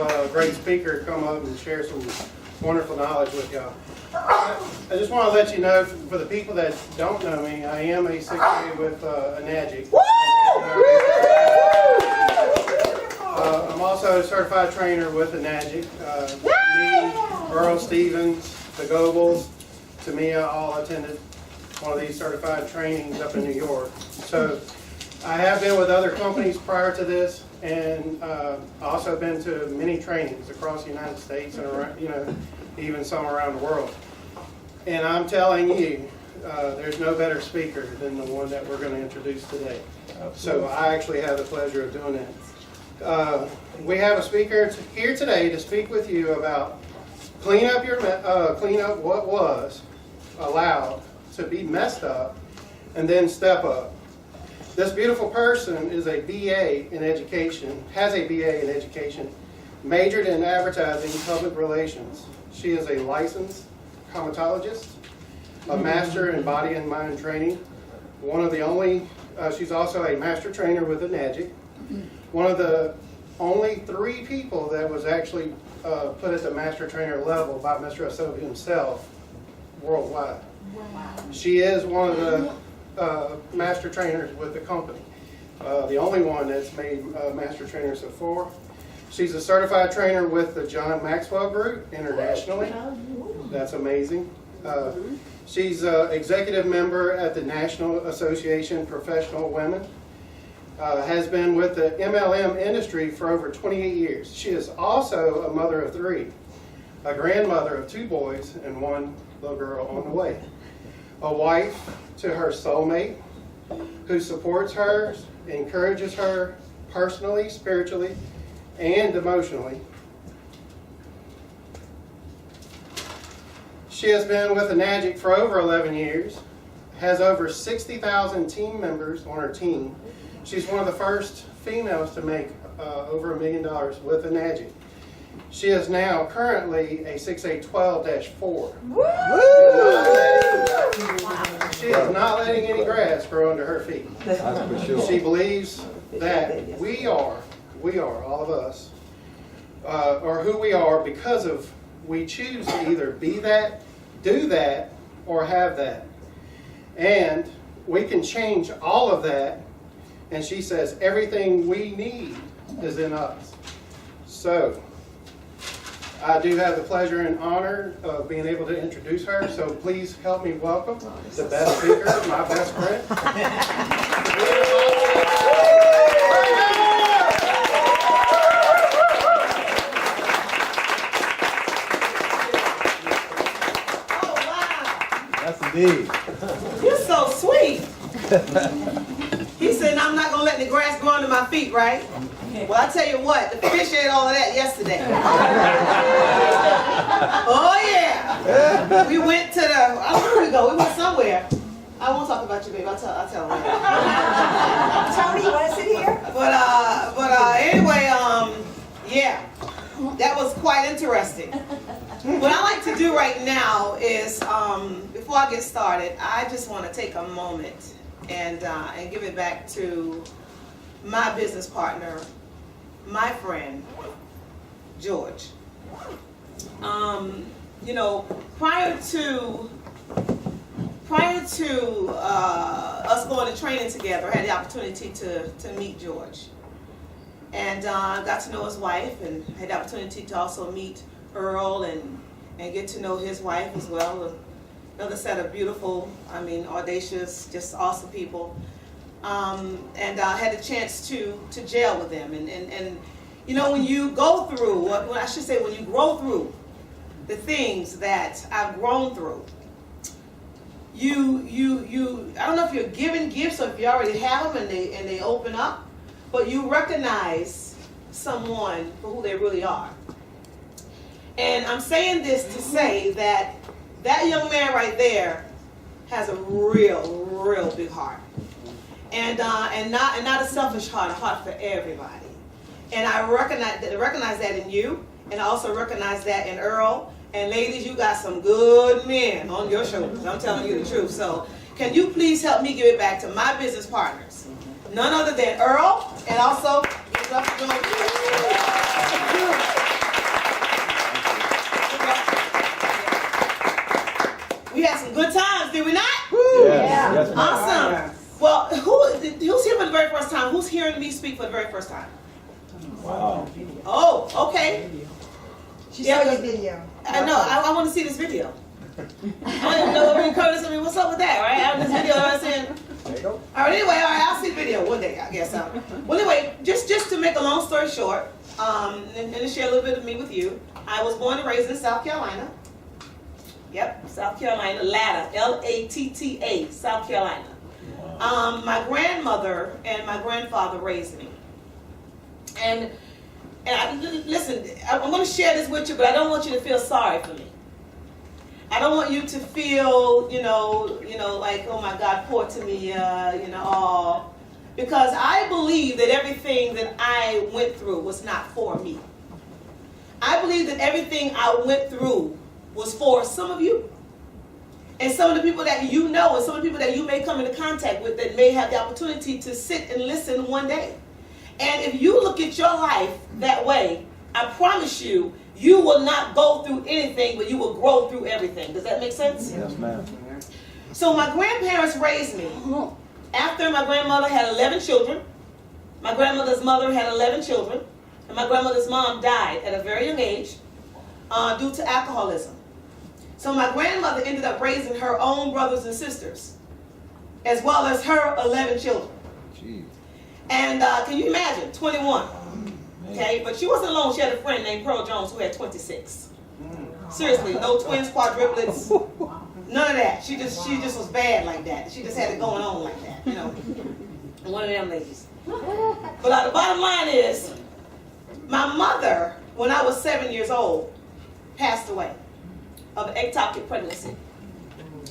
a great speaker come up and share some wonderful knowledge with y'all. I just want to let you know, for the people that don't know me, I am a 6A with a NAGIC. I'm also a certified trainer with a NAGIC. Me, Earl Stevens, the Gobles, Tamia all attended one of these certified trainings up in New York. So I have been with other companies prior to this, and also been to many trainings across the United States and around, even some around the world. And I'm telling you, there's no better speaker than the one that we're going to introduce today. So I actually have the pleasure of doing that. We have a speaker here today to speak with you about clean up what was allowed to be messed up, and then step up. This beautiful person is a BA in education, has a BA in education, majored in advertising and public relations. She is a licensed cosmetologist, a master in body and mind training. One of the only, she's also a master trainer with a NAGIC. One of the only 3 people that was actually put at the master trainer level by Mr. Asobi himself worldwide. Wow. She is one of the master trainers with the company. The only one that's made master trainers so far. She's a certified trainer with the John Maxwell Group internationally. That's amazing. She's an executive member at the National Association of Professional Women. Has been with the MLM industry for over 28 years. She is also a mother of 3, a grandmother of 2 boys and 1 little girl on the way. A wife to her soulmate who supports her, encourages her personally, spiritually, and emotionally. She has been with the NAGIC for over 11 years, has over 60,000 team members on her team. She's one of the first females to make over $1 million with the NAGIC. She is now currently a 6A 12-4. She is not letting any grass grow under her feet. That's for sure. She believes that we are, all of us, are who we are because of we choose to either be that, do that, or have that. And we can change all of that. And she says everything we need is in us. So I do have the pleasure and honor of being able to introduce her. So please help me welcome the best speaker, my best friend. That's indeed. You're so sweet. He said, I'm not going to let the grass grow under my feet, right? Well, I tell you what, the fish ate all of that yesterday. Oh, yeah. We went to the, I don't know where we go. We went somewhere. I won't talk about you, babe. I'll tell him later. Tony, you want to sit here? But anyway, yeah, that was quite interesting. What I like to do right now is, before I get started, I just want to take a moment and give it back to my business partner, my friend, George. Prior to us going to training together, I had the opportunity to meet George. And got to know his wife, and had the opportunity to also meet Earl and get to know his wife as well. Another set of beautiful, audacious, just awesome people. And I had the chance to jail with them. And when you go through, when you grow through the things that I've grown through, I don't know if you're given gifts or if you already have them and they open up, but you recognize someone for who they really are. And I'm saying this to say that young man right there has a real big heart. And not a selfish heart, a heart for everybody. And I recognize that in you, and I also recognize that in Earl. And ladies, you got some good men on your shoulders. I'm telling you the truth. So can you please help me give it back to my business partners? None other than Earl, and also give it up for times, did we not? Yes. Yes, ma'am. Awesome. Well, who's here for the very first time? Who's hearing me speak for the very first time? Wow. Oh, okay. She saw your video. I know. I want to see this video. I don't even know what Curtis. I mean, what's up with that, right? I have this video. I was saying. There you go. All right. Anyway, all right. I'll see the video one day, I guess. Well, anyway, just to make a long story short, and to share a little bit of me with you, I was born and raised in South Carolina. Yep, South Carolina, Latta, Latta, South Carolina. My grandmother and my grandfather raised me. And listen, I'm going to share this with you, but I don't want you to feel sorry for me. I don't want you to feel, like, oh my God, poor Tamia, because I believe that everything that I went through was not for me. I believe that everything I went through was for some of you. And some of the people that you know, and some of the people that you may come into contact with that may have the opportunity to sit and listen one day. And if you look at your life that way, I promise you, you will not go through anything, but you will grow through everything. Does that make sense? Yes, ma'am. So my grandparents raised me. After my grandmother had 11 children, my grandmother's mother had 11 children, and my grandmother's mom died at a very young age due to alcoholism. So my grandmother ended up raising her own brothers and sisters, as well as her 11 children. Jeez. And can you imagine, 21? Okay, but she wasn't alone. She had a friend named Pearl Jones who had 26. Seriously, no twins, quadruplets, none of that. She just was bad like that. She just had it going on like that, One of them ladies. But the bottom line is, my mother, when I was 7 years old, passed away of an ectopic pregnancy.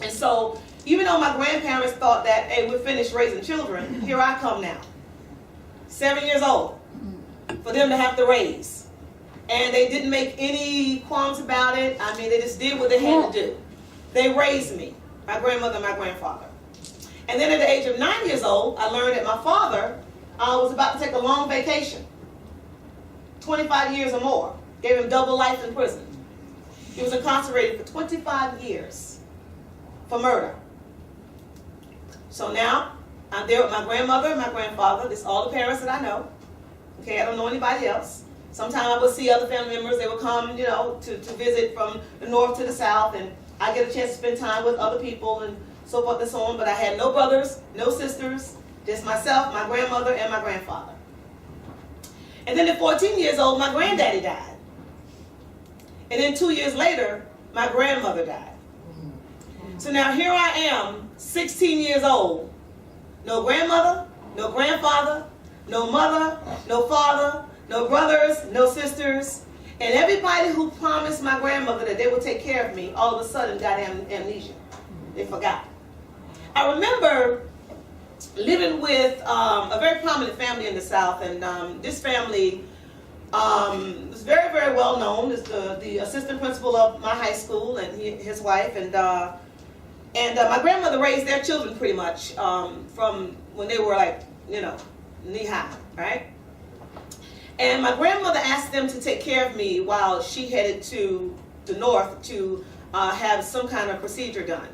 And so, even though my grandparents thought that, hey, we're finished raising children, here I come now. 7 years old, for them to have to raise. And they didn't make any qualms about it. I mean, they just did what they had to do. They raised me, my grandmother and my grandfather. And then at the age of 9 years old, I learned that my father was about to take a long vacation. 25 years or more. Gave him double life in prison. He was incarcerated for 25 years for murder. So now, I'm there with my grandmother and my grandfather. This is all the parents that I know. Okay, I don't know anybody else. Sometimes I would see other family members. They would come, to visit from the north to the south, and I get a chance to spend time with other people and so forth and so on. But I had no brothers, no sisters, just myself, my grandmother, and my grandfather. And then at 14 years old, my granddaddy died. And then 2 years later, my grandmother died. So now here I am, 16 years old. No grandmother, no grandfather, no mother, no father, no brothers, no sisters. And everybody who promised my grandmother that they would take care of me, all of a sudden got amnesia. They forgot. I remember living with a very prominent family in the South, and this family was very, very well known as the assistant principal of my high school, and his wife, and my grandmother raised their children pretty much from when they were like, knee high, right? And my grandmother asked them to take care of me while she headed to the north to have some kind of procedure done.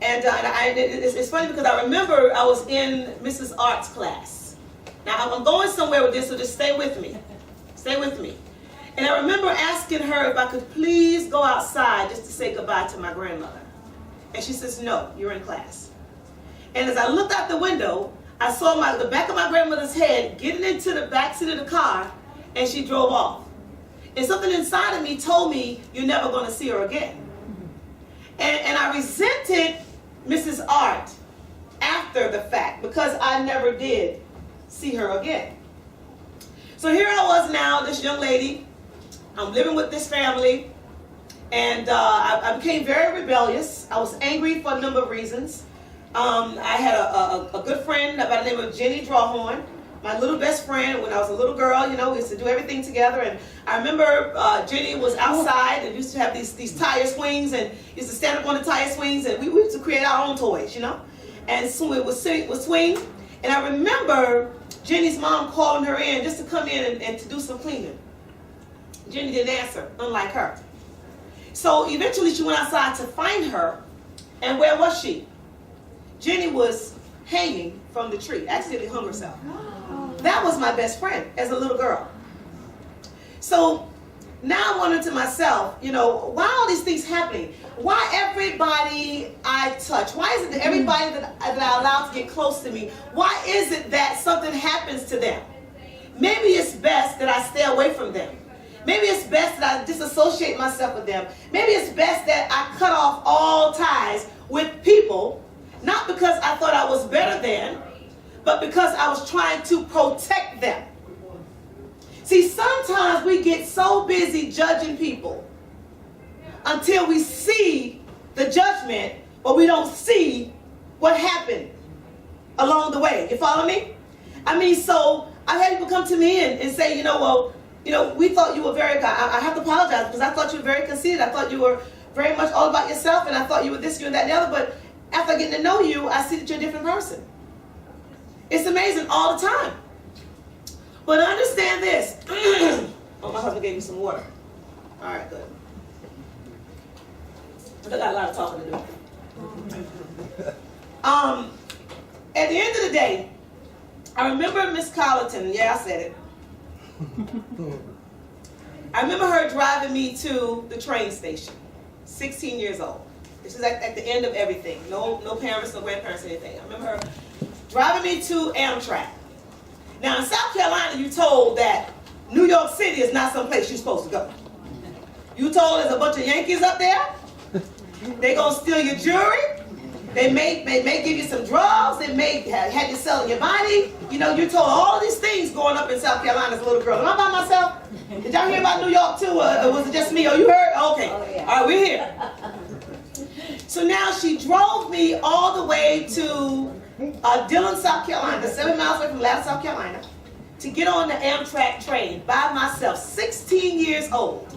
And it's funny because I remember I was in Mrs. Art's class. Now I'm going somewhere with this, so just stay with me. Stay with me. And I remember asking her if I could please go outside just to say goodbye to my grandmother. And she says, no, you're in class. And as I looked out the window, I saw the back of my grandmother's head getting into the back seat of the car, and she drove off. And something inside of me told me, you're never going to see her again. And I resented Mrs. Art after the fact because I never did see her again. So here I was now, this young lady. I'm living with this family. And I became very rebellious. I was angry for a number of reasons. I had a good friend by the name of Jenny Drawhorn, my little best friend. When I was a little girl, we used to do everything together. And I remember Jenny was outside and used to have these tire swings, and used to stand up on the tire swings, and we used to create our own toys, And so it would swing. And I remember Jenny's mom calling her in just to come in and to do some cleaning. Jenny didn't answer, unlike her. So eventually she went outside to find her, And where was she? Jenny was hanging from the tree, accidentally hung herself. That was my best friend as a little girl. So now I'm wondering to myself, you know, why are all these things happening? Why everybody I touch? Why is it that everybody that I allow to get close to me, why is it that something happens to them? Maybe it's best that I stay away from them. Maybe it's best that I disassociate myself with them. Maybe it's best that I cut off all ties with people, not because I thought I was better than, but because I was trying to protect them. See, sometimes we get so busy judging people until we see the judgment, but we don't see what happened along the way. You follow me? I mean, so I've had people come to me and say, you know, well, you know, we thought you were very, I have to apologize because I thought you were very conceited. I thought you were very much all about yourself, and I thought you were this, you, and that, and the other. But after getting to know you, I see that you're a different person. It's amazing all the time. But understand this. Oh, my husband gave me some water. All right, good. I got a lot of talking to do. At the end of the day, I remember Miss Colleton. Yeah, I said it. I remember her driving me to the train station, 16 years old. This is at the end of everything. No parents, no grandparents, anything. I remember her driving me to Amtrak. Now in South Carolina, you told that New York City is not some place you're supposed to go. You told there's a bunch of Yankees up there. They gonna steal your jewelry. They may give you some drugs. They may have you selling your body. You know, you're told all these things going up in South Carolina as a little girl. Am I by myself? Did y'all hear about New York too? Or was it just me? Oh, you heard? Okay. Oh, yeah. All right, we're here. So now she drove me all the way to Dillon, South Carolina, 7 miles away from Atlanta, South Carolina, to get on the Amtrak train by myself, 16 years old.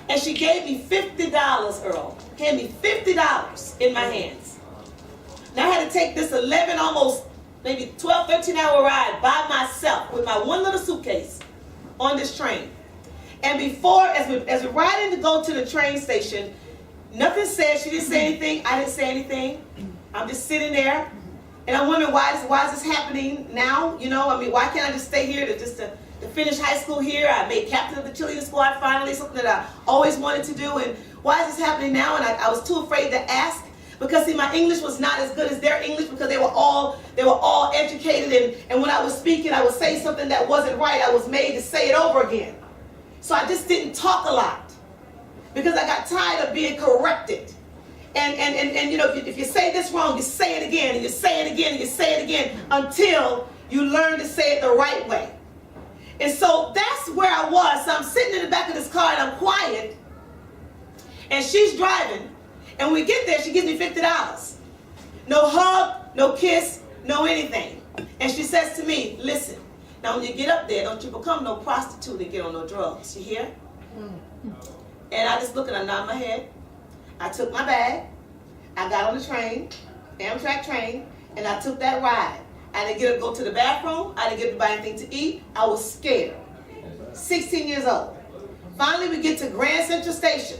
And she gave me $50, Earl. Gave me $50 in my hands. Now I had to take this 11, almost maybe 12, 13-hour ride by myself with my one little suitcase on this train. And before, as we ride in to go to the train station, nothing said. She didn't say anything. I didn't say anything. I'm just sitting there, and I'm wondering why is this happening now? You know, I mean, why can't I just stay here to finish high school here? I made captain of the cheerleading squad finally, something that I always wanted to do. And why is this happening now? And I was too afraid to ask because see, my English was not as good as their English because they were all educated. And when I was speaking, I would say something that wasn't right. I was made to say it over again. So I just didn't talk a lot because I got tired of being corrected. And you know, if you say this wrong, you say it again, and you say it again, and you say it again until you learn to say it the right way. And so that's where I was. So I'm sitting in the back of this car and I'm quiet. And she's driving. And when we get there, she gives me $50. No hug, no kiss, no anything. And she says to me, listen, now when you get up there, don't you become no prostitute and get on no drugs. You hear? And I just look and I nod my head. I took my bag. I got on the train, Amtrak train, and I took that ride. I didn't get to go to the bathroom. I didn't get to buy anything to eat. I was scared. 16 years old. Finally, we get to Grand Central Station.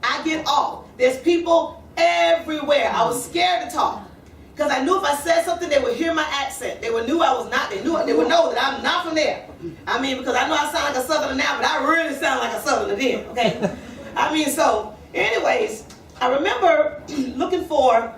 I get off. There's people everywhere. I was scared to talk because I knew if I said something, they would hear my accent. They would knew I was not. They would know that I'm not from there. I mean, because I know I sound like a Southerner now, but I really sound like a Southerner then. Okay. I mean, so anyways, I remember looking for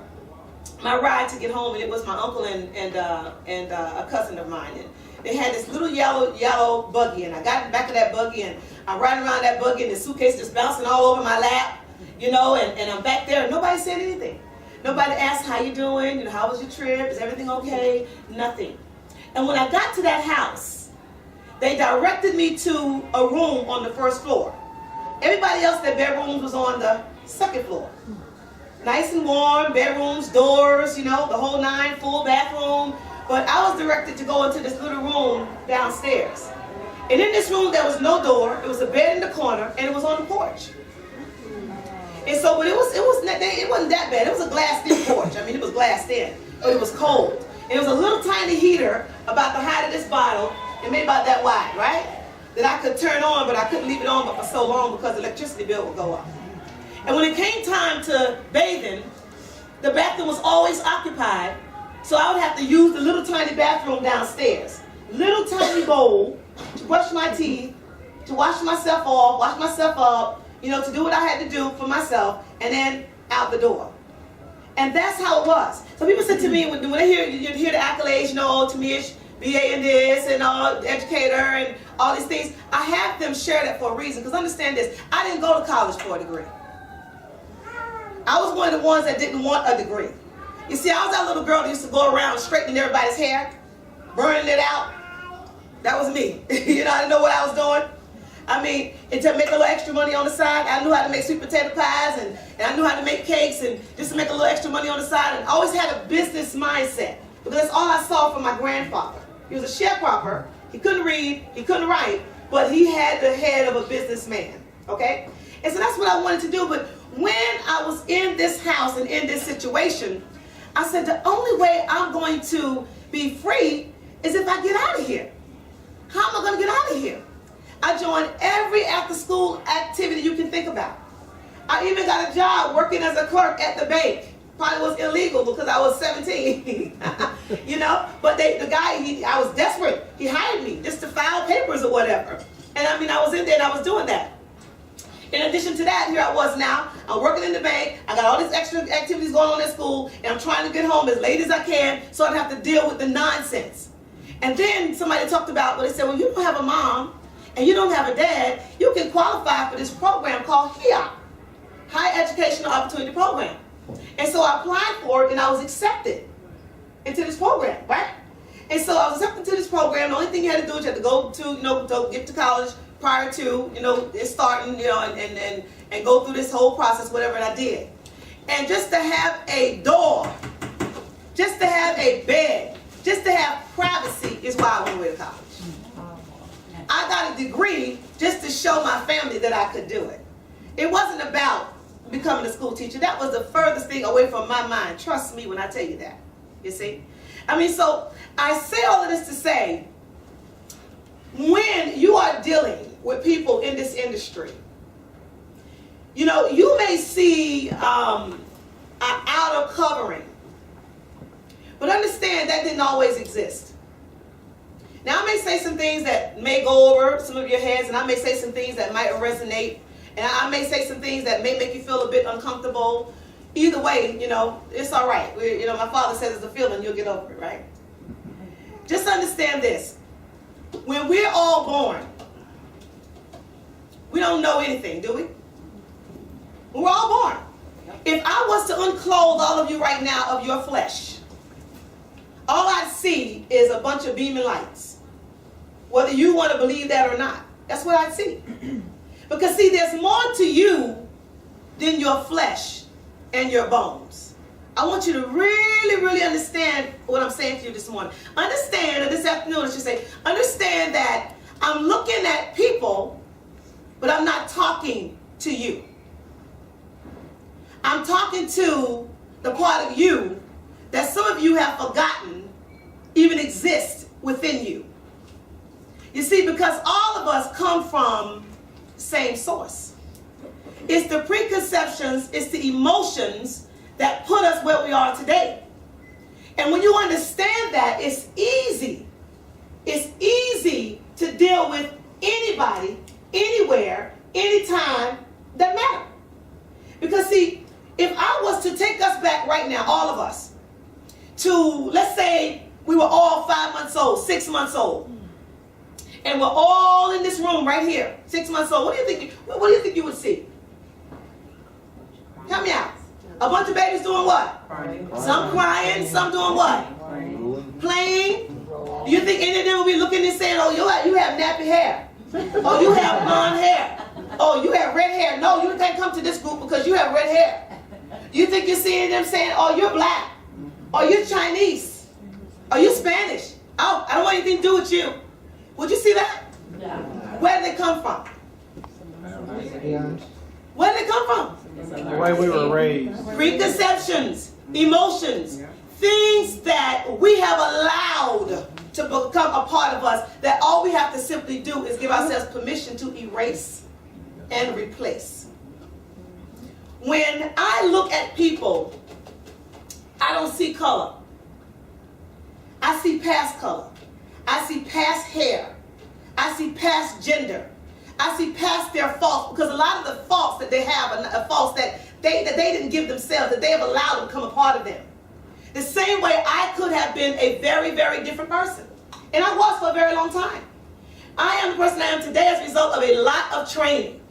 my ride to get home, and it was my uncle and a cousin of mine. And they had this little yellow buggy, and I got in the back of that buggy, and I'm riding around that buggy, and the suitcase just bouncing all over my lap, you know, and I'm back there, and nobody said anything. Nobody asked, how you doing? You know, how was your trip? Is everything okay? Nothing. And when I got to that house, they directed me to a room on the first floor. Everybody else, their bedrooms was on the second floor. Nice and warm, bedrooms, doors, you know, the whole nine, full bathroom. But I was directed to go into this little room downstairs. And in this room, there was no door. It was a bed in the corner, and it was on the porch. And so, but it wasn't that bad. It was a glassed-in porch. I mean, it was glassed in, but it was cold. And it was a little tiny heater about the height of this bottle, and maybe about that wide, right? That I could turn on, but I couldn't leave it on but for so long because the electricity bill would go up. And when it came time to bathing, the bathroom was always occupied. So I would have to use the little tiny bathroom downstairs. Little tiny bowl to brush my teeth, to wash myself off, wash myself up, to do what I had to do for myself, and then out the door. And that's how it was. So people said to me, when they hear the accolades, Tamia, BA in this, and educator, and all these things, I have them share that for a reason. Because understand this, I didn't go to college for a degree. I was one of the ones that didn't want a degree. You see, I was that little girl that used to go around straightening everybody's hair, burning it out. That was me. I didn't know what I was doing. And to make a little extra money on the side, I knew how to make sweet potato pies, and I knew how to make cakes, and just to make a little extra money on the side. And I always had a business mindset, because that's all I saw from my grandfather. He was a sharecropper. He couldn't read, he couldn't write, but he had the head of a businessman, okay? And so that's what I wanted to do. But when I was in this house and in this situation, I said, the only way I'm going to be free is if I get out of here. How am I going to get out of here? I joined every after-school activity you can think about. I even got a job working as a clerk at the bank. Probably was illegal because I was 17, But the guy, I was desperate. He hired me just to file papers or whatever. And I was in there and I was doing that. In addition to that, here I was now. I'm working in the bank. I got all these extra activities going on at school, and I'm trying to get home as late as I can so I don't have to deal with the nonsense. And then somebody talked about, they said, well, you don't have a mom and you don't have a dad. You can qualify for this program called HEOP, High Educational Opportunity Program. And so I applied for it, and I was accepted into this program, right? And so I was accepted to this program. The only thing you had to do is you had to go to, to get to college prior to, it starting, and go through this whole process, whatever I did. And just to have a door, just to have a bed, just to have privacy is why I went away to college. I got a degree just to show my family that I could do it. It wasn't about becoming a school teacher. That was the furthest thing away from my mind. Trust me when I tell you that. You see? So I say all of this to say, when you are dealing with people in this industry, you may see an outer covering, but understand that didn't always exist. Now, I may say some things that may go over some of your heads, and I may say some things that might resonate, and I may say some things that may make you feel a bit uncomfortable. Either way, it's all right. My father says it's a feeling, you'll get over it, right? Just understand this. When we're all born, we don't know anything, do we? We're all born. If I was to unclothe all of you right now of your flesh, all I see is a bunch of beaming lights. Whether you want to believe that or not, that's what I see. Because see, there's more to you than your flesh and your bones. I want you to really, really understand what I'm saying to you this morning. Understand, or this afternoon I should say, understand that I'm looking at people, but I'm not talking to you. I'm talking to the part of you that some of you have forgotten even exists within you. You see, because all of us come from the same source. It's the preconceptions, it's the emotions that put us where we are today. And when you understand that, it's easy. It's easy to deal with anybody, anywhere, anytime that matter. Because see, if I was to take us back right now, all of us, to, let's say we were all 5 months old, 6 months old, and we're all in this room right here, 6 months old, what do you think you would see? Help me out. A bunch of babies doing what? Some crying, some doing what? Playing. Do you think any of them will be looking and saying, oh, you have nappy hair? Oh, you have blonde hair? Oh, you have red hair? No, you can't come to this group because you have red hair. You think you're seeing them saying, oh, you're black? Or you're Chinese? Or you're Spanish? Oh, I don't want anything to do with you. Would you see that? Yeah. Where did they come from? Where did they come from? The way we were raised. Preconceptions, emotions, things that we have allowed to become a part of us, that all we have to simply do is give ourselves permission to erase and replace. when I look at people, I don't see color. I see past color. I see past hair. I see past gender. I see past their faults, because a lot of the faults that they have are faults that they didn't give themselves, that they have allowed to become a part of them. The same way I could have been a very, very different person. And I was for a very long time. I am the person I am today as a result of a lot of training.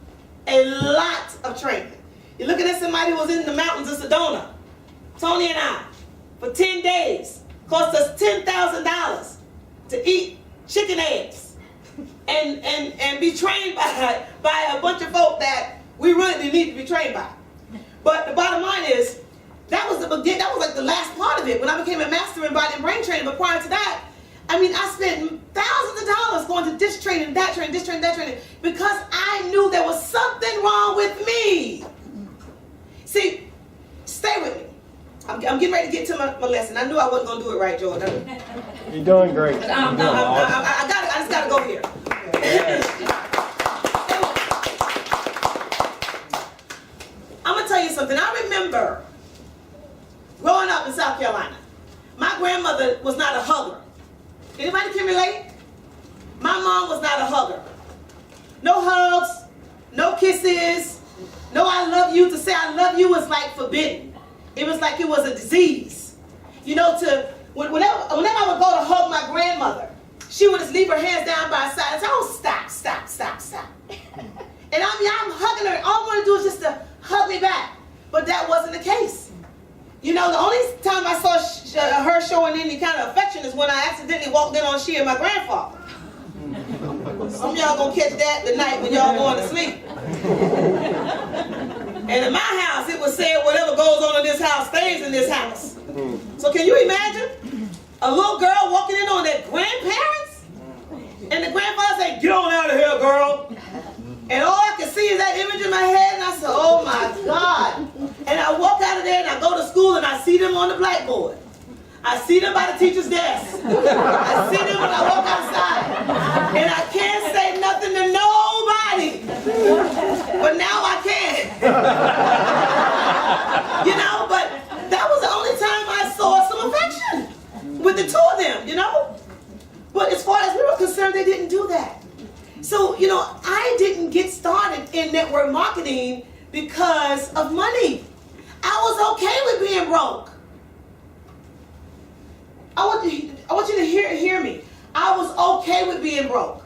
A lot of training. You're looking at somebody who was in the mountains of Sedona, Tony and I, for 10 days. Cost us $10,000 to eat chicken eggs and be trained by a bunch of folk that we really didn't need to be trained by. But the bottom line is, that was like the last part of it when I became a master in body and brain training. But prior to that, I mean, I spent thousands of dollars going to this training, that training, this training, that training, because I knew there was something wrong with me. See, stay with me. I'm getting ready to get to my lesson. I knew I wasn't going to do it right, Jordan. You're doing great. I just got to go here. I'm going to tell you something. I remember growing up in South Carolina. My grandmother was not a hugger. Anybody can relate? My mom was not a hugger. No hugs, no kisses, no I love you. To say I love you was like forbidden. It was like it was a disease. You know, whenever I would go to hug my grandmother, she would just leave her hands down by her side and say, oh, stop, stop, stop, stop. And I'm hugging her. All I want to do is just to hug me back. But that wasn't the case. You know, the only time I saw her showing any kind of affection is when I accidentally walked in on she and my grandfather. Some of y'all gonna catch that tonight when y'all going to sleep. And in my house, it was said whatever goes on in this house stays in this house. So can you imagine a little girl walking in on their grandparents? And the grandfather said, get on out of here, girl. And all I could see is that image in my head, and I said, oh my God. And I walk out of there and I go to school and I see them on the blackboard. I see them by the teacher's desk. I see them when I walk outside. And I can't say nothing to nobody. But now I can. You know, but that was the only time I saw some affection with the two of them, you know. But as far as we were concerned, they didn't do that. So, you know, I didn't get started in network marketing because of money. I was okay with being broke. I want you to hear me. I was okay with being broke.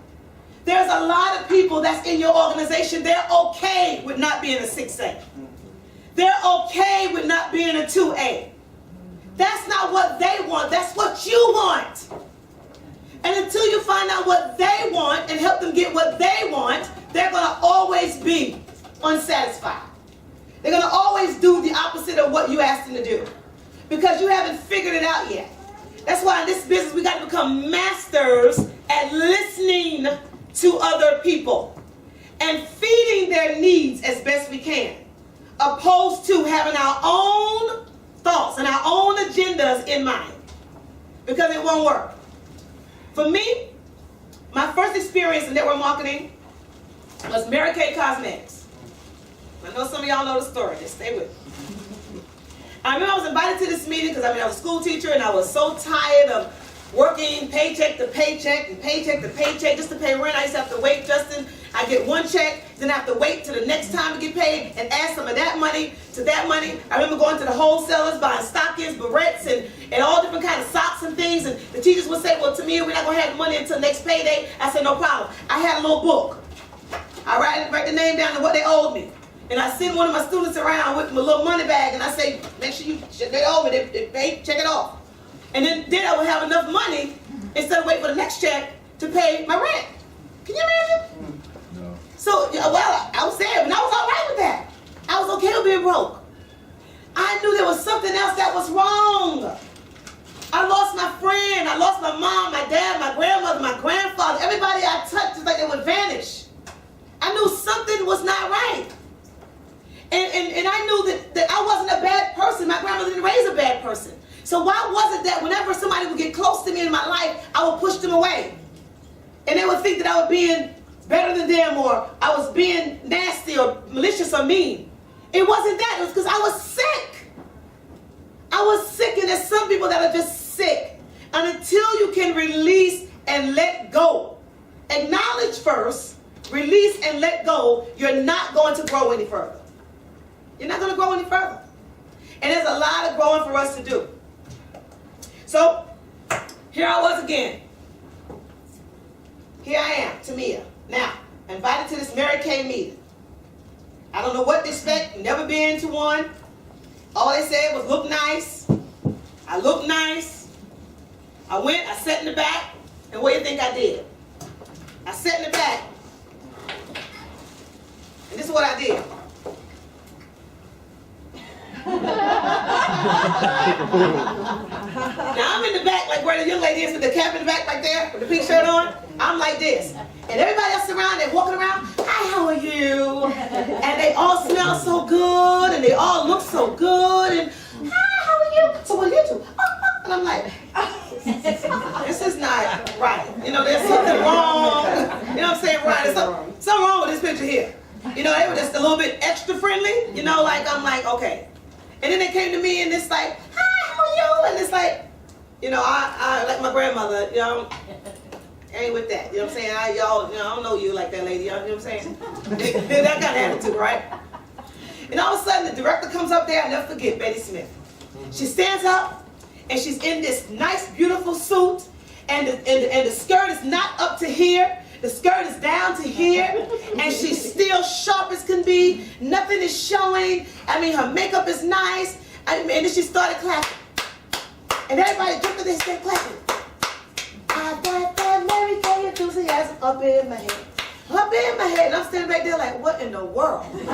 There's a lot of people that's in your organization, they're okay with not being a 6A. They're okay with not being a 2A. That's not what they want, that's what you want. And until you find out what they want and help them get what they want, they're going to always be unsatisfied. They're going to always do the opposite of what you asked them to do because you haven't figured it out yet. That's why in this business we got to become masters at listening to other people and feeding their needs as best we can, opposed to having our own thoughts and our own agendas in mind, because it won't work. For me, my first experience in network marketing was Mary Kay Cosmetics. I know some of y'all know the story. Just stay with me. I remember I was invited to this meeting because I was a school teacher and I was so tired of working paycheck to paycheck and paycheck to paycheck just to pay rent. I used to have to wait, Justin. I get one check, then I have to wait till the next time to get paid and add some of that money to that money. I remember going to the wholesalers, buying stockings, barrettes, and all different kinds of socks and things. And the teachers would say, well, Tamia, we're not going to have the money until next payday. I said, no problem. I had a little book. I write the name down and what they owed me. And I send one of my students around with my little money bag and I say, make sure you check it over, they pay, check it off. And then I would have enough money instead of waiting for the next check to pay my rent. Can you imagine? No. So, well, I was sad, but I was all right with that. I was okay with being broke. I knew there was something else that was wrong. I lost my friend, I lost my mom, my dad, my grandmother, my grandfather. Everybody I touched, it's like they would vanish. I knew something was not right. And I knew that I wasn't a bad person. My grandmother didn't raise a bad person. So why was it that whenever somebody would get close to me in my life, I would push them away? And they would think that I was being better than them or I was being nasty or malicious or mean. It wasn't that. It was because I was sick. I was sick, and there's some people that are just sick. And until you can release and let go, acknowledge first, release and let go, you're not going to grow any further. You're not going to grow any further. And there's a lot of growing for us to do. So, here I was again. Here I am, Tamia. Now, invited to this Mary Kay meeting. I don't know what to expect, never been to one. All they said was look nice. I looked nice. I went, I sat in the back, and what do you think I did? I sat in the back, and this is what I did. Now I'm in the back, like where the young lady is with the cap in the back right there, with the pink shirt on. I'm like this. And everybody else around, they're walking around, hi, how are you? And they all smell so good, and they all look so good, and hi, how are you? So what do you do? And I'm like, this is not right. You know, there's something wrong. You know what I'm saying? Right, there's something wrong with this picture here. You know, they were just a little bit extra friendly. You know, like, I'm like, okay. And then they came to me and it's like, hi, how are you? And it's like, you know, I like my grandmother, you know, ain't with that. You know what I'm saying? I don't know you like that lady. You know what I'm saying? That kind of attitude, right? And all of a sudden, the director comes up there. I'll never forget, Betty Smith. She stands up and she's in this nice, beautiful suit, and the skirt is not up to here. The skirt is down to here, and she's still sharp as can be. Nothing is showing. I mean, her makeup is nice. And then she started clapping. And everybody jumped in there and started clapping. I got that Mary Kay enthusiasm up in my head. Up in my head. And I'm standing right there like, what in the world? They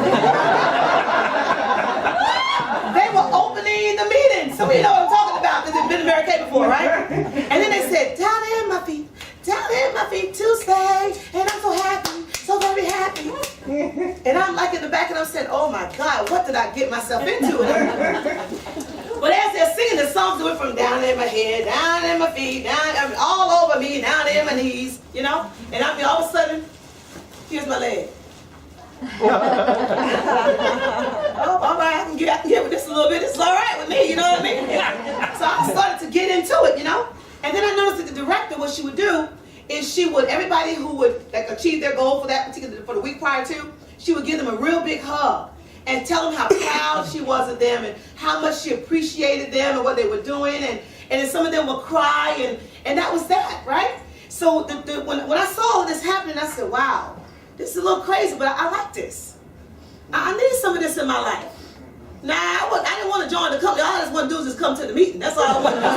were opening the meeting. So you know what I'm talking about, because they've been to Mary Kay before, right? And then they said, down in my feet. Down in my feet Tuesday, and I'm so happy, so very happy. And I'm like in the back, and I'm saying, oh my God, what did I get myself into? But as they're singing, the songs went from down in my head, down in my feet, down, I mean, all over me, down in my knees, you know? And I mean, all of a sudden, here's my leg. Oh, all right, I can get with this a little bit. It's all right with me, you know what I mean? So I started to get into it, you know? And then I noticed that the director, what she would do is she would, everybody who would like achieve their goal for that particular, for the week prior to, she would give them a real big hug and tell them how proud she was of them and how much she appreciated them and what they were doing. And then some of them would cry, and that was that, right? So when I saw all this happening, I said, wow, this is a little crazy, but I like this. I needed some of this in my life. Nah, I didn't want to join the company. All I just want to do is just come to the meeting. That's all I want to do.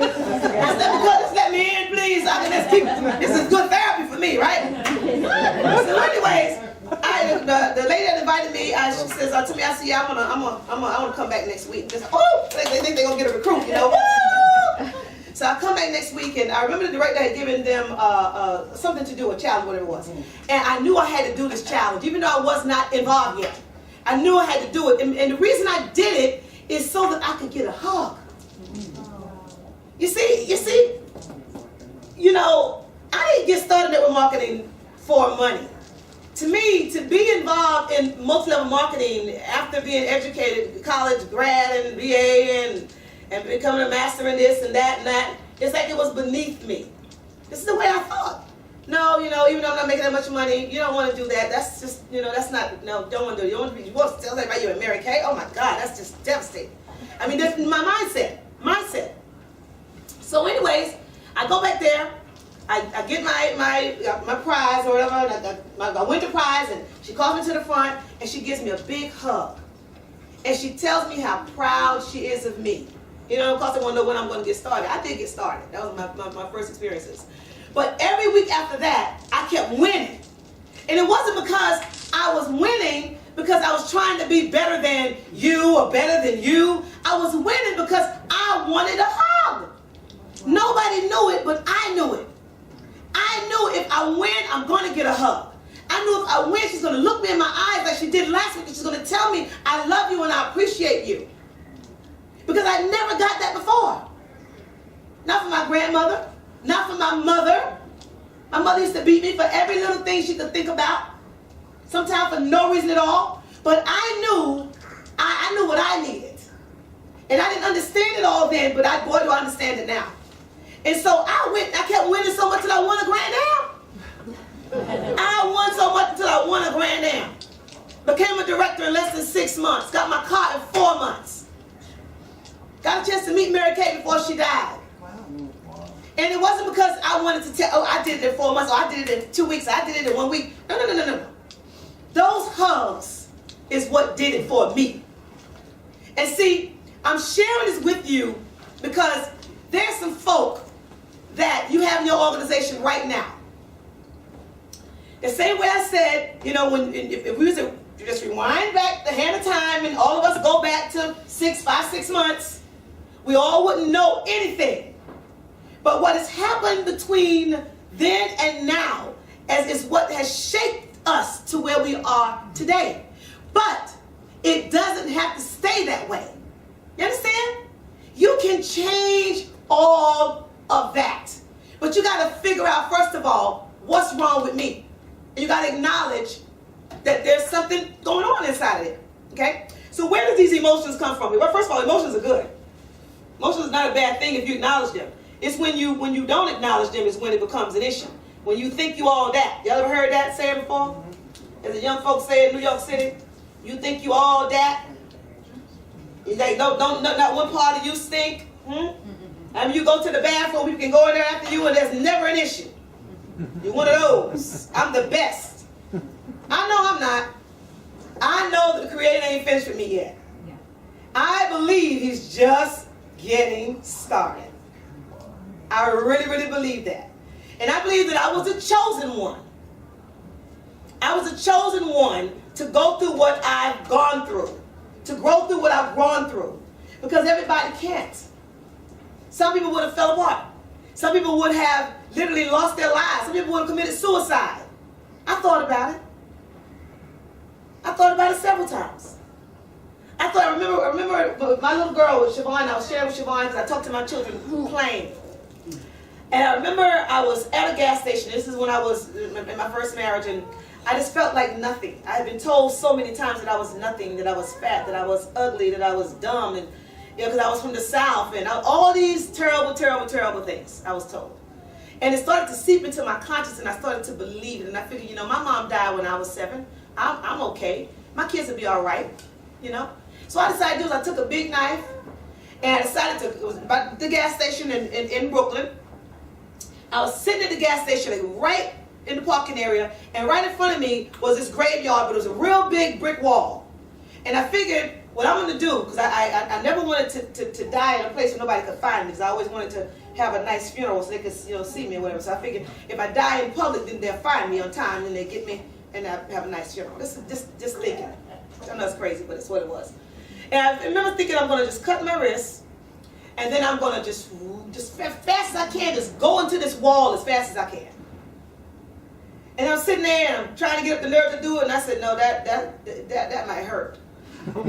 I said, because just let me in, please. I can just keep, this is good therapy for me, right? So anyways, the lady that invited me, she says, to me, I said, yeah, I want to come back next week. Just, they think they're going to get a recruit, you know? So I come back next week, and I remember the director had given them something to do, a challenge, whatever it was. And I knew I had to do this challenge, even though I was not involved yet. I knew I had to do it. And the reason I did it is so that I could get a hug. You see, you know, I didn't get started with marketing for money. To me, to be involved in multi-level marketing after being educated, college grad and BA and becoming a master in this and that, it's like it was beneath me. This is the way I thought. No, you know, even though I'm not making that much money, you don't want to do that. That's just, you know, that's not, no, don't want to do it. You want to tell everybody you're a Mary Kay? Oh my God, that's just devastating. I mean, that's my mindset. So anyways, I go back there, I get my prize or whatever, and I got my winter prize, and she calls me to the front, and she gives me a big hug. And she tells me how proud she is of me. You know, of course I want to know when I'm going to get started. I did get started. That was my first experiences. But every week after that, I kept winning. And it wasn't because I was winning because I was trying to be better than you or better than you. I was winning because I wanted a hug. Nobody knew it, but I knew it. I knew if I win, I'm going to get a hug. I knew if I win, she's going to look me in my eyes like she did last week, and she's going to tell me, I love you and I appreciate you. Because I never got that before. Not from my grandmother, not from my mother. My mother used to beat me for every little thing she could think about. sometimes for no reason at all. But I knew what I needed. And I didn't understand it all then, but boy, do I understand it now. And so I kept winning so much till I won $1 grand. I won so much until I won $1 grand. Became a director in less than 6 months. Got my car in 4 months. Got a chance to meet Mary Kay before she died. And it wasn't because I wanted to tell, I did it in 4 months, or I did it in 2 weeks, I did it in 1 week. No. Those hugs is what did it for me. And see, I'm sharing this with you because there's some folk that you have in your organization right now. The same way I said, if we was to just rewind back the hand of time and all of us go back to 5-6 months, we all wouldn't know anything. But what has happened between then and now is what has shaped us to where we are today. But it doesn't have to stay that way. You understand? You can change all of that. But you got to figure out, first of all, what's wrong with me. And you got to acknowledge that there's something going on inside of it. Okay? So where do these emotions come from? Well, first of all, emotions are good. Emotions is not a bad thing if you acknowledge them. It's when you don't acknowledge them is when it becomes an issue. When you think you all that. Y'all ever heard that saying before? As the young folks say in New York City, you think you all that. You like, not one part of you stink. I mean, you go to the bathroom, people can go in there after you, and there's never an issue. You're one of those. I'm the best. I know I'm not. I know that the Creator ain't finished with me yet. I believe He's just getting started. I really, really believe that. And I believe that I was a chosen one. I was a chosen one to go through what I've gone through, to grow through what I've gone through, because everybody can't. Some people would have fell apart. Some people would have literally lost their lives. Some people would have committed suicide. I thought about it. I thought about it several times. I remember my little girl with Siobhan. I was sharing with Siobhan because I talked to my children playing. And I remember I was at a gas station. This is when I was in my first marriage, and I just felt like nothing. I had been told so many times that I was nothing, that I was fat, that I was ugly, that I was dumb, and because I was from the South, and all these terrible, terrible, terrible things I was told. And it started to seep into my conscience, and I started to believe it. And I figured, my mom died when I was 7. I'm okay. My kids will be all right, So I decided to do is I took a big knife, and I decided to, it was about the gas station in Brooklyn. I was sitting at the gas station, like right in the parking area, and right in front of me was this graveyard, but it was a real big brick wall. And I figured what I'm going to do, because I never wanted to die in a place where nobody could find me, because I always wanted to have a nice funeral so they could see me or whatever. So I figured if I die in public, then they'll find me on time, and they get me, and I have a nice funeral. This is just thinking. I know it's crazy, but it's what it was. And I remember thinking I'm going to just cut my wrist, and then I'm going to just as fast as I can, just go into this wall as fast as I can. And I'm sitting there, and I'm trying to get up the nerve to do it, and I said, no, that might hurt. So,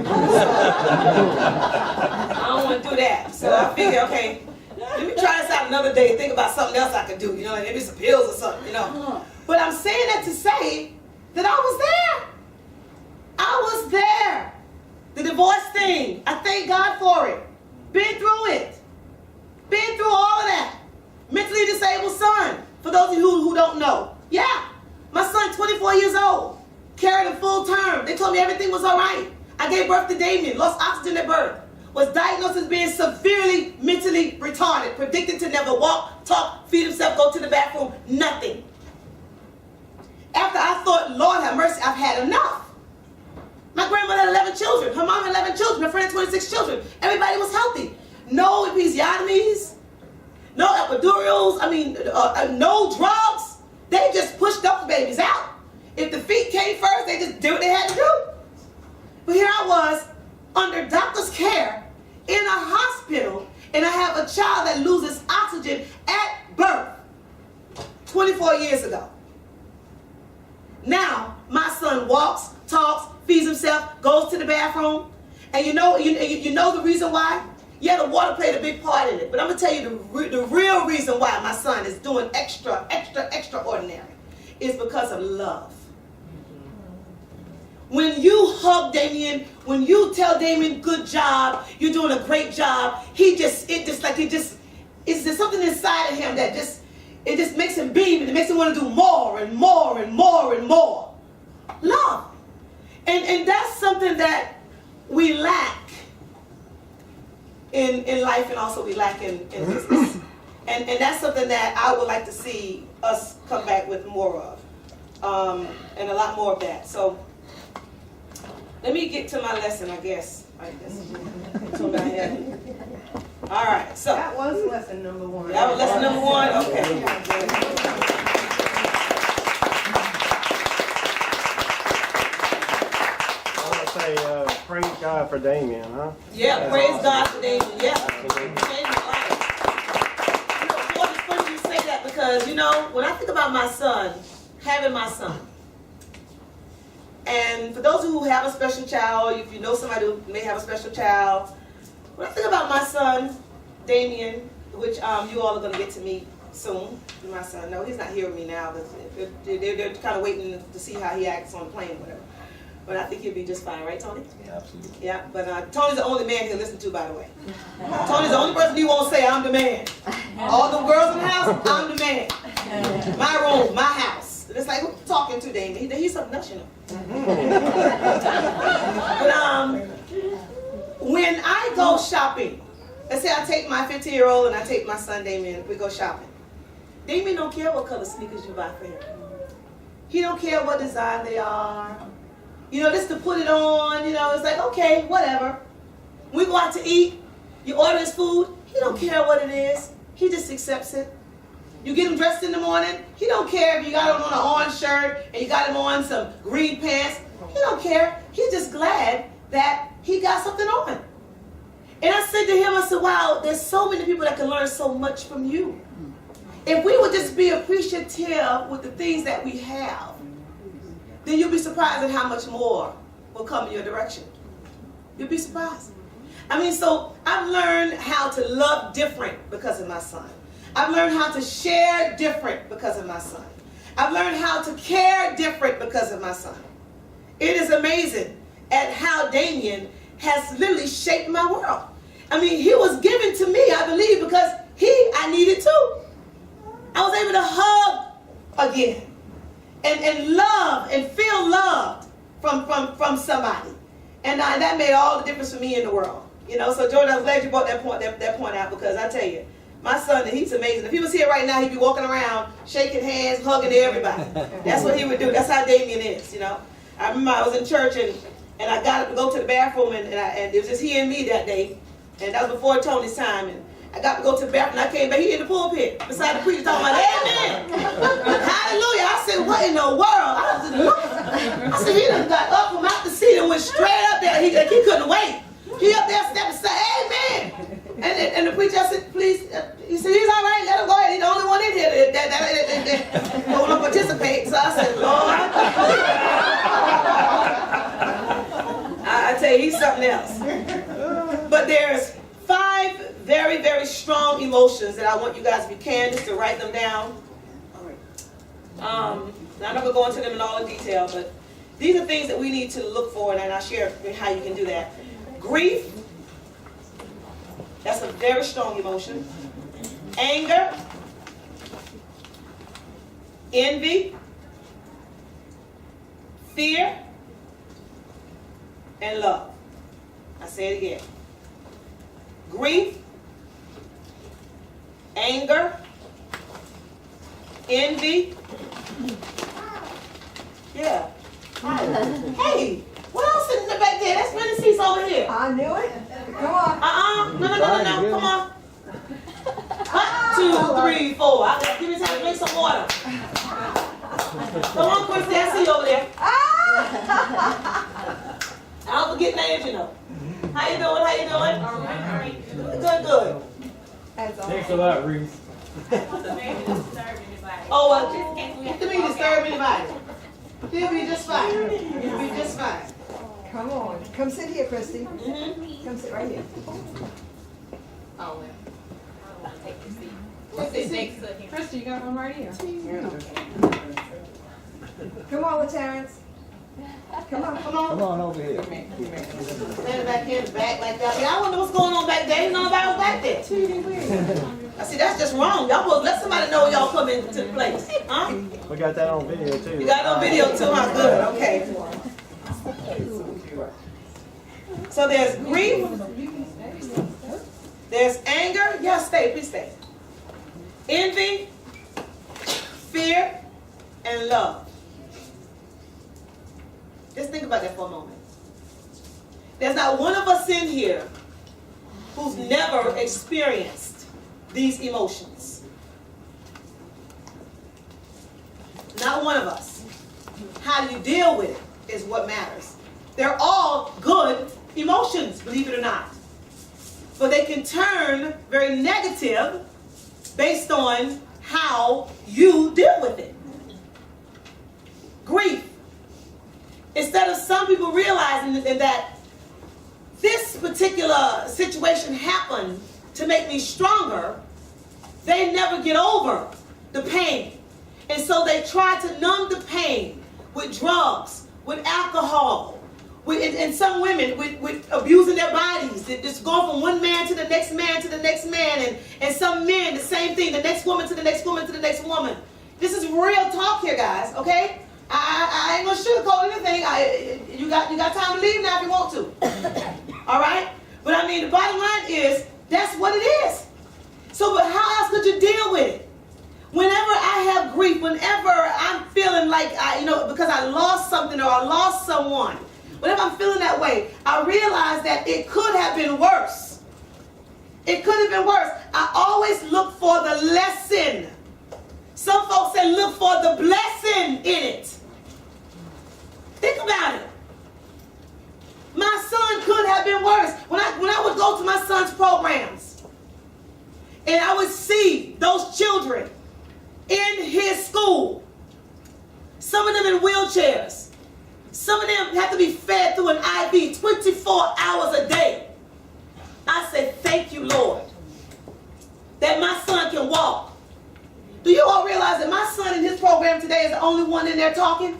I don't want to do that. So I figured, okay, let me try this out another day, think about something else I could do, like maybe some pills or something, But I'm saying that to say that I was there. I was there. The divorce thing, I thank God for it. Been through it. Been through all of that. Mentally disabled son, for those of you who don't know. Yeah, my son, 24 years old, carried him full term. They told me everything was all right. I gave birth to Damien, lost oxygen at birth, was diagnosed as being severely mentally retarded, predicted to never walk, talk, feed himself, go to the bathroom, nothing. After I thought, Lord have mercy, I've had enough. My grandmother had 11 children. Her mom had 11 children. Her friend had 26 children. Everybody was healthy. No episiotomies, no epidurals, no drugs. They just pushed those babies out. If the feet came first, they just did what they had to do. But here I was, under doctor's care, in a hospital, and I have a child that loses oxygen at birth 24 years ago. Now, my son walks, talks, feeds himself, goes to the bathroom, and you know the reason why? Yeah, the water played a big part in it, but I'm going to tell you the real reason why my son is doing extraordinary is because of love. When you hug Damien, when you tell Damien, good job, you're doing a great job, it's just something inside of him that it just makes him beam, and it makes him want to do more and more and more and more. Love. And that's something that we lack in life, and also we lack in business. And that's something that I would like to see us come back with more of. And a lot more of that. So let me get to my lesson, I guess. All right, so That was lesson number one. that was lesson number one. Okay. I want to say, praise God for Damien, huh? Yeah, That's praise awesome. God for Damien. Yeah. Absolutely. Changed my life. You know, Lord, it's funny you say that because, when I think about my son, having my son, and for those who have a special child, if you know somebody who may have a special child, when I think about my son, Damien, which you all are going to get to meet soon, my son, no, he's not here with me now, but they're kind of waiting to see how he acts on the plane or whatever. But I think he'll be just fine, right, Tony? Absolutely. Yeah, but Tony's the only man he'll listen to, by the way. Tony's the only person he won't say, I'm the man. All the girls in the house, I'm the man. My room, my house. And it's like, who you talking to, Damien? He's something else, But when I go shopping, let's say I take my 15-year-old and I take my son, Damien, we go shopping. Damien don't care what color sneakers you buy for him. He don't care what design they are. Just to put it on, it's like, okay, whatever. We go out to eat, you order his food, he don't care what it is. He just accepts it. You get him dressed in the morning, he don't care if you got him on an orange shirt and you got him on some green pants. He don't care. He's just glad that he got something on. And I said to him, I said, wow, there's so many people that can learn so much from you. If we would just be appreciative with the things that we have, then you'll be surprised at how much more will come in your direction. You'll be surprised. So I've learned how to love different because of my son. I've learned how to share different because of my son. I've learned how to care different because of my son. It is amazing at how Damien has literally shaped my world. He was given to me, I believe, because I needed to. I was able to hug again. And love and feel loved from somebody. And that made all the difference for me in the world. So Jordan, I'm glad you brought that point out, because I tell you, my son, he's amazing. If he was here right now, he'd be walking around, shaking hands, hugging everybody. That's what he would do. That's how Damien is, I remember I was in church and I got up to go to the bathroom and it was just he and me that day. And that was before Tony's time. And I got to go to the bathroom and I came back, he in the pulpit beside the preacher talking about, amen. Hallelujah. I said, what in the world? I said, he done got up from out the seat and went straight up there. He couldn't wait. He up there stepping and said, amen. And the preacher said, please, he said, he's all right, let him go ahead. He's the only one in here that don't want to participate. So I said, Lord. I tell you, he's something else. But there's 5 very, very strong emotions that I want you guys, if you can, just to write them down. I'm not going to go into them in all the detail, but these are things that we need to look for, and I'll share how you can do that. Grief. That's a very strong emotion. Anger. Envy. Fear. And love. I say it again. Grief. Anger. Envy. Yeah. Hey, what else is back there? That's many seats over here. I knew it. Come on. No. Come on. 1, 2, 3, 4. Give me time to drink some water. Come on, Christy. I see you over there. I don't forget names, How you doing? All right. Good. Thanks a lot, Reese. Oh, well, to me, disturb anybody. He'll be just fine. Come on. Come sit here, Christy. Mm-hmm. Come sit right here. Oh, well. I don't want to take your seat. Sit Next to him. Christy, you got one right here. Come on, Terrence. Come on. Come on. Come on over here. Stand back here in the back like that. Y'all wonder what's going on back there. Ain't nobody was back there. I see, that's just wrong. Y'all supposed to let somebody know y'all come into the place. Huh? We got that on video too. You got it on video too, huh? Good, okay. So there's grief, there's anger. Yeah, stay, please stay. Envy, fear, and love. Just think about that for a moment. There's not one of us in here who's never experienced these emotions. Not one of us. How do you deal with it is what matters. They're all good emotions, believe it or not. But they can turn very negative based on how you deal with it. Grief. Instead of some people realizing that this particular situation happened to make me stronger, they never get over the pain. And so they try to numb the pain with drugs, with alcohol, and some women with abusing their bodies. It's going from one man to the next man to the next man, and some men the same thing, the next woman to the next woman to the next woman. This is real talk here, guys, okay? I ain't gonna sugarcoat anything. You got time to leave now if you want to. All right? But I mean, the bottom line is, that's what it is. So, but how else could you deal with it? Whenever I have grief, whenever I'm feeling like, because I lost something or I lost someone, whenever I'm feeling that way, I realize that it could have been worse. It could have been worse. I always look for the lesson. Some folks say look for the blessing in it. Think about it. My son could have been worse. When I would go to my son's programs, and I would see those children in his school, some of them in wheelchairs, some of them have to be fed through an IV 24 hours a day. I say, thank you, Lord, that my son can walk. Do you all realize that my son in his program today is the only one in there talking?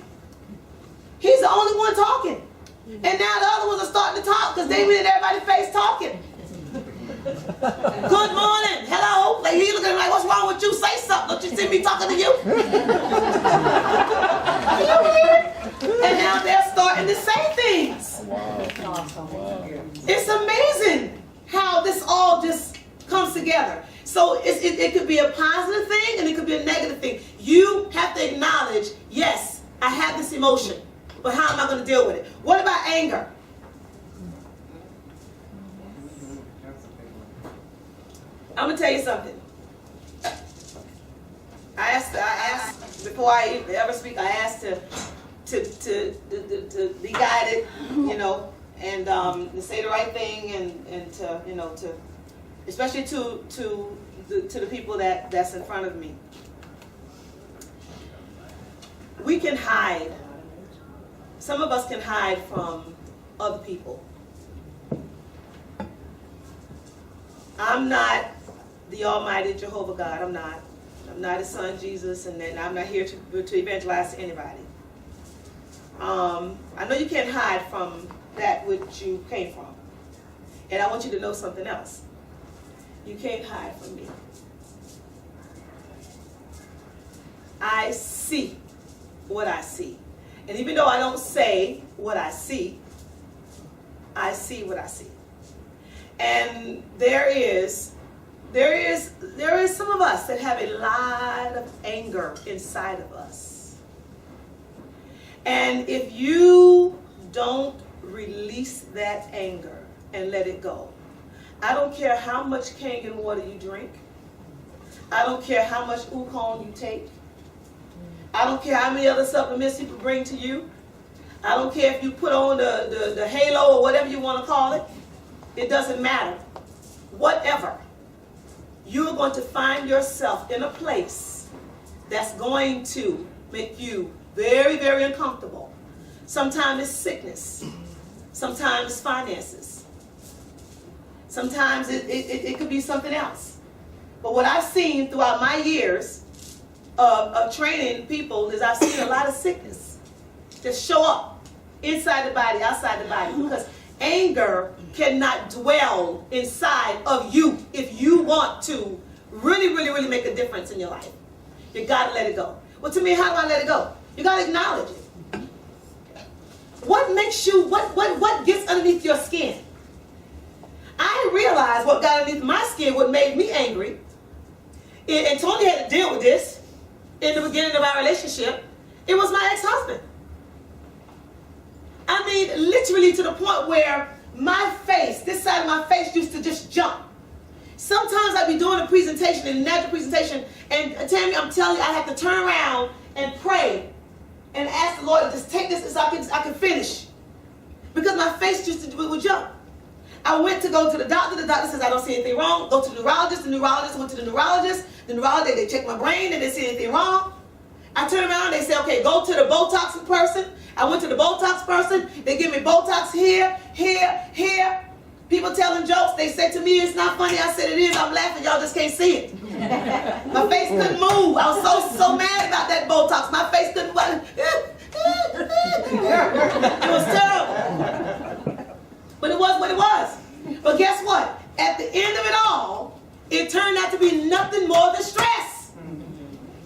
He's the only one talking. And now the other ones are starting to talk because they been in everybody's face talking. Good morning. Hello. Like, he looking at me like, what's wrong with you? Say something. Don't you see me talking to you? Can you believe it? And now they're starting to say things. It's amazing how this all just comes together. So it could be a positive thing and it could be a negative thing. You have to acknowledge, yes, I have this emotion, but how am I going to deal with it? What about anger? I'm going to tell you something. I asked before I ever speak, I asked to be guided, and to say the right thing and to, especially to the people that's in front of me. We can hide. Some of us can hide from other people. I'm not the Almighty Jehovah God. I'm not His Son Jesus, and then I'm not here to evangelize to anybody. I know you can't hide from that which you came from, and I want you to know something else. You can't hide from me. I see what I see. And even though I don't say what I see what I see. And there is some of us that have a lot of anger inside of us. And if you don't release that anger and let it go, I don't care how much Kangen water you drink. I don't care how much Ukon you take. I don't care how many other supplements people bring to you. I don't care if you put on the halo or whatever you want to call it. It doesn't matter. Whatever. You're going to find yourself in a place that's going to make you very, very uncomfortable. Sometimes it's sickness. Sometimes it's finances. Sometimes it could be something else. But what I've seen throughout my years of training people is I've seen a lot of sickness just show up inside the body, outside the body, because anger cannot dwell inside of you if you want to really make a difference in your life. You gotta let it go. Well, to me, how do I let it go? You gotta acknowledge it. What makes you, what gets underneath your skin? I realized what got underneath my skin, what made me angry, and Tony had to deal with this in the beginning of our relationship. It was my ex-husband. I mean, literally to the point where my face, this side of my face used to just jump. Sometimes I'd be doing a presentation, a natural presentation, and Tamia, I'm telling you, I have to turn around and pray and ask the Lord to just take this so I can finish. Because my face just would jump. I went to go to the doctor says I don't see anything wrong. Go to the neurologist went to the neurologist, they checked my brain, they didn't see anything wrong. I turned around, they said, okay, go to the Botox person. I went to the Botox person, they give me Botox here. People telling jokes, they said to me, it's not funny. I said, it is, I'm laughing, y'all just can't see it. My face couldn't move. I was so mad about that Botox. My face couldn't move. It was terrible. But it was what it was. But guess what? At the end of it all, it turned out to be nothing more than stress.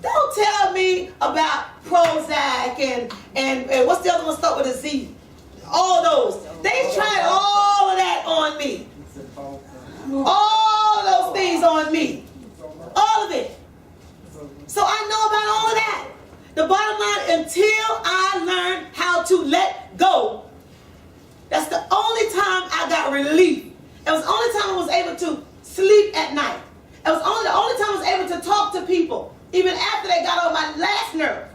Don't tell me about Prozac and what's the other one start with a Z? All those. They tried all of that on me. All those things on me. All of it. So I know about all of that. The bottom line, until I learned how to let go, that's the only time I got relief. It was the only time I was able to sleep at night. It was the only time I was able to talk to people, even after they got on my last nerve.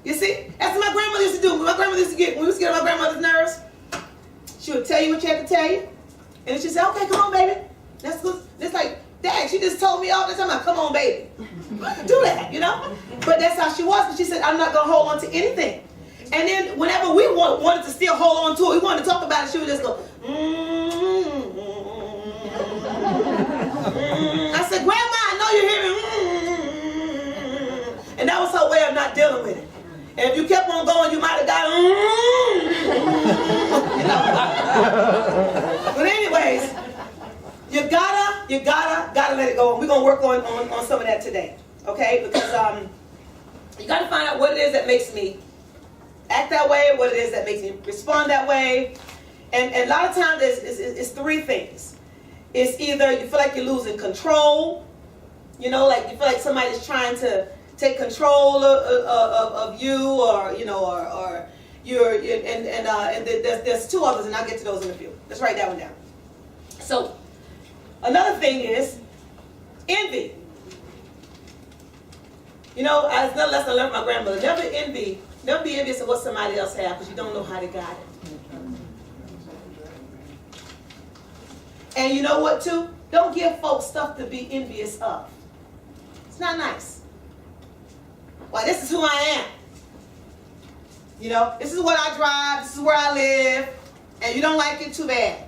You see? That's what my grandmother used to do. When we used to get on my grandmother's nerves, she would tell you what you had to tell you. And then she'd say, okay, come on, baby. That's good. It's like, Dad, she just told me all the time, come on, baby. Do that, you know? But that's how she was. But she said, I'm not going to hold on to anything. And then whenever we wanted to still hold on to it, we wanted to talk about it, she would just go, I said, Grandma, I know you're hearing and that was her way of not dealing with it. And if you kept on going, you might have got you know? But anyways, you gotta let it go. And we're gonna work on some of that today. Okay? Because you gotta find out what it is that makes me act that way, what it is that makes me respond that way. And a lot of times it's three things. It's either you feel like you're losing control, you know, like you feel like somebody's trying to take control of you, or you know, or there's two others, and I'll get to those in a few. Let's write that one down. So another thing is envy. You know, as another lesson I learned from my grandmother, never be envious of what somebody else has, because you don't know how they got it. And you know what too? Don't give folks stuff to be envious of. It's not nice. Well, this is who I am. You know, this is what I drive, this is where I live, and you don't like it, too bad.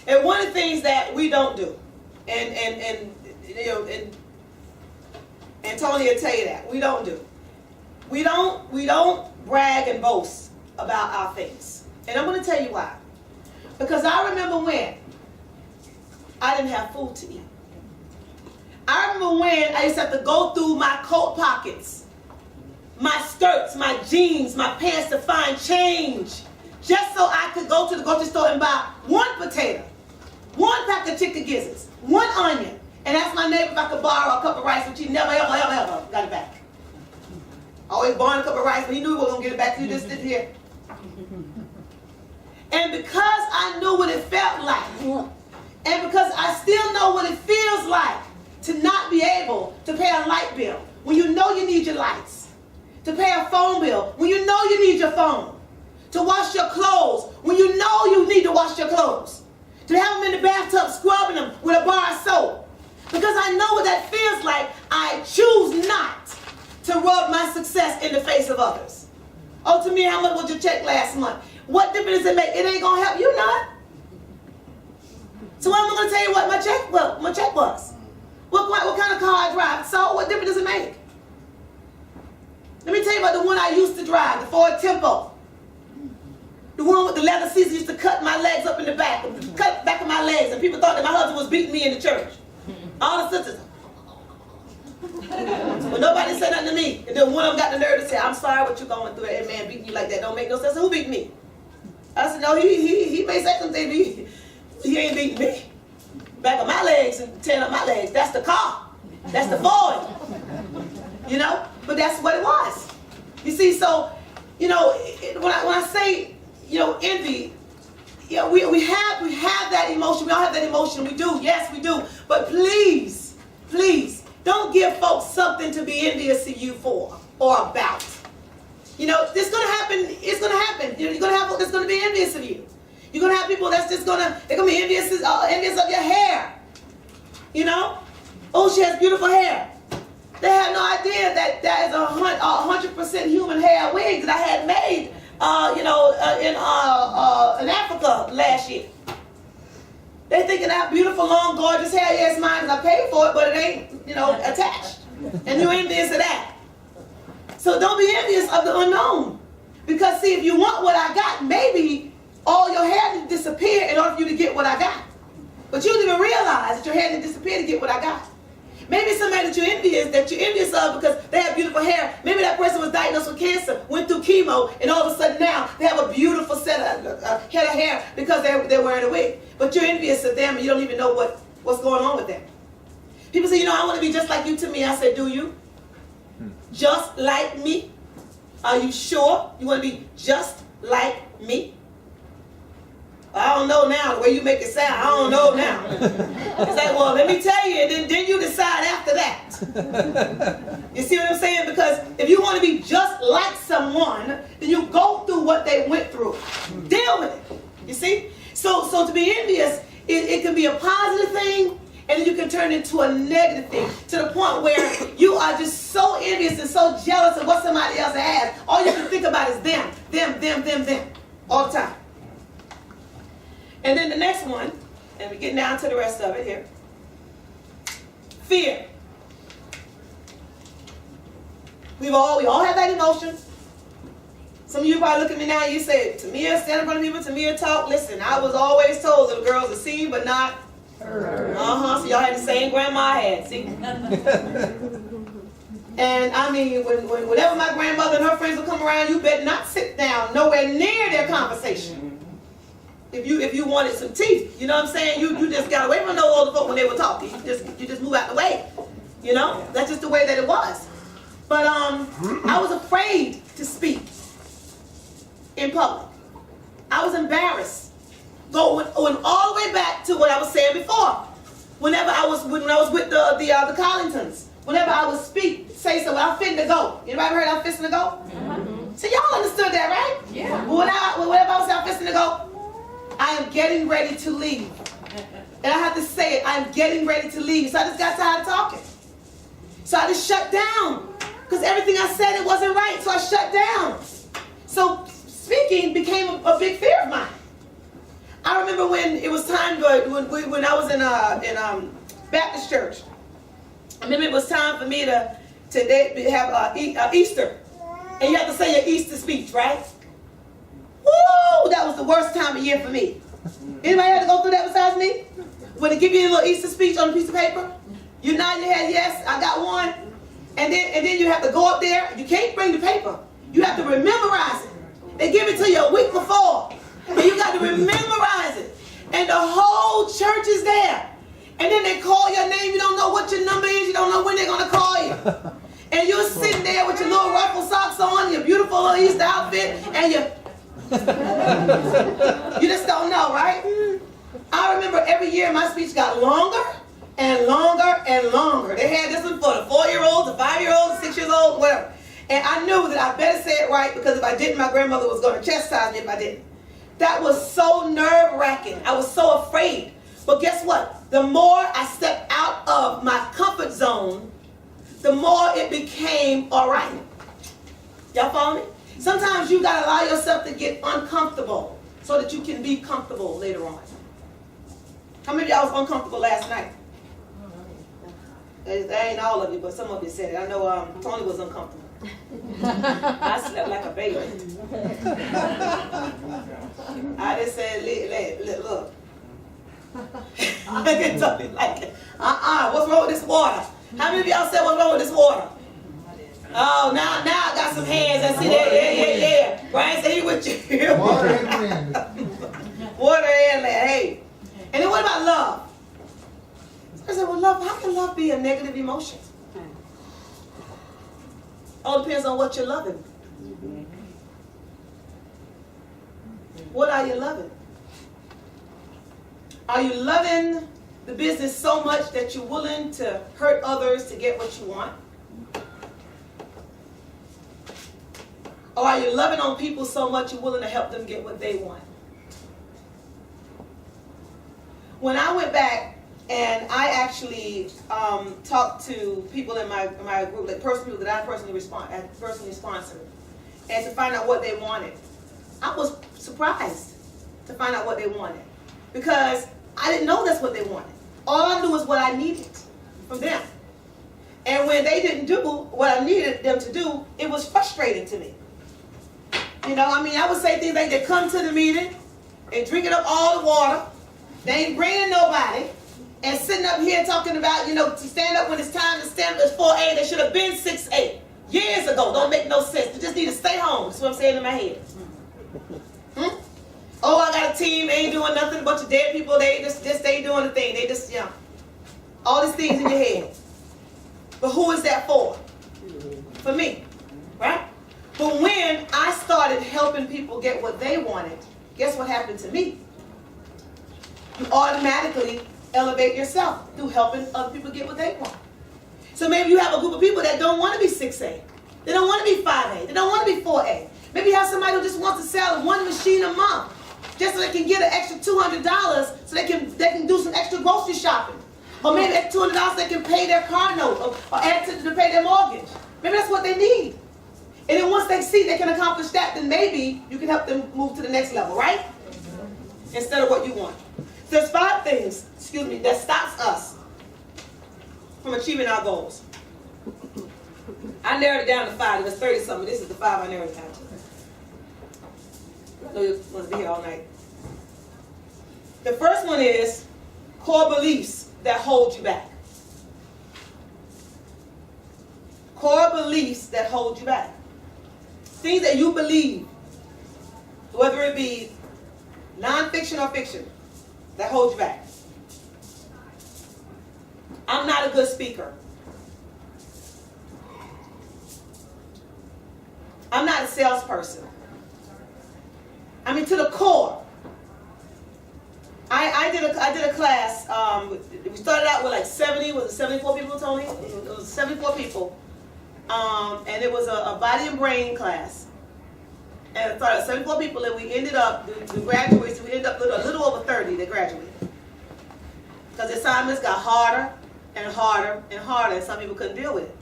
And one of the things that we don't do, and you know, and Tony will tell you that, we don't do. We don't brag and boast about our things. And I'm going to tell you why. Because I remember when I didn't have food to eat. I remember when I used to have to go through my coat pockets, my skirts, my jeans, my pants to find change, just so I could go to the grocery store and buy one potato, one pack of chicken gizzards, one onion, and ask my neighbor if I could borrow a cup of rice, which he never, ever got it back. Always borrowing a cup of rice, but he knew he wasn't going to get it back, so he just stood here. And because I knew what it felt like, and because I still know what it feels like to not be able to pay a light bill when you know you need your lights, to pay a phone bill when you know you need your phone, to wash your clothes when you know you need to wash your clothes, to have them in the bathtub scrubbing them with a bar of soap. Because I know what that feels like, I choose not to rub my success in the face of others. Oh, to me, how much was your check last month? What difference does it make? It ain't going to help you none. So I'm going to tell you what my check was. What kind of car I drive. So what difference does it make? Let me tell you about the one I used to drive, the Ford Tempo. The one with the leather scissors used to cut my legs up in the back, cut back of my legs, and people thought that my husband was beating me in the church. All the sisters. But nobody said nothing to me. And then one of them got the nerve to say, I'm sorry what you're going through. That man beating you like that don't make no sense. Who beat me? I said, no, he may say something, he ain't beating me. Back of my legs and tearing up my legs. That's the car. That's the Ford. You know? But that's what it was. You see, so, you know, when I say, you know, envy, you know, we have that emotion. We all have that emotion. We do. Yes, we do. But please, please, don't give folks something to be envious of you for or about. You know, this is going to happen. It's going to happen. You're going to have folks that's going to be envious of you. You're going to have people that's just they're going to be envious of your hair. You know? Oh, she has beautiful hair. They have no idea that that is 100% human hair wig that I had made, in Africa last year. They thinking I have beautiful, long, gorgeous hair. Yes, mine, because I paid for it, but it ain't, you know, attached. And you're envious of that. So don't be envious of the unknown. Because, see, if you want what I got, maybe all your hair didn't disappear in order for you to get what I got. But you didn't even realize that your hair didn't disappear to get what I got. Maybe somebody that you're envious of because they have beautiful hair. Maybe that person was diagnosed with cancer, went through chemo, and all of a sudden now they have a beautiful head of hair because they're wearing a wig. But you're envious of them and you don't even know what's going on with them. People say, you know, I want to be just like you. To me, I said, do you? Just like me? Are you sure you want to be just like me? I don't know now, the way you make it sound, I don't know now. It's like, well, let me tell you, and then you decide after that. You see what I'm saying? Because if you want to be just like someone, then you go through what they went through. Deal with it. You see? So to be envious, it can be a positive thing, and then you can turn it into a negative thing, to the point where you are just so envious and so jealous of what somebody else has. All you can think about is them, all the time. And then the next one, and we're getting down to the rest of it here. Fear. We all have that emotion. Some of you probably look at me now and you say, Tamia, stand in front of people, Tamia talk. Listen, I was always told little girls are seen but not heard. So y'all had the same grandma I had, see? And I mean, whenever my grandmother and her friends would come around, you better not sit down nowhere near their conversation. If you wanted some teeth, you know what I'm saying? You just got away from those older folk when they were talking. You just move out the way. You know? That's just the way that it was. But I was afraid to speak in public. I was embarrassed. Going all the way back to what I was saying before. When I was with the Collingtons, whenever I would say something, I'm fitting to go. Anybody heard I'm fitting to go? Mm-hmm. So y'all understood that, right? Yeah. Whenever I was saying I'm fitting to go, I am getting ready to leave. And I have to say it, I'm getting ready to leave. So I just got tired of talking. So I just shut down. Because everything I said, it wasn't right. So I shut down. So speaking became a big fear of mine. I remember when it was time when I was in Baptist church. I remember it was time for me to have Easter. And you have to say your Easter speech, right? Woo! That was the worst time of year for me. Anybody had to go through that besides me? When they give you a little Easter speech on a piece of paper, you nod your head, yes, I got one. And then you have to go up there. You can't bring the paper. You have to memorize it. They give it to you a week before. And you got to memorize it. And the whole church is there. And then they call your name. You don't know what your number is. You don't know when they're going to call you. And you're sitting there with your little ruffle socks on, your beautiful little Easter outfit, and you just don't know, right? I remember every year my speech got longer and longer and longer. They had this one for the 4-year-olds, the 5-year-olds, the 6-year-olds, whatever. And I knew that I better say it right, because if I didn't, my grandmother was going to chastise me if I didn't. That was so nerve-wracking. I was so afraid. But guess what? The more I stepped out of my comfort zone, the more it became all right. Y'all follow me? Sometimes you got to allow yourself to get uncomfortable so that you can be comfortable later on. How many of y'all was uncomfortable last night? That ain't all of you, but some of you said it. I know Tony was uncomfortable. I slept like a baby. I just said, look. Look at Tony like, what's wrong with this water? How many of y'all said what's wrong with this water? Oh, now I got some hands. I see that. Yeah. Brian said he with you. Water and land. Water and land. Hey. And then what about love? I said, well, love, how can love be a negative emotion? All depends on what you're loving. What are you loving? Are you loving the business so much that you're willing to hurt others to get what you want? Or are you loving on people so much you're willing to help them get what they want? When I went back and I actually talked to people in my group, like people that I personally sponsored, and to find out what they wanted, I was surprised to find out what they wanted, because I didn't know that's what they wanted. All I knew was what I needed from them. And when they didn't do what I needed them to do, it was frustrating to me. You know, I mean, I would say things like, they come to the meeting and drinking up all the water, they ain't bringing nobody, and sitting up here talking about, you know, to stand up when it's time to stand up at 4A, they should have been 6A years ago. Don't make no sense. They just need to stay home. That's what I'm saying in my head. Oh, I got a team, they ain't doing nothing, a bunch of dead people, they ain't doing a thing. They just, you know, all these things in your head. But who is that for? For me, right? But when I started helping people get what they wanted, guess what happened to me? You automatically elevate yourself through helping other people get what they want. So maybe you have a group of people that don't want to be 6A. They don't want to be 5A. They don't want to be 4A. Maybe you have somebody who just wants to sell one machine a month, just so they can get an extra $200 so they can do some extra grocery shopping. Or maybe at $200 they can pay their car note or add to pay their mortgage. Maybe that's what they need. And then once they see they can accomplish that, then maybe you can help them move to the next level, right? Instead of what you want. There's 5 things, that stops us from achieving our goals. I narrowed it down to 5. There's 30 something. This is the 5 I narrowed it down to. I know you're going to be here all night. The first one is core beliefs that hold you back. Core beliefs that hold you back. Things that you believe, whether it be nonfiction or fiction, that hold you back. I'm not a good speaker. I'm not a salesperson. I mean, to the core. I did a class. We started out with like 74 people, Tony? It was 74 people. And it was a body and brain class. And it started at 74 people, and we ended up, the graduates, we ended up with a little over 30 that graduated. Because the assignments got harder and harder and harder, and some people couldn't deal with it.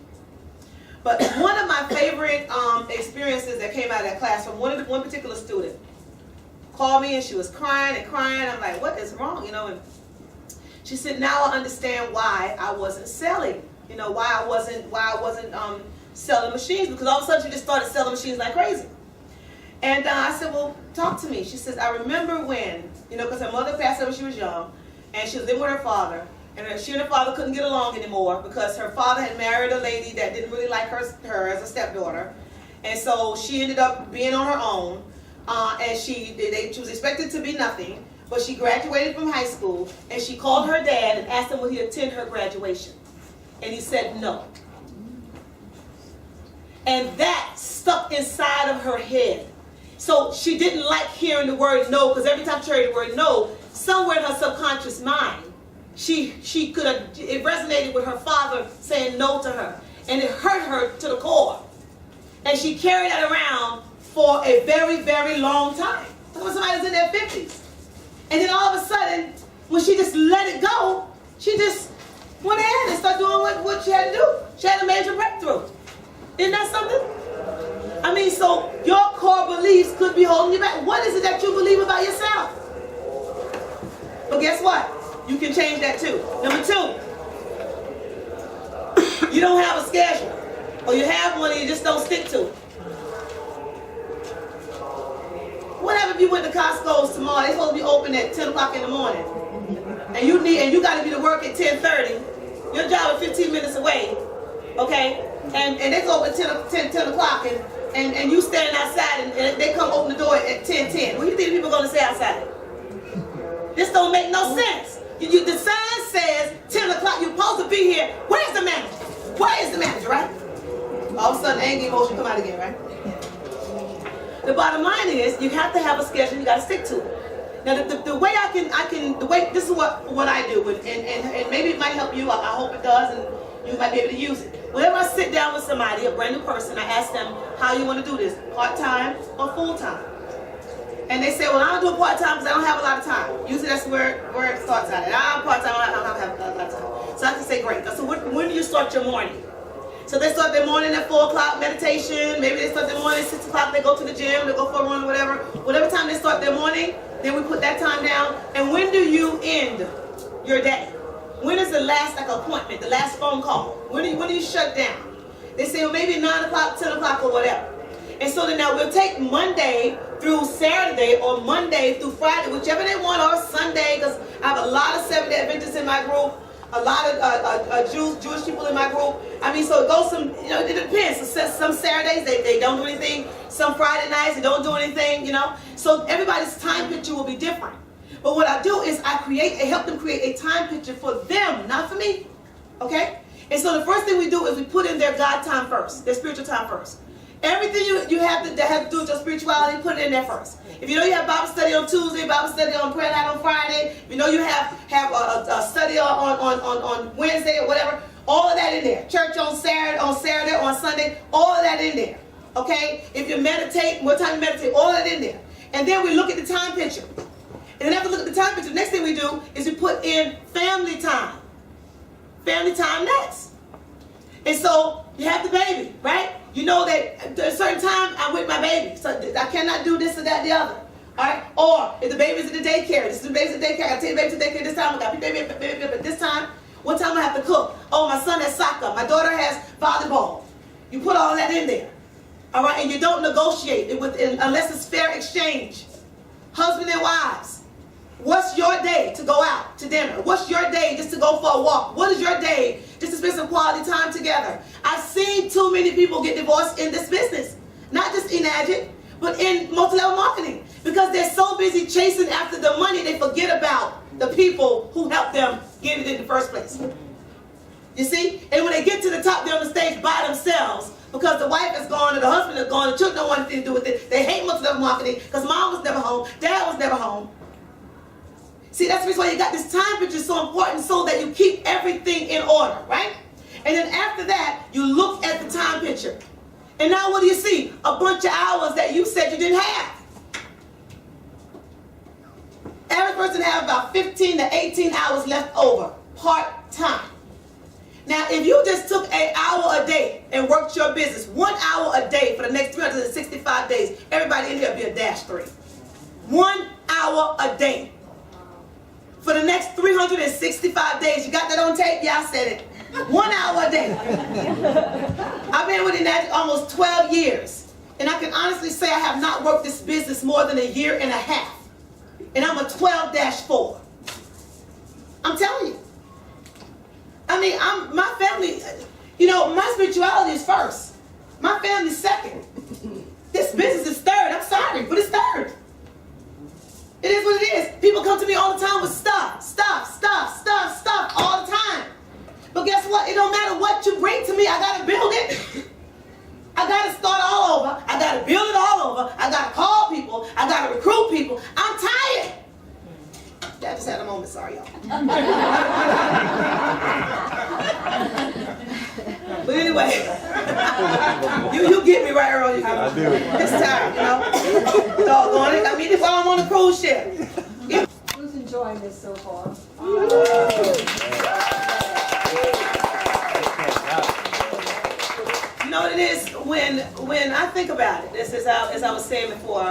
But one of my favorite experiences that came out of that class from one particular student called me, and she was crying and crying. I'm like, what is wrong? You know, and she said, now I understand why I wasn't selling. You know, why I wasn't selling machines, because all of a sudden she just started selling machines like crazy. And I said, well, talk to me. She says, I remember when, you know, because her mother passed away when she was young, and she was living with her father, and she and her father couldn't get along anymore because her father had married a lady that didn't really like her as a stepdaughter, and so she ended up being on her own, and she was expected to be nothing, but she graduated from high school, and she called her dad and asked him would he attend her graduation, and he said no. And that stuck inside of her head. So she didn't like hearing the word no, because every time she heard the word no, somewhere in her subconscious mind, it resonated with her father saying no to her. And it hurt her to the core. And she carried that around for a very, very long time. When somebody was in their 50s. And then all of a sudden, when she just let it go, she just went ahead and started doing what she had to do. She had a major breakthrough. Isn't that something? I mean, so your core beliefs could be holding you back. What is it that you believe about yourself? But guess what? You can change that too. Number 2, You don't have a schedule. Or you have one and you just don't stick to it. What happens if you went to Costco's tomorrow? They're supposed to be open at 10 o'clock in the morning. And you got to be to work at 10:30. Your job is 15 minutes away. Okay? And they go open at 10 o'clock and you standing outside and they come open the door at 10:10. What do you think people are going to say outside? This don't make no sense. The sign says 10 o'clock, you're supposed to be here. Where's the manager? Where is the manager, right? All of a sudden, anger emotion come out again, right? The bottom line is, you have to have a schedule, you got to stick to it. Now, the way this is what I do, and maybe it might help you, I hope it does, and you might be able to use it. Whenever I sit down with somebody, a brand new person, I ask them, how you want to do this, part-time or full-time? And they say, well, I don't do it part-time because I don't have a lot of time. Usually that's where it starts out. And I'm part-time, I don't have a lot of time. So I can say, great. So when do you start your morning? So they start their morning at 4 o'clock, meditation. Maybe they start their morning at 6 o'clock, they go to the gym, they go for a run or whatever. Whatever time they start their morning, then we put that time down. And when do you end your day? When is the last appointment, the last phone call? When do you shut down? They say, well, maybe 9 o'clock, 10 o'clock or whatever. And so then now we'll take Monday through Saturday or Monday through Friday, whichever they want, or Sunday, because I have a lot of Seventh-day Adventists in my group, a lot of Jewish people in my group. I mean, so it goes it depends. So some Saturdays they don't do anything. Some Friday nights they don't do anything, So everybody's time picture will be different. But what I do is I help them create a time picture for them, not for me. Okay? And so the first thing we do is we put in their God time first, their spiritual time first. Everything you have to do with your spirituality, put it in there first. If you know you have Bible study on Tuesday, Bible study on prayer night on Friday, if you know you have a study on Wednesday or whatever, all of that in there. Church on Saturday, on Sunday, all of that in there. Okay? If you meditate, what time you meditate, all of that in there. And then we look at the time picture. And then after we look at the time picture, the next thing we do is we put in family time. Family time next. And so you have the baby, right? You know that at a certain time I'm with my baby, so I cannot do this or that, the other. All right? Or if the baby's at the daycare, I gotta take the baby to daycare this time. I gotta pick the baby up at this time. What time I have to cook? Oh, my son has soccer. My daughter has volleyball. You put all that in there. All right? And you don't negotiate it unless it's fair exchange. Husband and wives. What's your day to go out to dinner? What's your day just to go for a walk? What is your day just to spend some quality time together? I've seen too many people get divorced in this business. Not just in Agit, but in multi-level marketing. Because they're so busy chasing after the money, they forget about the people who helped them get it in the first place. You see? And when they get to the top, they're on the stage by themselves. Because the wife is gone, or the husband is gone, the children don't want anything to do with it. They hate multi-level marketing because mom was never home, dad was never home. See, that's the reason why you got this time picture so important, so that you keep everything in order, right? And then after that, you look at the time picture. And now what do you see? A bunch of hours that you said you didn't have. Average person have about 15 to 18 hours left over, part-time. Now, if you just took an hour a day and worked your business, 1 hour a day for the next 365 days, everybody in here would be a -3. 1 hour a day. For the next 365 days. You got that on tape? Yeah, I said it. 1 hour a day. I've been with Enagic almost 12 years. And I can honestly say I have not worked this business more than a year and a half. And I'm a 12-4. I'm telling you. I mean, my family, my spirituality is first. My family's second. This business is third. I'm sorry, but it's third. It is what it is. People come to me all the time with stuff all the time. But guess what? It don't matter what you bring to me. I got to build it. I got to start all over. I got to build it all over. I got to call people. I got to recruit people. I'm tired. I just had a moment. Sorry, y'all. But anyway, you get me right, Earl. I do. It's time, Doggone it. I mean, if I'm on a cruise ship. Who's enjoying this so far? You know what it is? When I think about it, as I was saying before,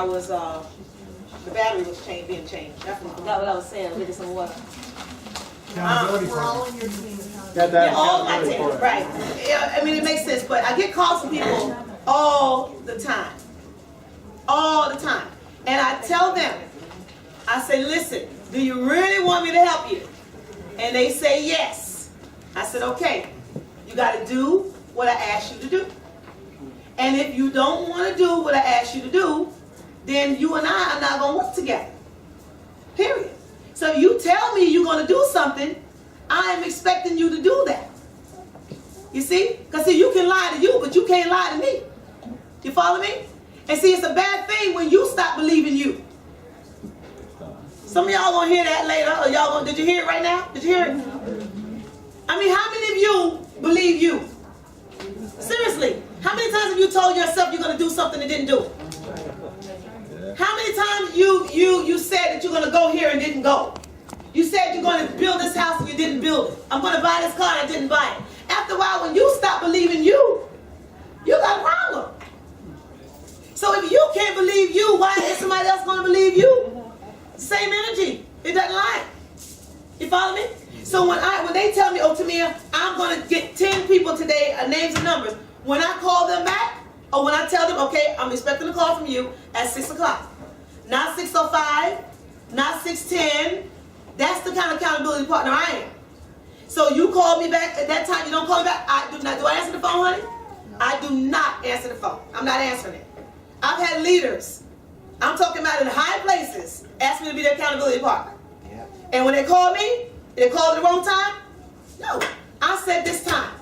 the battery was being changed. I forgot what I was saying. Get some water. We're all on your team. Got that Yeah, all my accountability tail, for it. right. Yeah, I mean, it makes sense, but I get calls from people all the time. All the time. And I tell them, I say, listen, do you really want me to help you? And they say yes. I said, okay, you got to do what I asked you to do. And if you don't want to do what I asked you to do, then you and I are not going to work together. Period. So if you tell me you're going to do something, I am expecting you to do that. You see? Because see, you can lie to you, but you can't lie to me. You follow me? And see, it's a bad thing when you stop believing you. Some of y'all gonna hear that later. Or y'all gonna, did you hear it right now? Did you hear it? I mean, how many of you believe you? Seriously, how many times have you told yourself you're gonna do something and didn't do it? How many times you said that you're gonna go here and didn't go? You said you're gonna build this house and you didn't build it. I'm gonna buy this car and I didn't buy it. After a while, when you stop believing you, you got a problem. So if you can't believe you, why is somebody else gonna believe you? Same energy. It doesn't lie. You follow me? So when they tell me, oh Tamia, I'm gonna get 10 people today, names and numbers. When I call them back, or when I tell them, okay, I'm expecting a call from you at 6 o'clock. Not 6:05, not 6:10. That's the kind of accountability partner I am. So you call me back at that time, you don't call me back, I do not. Do I answer the phone, honey? I do not answer the phone. I'm not answering it. I've had leaders, I'm talking about in high places, ask me to be their accountability partner. Yeah. And when they call me, they call at the wrong time? No, I said this time.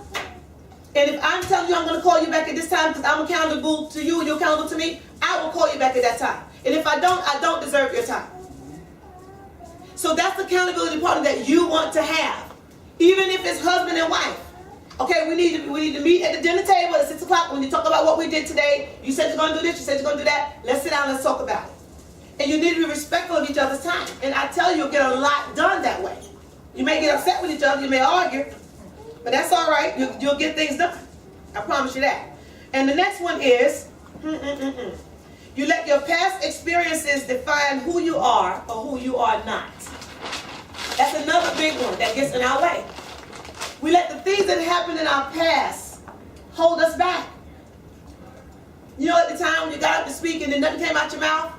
And if I'm telling you I'm going to call you back at this time because I'm accountable to you and you're accountable to me, I will call you back at that time. And if I don't deserve your time. So that's the accountability partner that you want to have, even if it's husband and wife. Okay, we need to meet at the dinner table at 6 o'clock when you talk about what we did today. You said you're going to do this, you said you're going to do that. Let's sit down and let's talk about it. And you need to be respectful of each other's time. And I tell you, you'll get a lot done that way. You may get upset with each other, you may argue, but that's all right. You'll get things done. I promise you that. And the next one is, you let your past experiences define who you are or who you are not. That's another big one that gets in our way. We let the things that happened in our past hold us back. You know, at the time when you got up to speak and then nothing came out your mouth,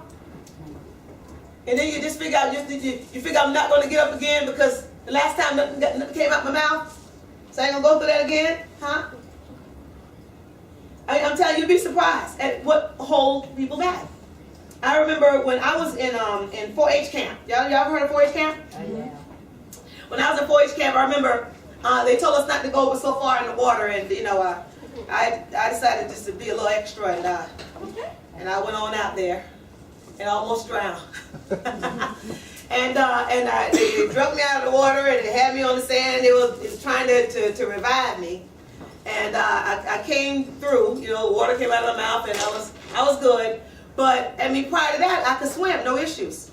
and then you just figure out, you figure I'm not going to get up again because the last time nothing came out my mouth, so I ain't going to go through that again, huh? I'm telling you, you'd be surprised at what holds people back. I remember when I was in 4-H camp. Y'all ever heard of 4-H camp? Yeah. When I was in 4-H camp, I remember they told us not to go so far in the water, and you know, I decided just to be a little extra, and I went on out there and almost drowned. and they drug me out of the water and they had me on the sand. It was trying to revive me, and I came through. You know, water came out of my mouth, and I was good. But I mean, prior to that, I could swim, no issues.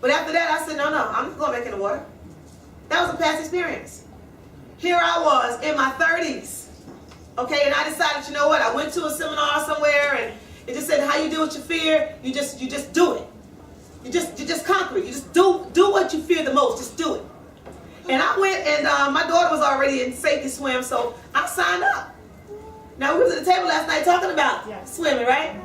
But after that, I said, no, I'm not going back in the water. That was a past experience. Here I was in my 30s, okay, and I decided, you know what? I went to a seminar somewhere, and it just said, how you deal with your fear? You just do it. You just conquer it. You just do what you fear the most. Just do it. And I went, and my daughter was already in safety swim, so I signed up. Now we was at the table last night talking about swimming, right?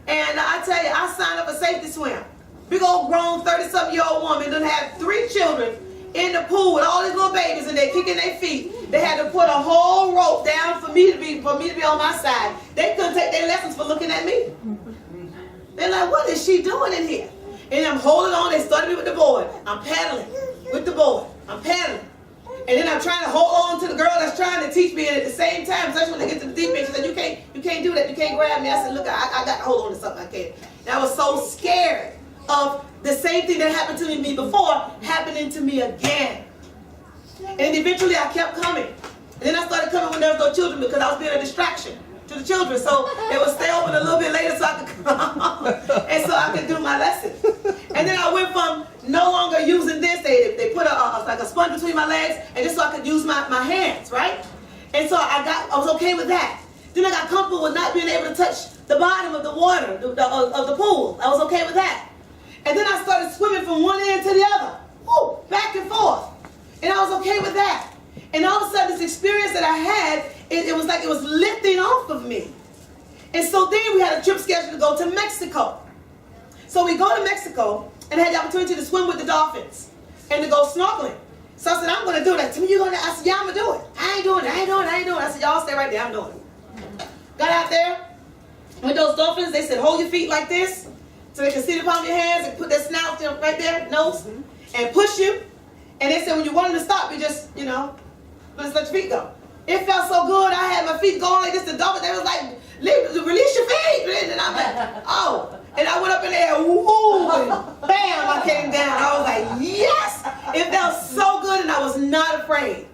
And I tell you, I signed up for safety swim. Big old grown 30-something-year-old woman done had 3 children in the pool with all these little babies and they're kicking their feet. They had to put a whole rope down for me to be on my side. They couldn't take their lessons for looking at me. They're like, what is she doing in here? And I'm holding on. They started me with the board. I'm paddling with the board. I'm paddling. And then I'm trying to hold on to the girl that's trying to teach me, and at the same time, especially when they get to the deep end, she said, you can't do that. You can't grab me. I said, look, I got to hold on to something I can't. And I was so scared of the same thing that happened to me before happening to me again. And eventually I kept coming. And then I started coming when there was no children because I was being a distraction to the children. So they would stay open a little bit later so I could come and so I could do my lesson. And then I went from no longer using this. They put like a sponge between my legs, and just so I could use my hands, right? And so I was okay with that. Then I got comfortable with not being able to touch the bottom of the water, of the pool. I was okay with that. And then I started swimming from one end to the other, back and forth. And I was okay with that. And all of a sudden, this experience that I had, it was like it was lifting off of me. And so then we had a trip scheduled to go to Mexico. So we go to Mexico and had the opportunity to swim with the dolphins and to go snorkeling. So I said, I'm going to do that. Tamia, you going to? I said, yeah, I'm going to do it. I ain't doing it. I said, y'all stay right there. I'm doing it. Got out there with those dolphins. They said, hold your feet like this so they can see the palm of your hands and put their snout right there, nose, and push you. And they said, when you want them to stop, you just, just let your feet go. It felt so good. I had my feet going like this. The dolphins, they was like, release your feet. And I'm like, oh. And I went up in there, woo, and bam, I came down. I was like, yes. It felt so good, and I was not afraid.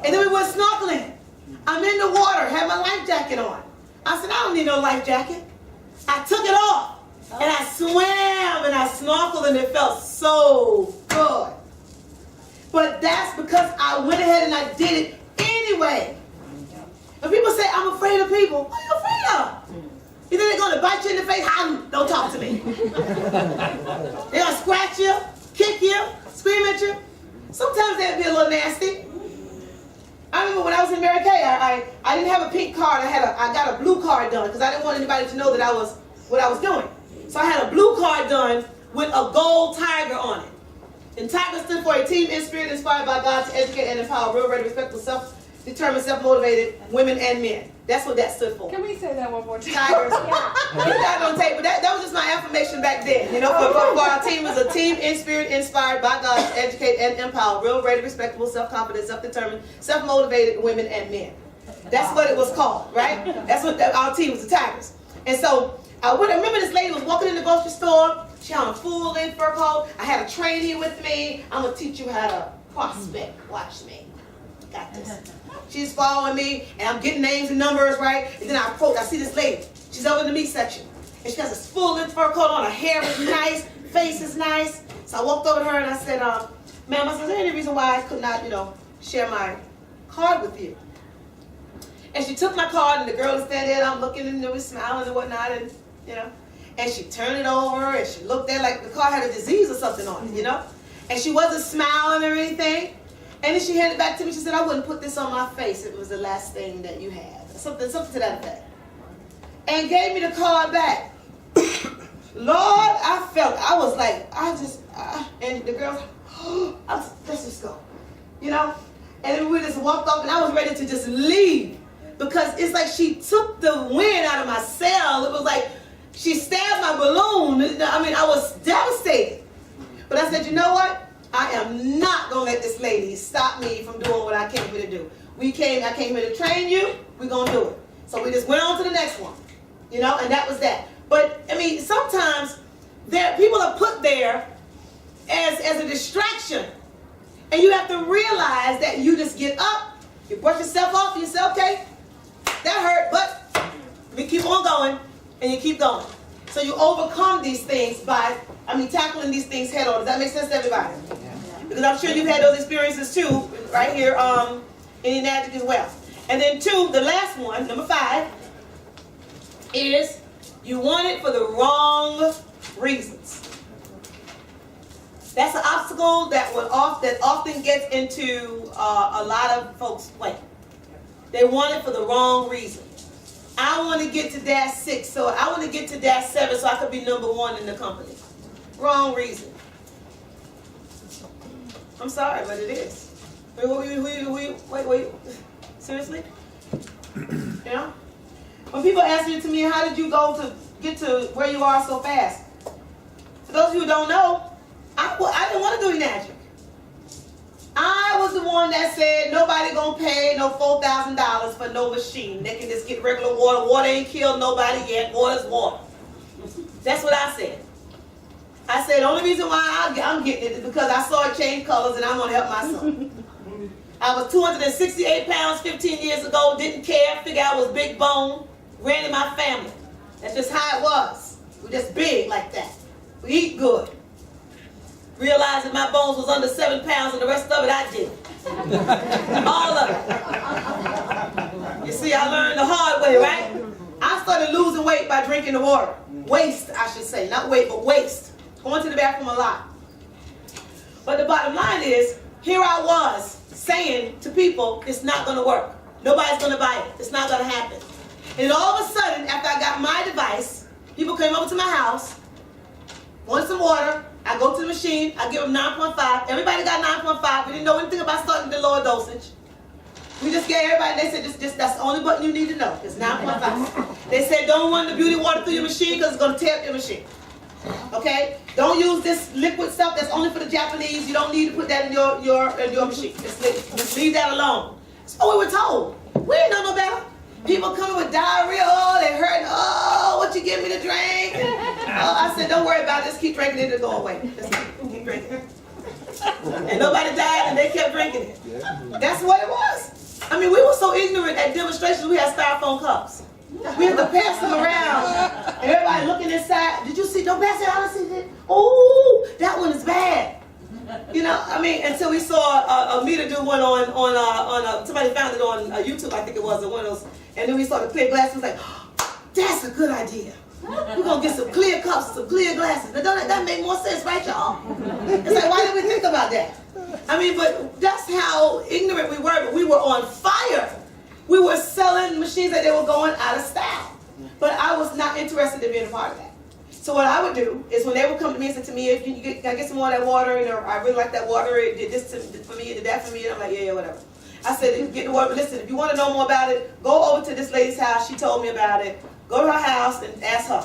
And then we went snorkeling. I'm in the water, had my life jacket on. I said, I don't need no life jacket. I took it off, and I swam, and I snorkeled, and it felt so good. But that's because I went ahead and I did it anyway. And people say, I'm afraid of people. What are you afraid of? You think they're going to bite you in the face? Don't talk to me. They're going to scratch you, kick you, scream at you. Sometimes they'll be a little nasty. I remember when I was in Mary Kay, I didn't have a pink card. I got a blue card done because I didn't want anybody to know that what I was doing. So I had a blue card done with a gold tiger on it. And tiger stood for a team in spirit inspired by God to educate and empower real, ready, respectful, self-determined, self-motivated women and men. That's what that stood for. Can we say that one more time? Tigers. Put that on tape, but that was just my affirmation back then. For our team was a team in spirit inspired by God to educate and empower real, ready, respectable, self-confident, self-determined, self-motivated women and men. That's what it was called, right? That's what our team was, the Tigers. And so I remember this lady was walking in the grocery store. She had a full-length fur coat. I had a trainee with me. I'm gonna teach you how to prospect. Watch me. Got this. She's following me, and I'm getting names and numbers, right? And then I see this lady. She's over in the meat section. And she has this full-length fur coat on. Her hair is nice. Face is nice. So I walked over to her, and I said, ma'am, is there any reason why I could not, share my card with you? And she took my card, and the girl was standing there, and I'm looking, and was smiling and whatnot, and, And she turned it over, and she looked at it like the card had a disease or something on it, And she wasn't smiling or anything. And then she handed it back to me. She said, I wouldn't put this on my face if it was the last thing that you had. Something to that effect. And gave me the card back. Lord, I was like, and the girl, let's just go. And then we just walked off, and I was ready to just leave. Because it's like she took the wind out of my sail. It was like she stabbed my balloon. I was devastated. But I said, you know what? I am not going to let this lady stop me from doing what I came here to do. I came here to train you. We're going to do it. So we just went on to the next one. And that was that. But, sometimes people are put there as a distraction. And you have to realize that you just get up, you brush yourself off, and you say, okay, that hurt, but we keep on going, and you keep going. So you overcome these things by tackling these things head on. Does that make sense to everybody? Because I'm sure you've had those experiences too, right here in United as well. And then the last one, number 5, is you want it for the wrong reasons. That's an obstacle that often gets into a lot of folks' way. They want it for the wrong reason. I want to get to -6, so I want to get to -7 so I could be number 1 in the company. Wrong reason. I'm sorry, but it is. Wait. Seriously? When people ask me to me, how did you get to where you are so fast? For those of you who don't know, I didn't want to do magic. I was the one that said nobody gonna pay no $4,000 for no machine. They can just get regular water. Water ain't killed nobody yet. Water's water. That's what I said. I said the only reason why I'm getting it is because I saw it change colors and I want to help my son. I was 268 pounds 15 years ago. Didn't care. Figured I was big bone. Ran in my family. That's just how it was. We're just big like that. We eat good. Realized that my bones was under 7 pounds and the rest of it I did. All of it. You see, I learned the hard way, right? I started losing weight by drinking the water. Waste, I should say. Not weight, but waste. Going to the bathroom a lot. But the bottom line is, here I was, saying to people, it's not going to work. Nobody's going to buy it. It's not going to happen. And all of a sudden, after I got my device, people came over to my house, wanted some water. I go to the machine. I give them 9.5. Everybody got 9.5. We didn't know anything about starting the lower dosage. We just gave everybody, they said, that's the only button you need to know. It's 9.5. They said, don't run the beauty water through your machine because it's going to tear up your machine. Okay? Don't use this liquid stuff that's only for the Japanese. You don't need to put that in your machine. Just leave that alone. So we were told. We didn't know no better. People coming with diarrhea, oh, they hurt, oh, what you give me to drink? Oh, I said, don't worry about it, just keep drinking it, it'll go away. Just keep drinking it. And nobody died and they kept drinking it. That's what it was. I mean, we were so ignorant at demonstrations, we had styrofoam cups. We had to pass them around. And everybody looking inside, did you see, don't pass it out, I see it. Oh, that one is bad. You know, I mean, until we saw a meter do one on somebody found it on YouTube, I think it was, one of those. And then we saw the clear glasses, like, oh, that's a good idea. We're going to get some clear cups, some clear glasses. Now, don't that make more sense, right, y'all? It's like, why did we think about that? I mean, but that's how ignorant we were, but we were on fire. We were selling machines that they were going out of style. But I was not interested in being a part of that. So what I would do is when they would come to me and say to me, if you can I get some more of that water, and I really like that water, it did this for me, it did that for me, and I'm like, yeah, whatever. I said, get the water, but listen, if you want to know more about it, go over to this lady's house, she told me about it. Go to her house and ask her.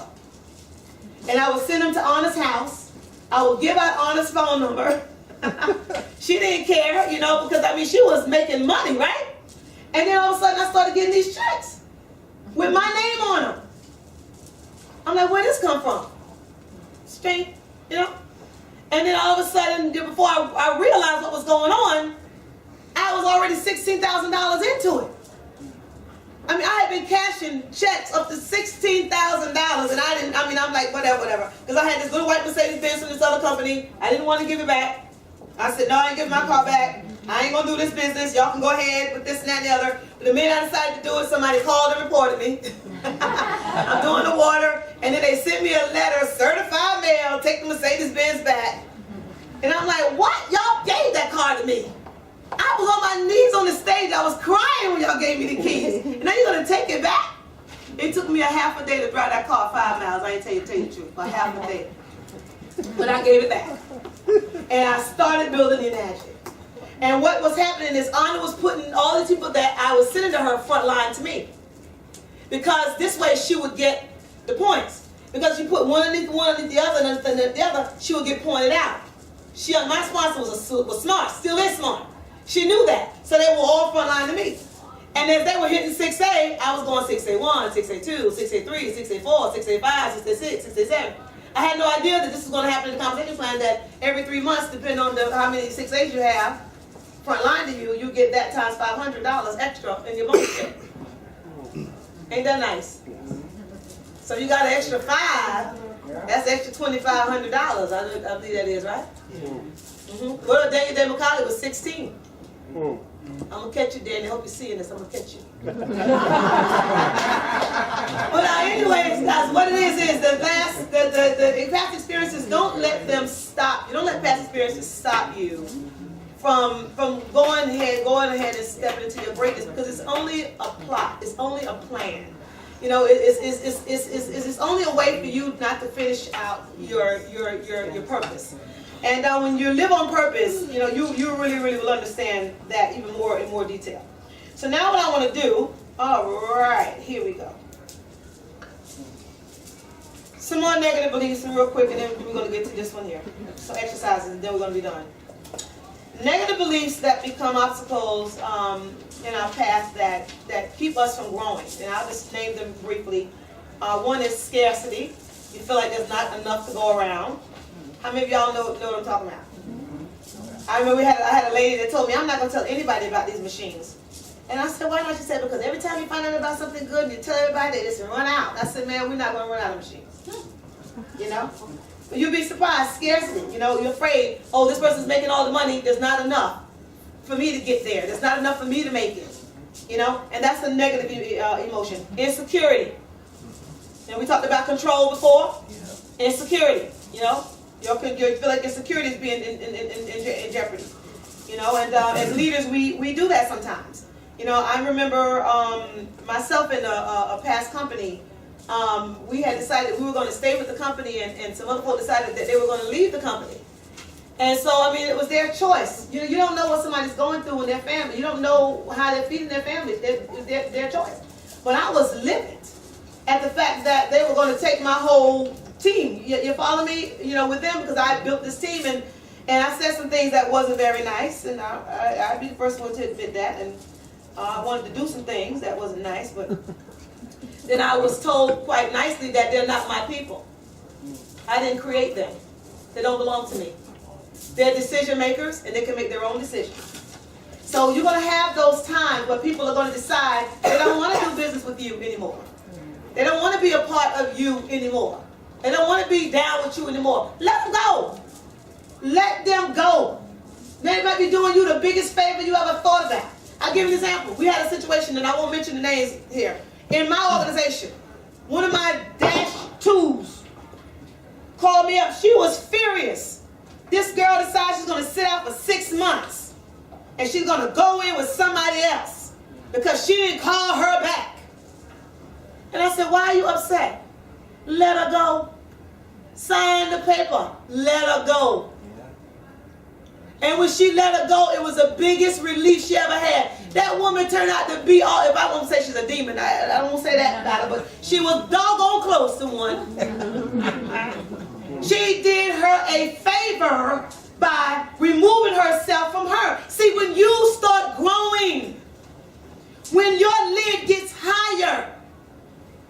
And I would send them to Anna's house. I would give out Anna's phone number. She didn't care, you know, because I mean, she was making money, right? And then all of a sudden I started getting these checks with my name on them. I'm like, where did this come from? Straight, you know? And then all of a sudden, before I realized what was going on, I was already $16,000 into it. I mean, I had been cashing checks up to $16,000, and I'm like, whatever. Because I had this little white Mercedes-Benz from this other company. I didn't want to give it back. I said, no, I ain't giving my car back. I ain't going to do this business. Y'all can go ahead with this and that and the other. But the minute I decided to do it, somebody called and reported me. I'm doing the water, and then they sent me a letter, certified mail, take the Mercedes-Benz back. And I'm like, what? Y'all gave that car to me. I was on my knees on the stage. I was crying when y'all gave me the keys. And now you're going to take it back? It took me a half a day to drive that car 5 miles. I ain't tell you the truth. A half a day. But I gave it back. And I started building the Magic. And what was happening is Anna was putting all these people that I was sending to her front line to me. Because this way she would get the points. Because you put one underneath the other, and underneath the other, she would get pointed out. My sponsor was smart, still is smart. She knew that. So they were all front line to me. And as they were hitting 6A, I was going 6A1, 6A2, 6A3, 6A4, 6A5, 6A6, 6A7. I had no idea that this was going to happen in the compensation plan, that every 3 months, depending on how many 6As you have, front line to you, you get that times $500 extra in your bonus check. Ain't that nice? So you got an extra 5, that's extra $2,500. I believe that is, right? Mm-hmm. Well, Daniel Day McCauley was 16. I'm going to catch you, Danny. I hope you're seeing this. I'm going to catch you. Well, anyways, guys, what it is the past experiences, don't let them stop. You don't let past experiences stop you from going ahead and stepping into your greatness, because it's only a plot. It's only a plan. You know, it's only a way for you not to finish out your purpose. And when you live on purpose, you know, you really will understand that even more in more detail. So now what I want to do, all right, here we go. Some more negative beliefs real quick, and then we're going to get to this one here. Some exercises, and then we're going to be done. Negative beliefs that become obstacles in our path that keep us from growing. And I'll just name them briefly. One is scarcity. You feel like there's not enough to go around. How many of y'all know what I'm talking about? I remember I had a lady that told me, I'm not going to tell anybody about these machines. And I said, why not? She said, because every time you find out about something good and you tell everybody, they just run out. I said, man, we're not going to run out of machines. You know? But you'd be surprised, scarcity. You know, you're afraid, oh, this person's making all the money, there's not enough for me to get there. There's not enough for me to make it. You know? And that's a negative emotion. Insecurity. And we talked about control before. Insecurity, you know? You feel like your security is being in jeopardy. You know, and as leaders, we do that sometimes. You know, I remember myself in a past company, we had decided we were going to stay with the company, and some other people decided that they were going to leave the company. And so, I mean, it was their choice. You don't know what somebody's going through in their family. You don't know how they're feeding their family. It's their choice. But I was livid at the fact that they were going to take my whole team. You follow me? You know, with them, because I built this team, and I said some things that wasn't very nice, and I'd be the first one to admit that. And I wanted to do some things that wasn't nice, but then I was told quite nicely that they're not my people. I didn't create them. They don't belong to me. They're decision makers, and they can make their own decisions. So you're going to have those times where people are going to decide they don't want to do business with you anymore. They don't want to be a part of you anymore. They don't want to be down with you anymore. Let them go. Let them go. They might be doing you the biggest favor you ever thought about. I'll give you an example. We had a situation, and I won't mention the names here. In my organization, one of my -2s called me up. She was furious. This girl decides she's going to sit out for 6 months, and she's going to go in with somebody else because she didn't call her back. And I said, why are you upset? Let her go. Sign the paper. Let her go. And when she let her go, it was the biggest relief she ever had. That woman turned out to be all, if I won't say she's a demon, I don't want to say that about her, but she was doggone close to one. She did her a favor by removing herself from her. See, when you start growing, when your lid gets higher,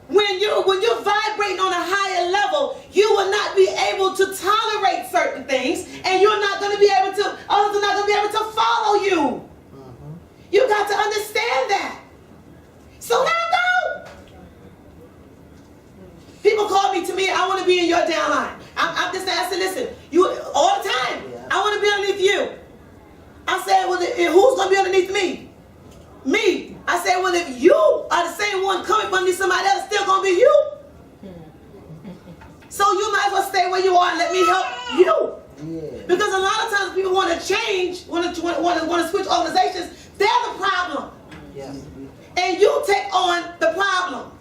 when you're vibrating on a higher level, you will not be able to tolerate certain things, and you're not going to be able to, others are not going to be able to follow you. You got to understand that. So let them go. People call me, Tamia, I want to be in your downline. I'm just saying, I said, listen, you all the time, I want to be underneath you. I said, well, who's going to be underneath me? Me. I said, well, if you are the same one coming from underneath somebody else, it's still going to be you. So you might as well stay where you are and let me help you. Yeah. Because a lot of times people want to change, want to switch organizations. They're the problem. Yeah. And you take on the problem.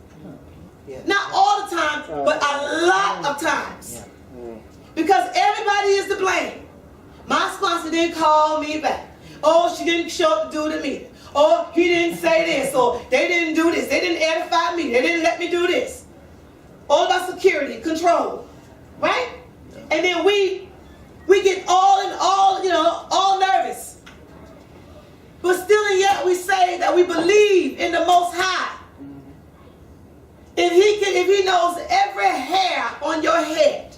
Yeah. Not all the time, but a lot of times. Yeah. Because everybody is to blame. My sponsor didn't call me back. Oh, she didn't show up to do the meeting. Oh, he didn't say this. Or they didn't do this. They didn't edify me. They didn't let me do this. All about security, control. Right? And then we get all nervous. But still and yet we say that we believe in the Most High. If he knows every hair on your head,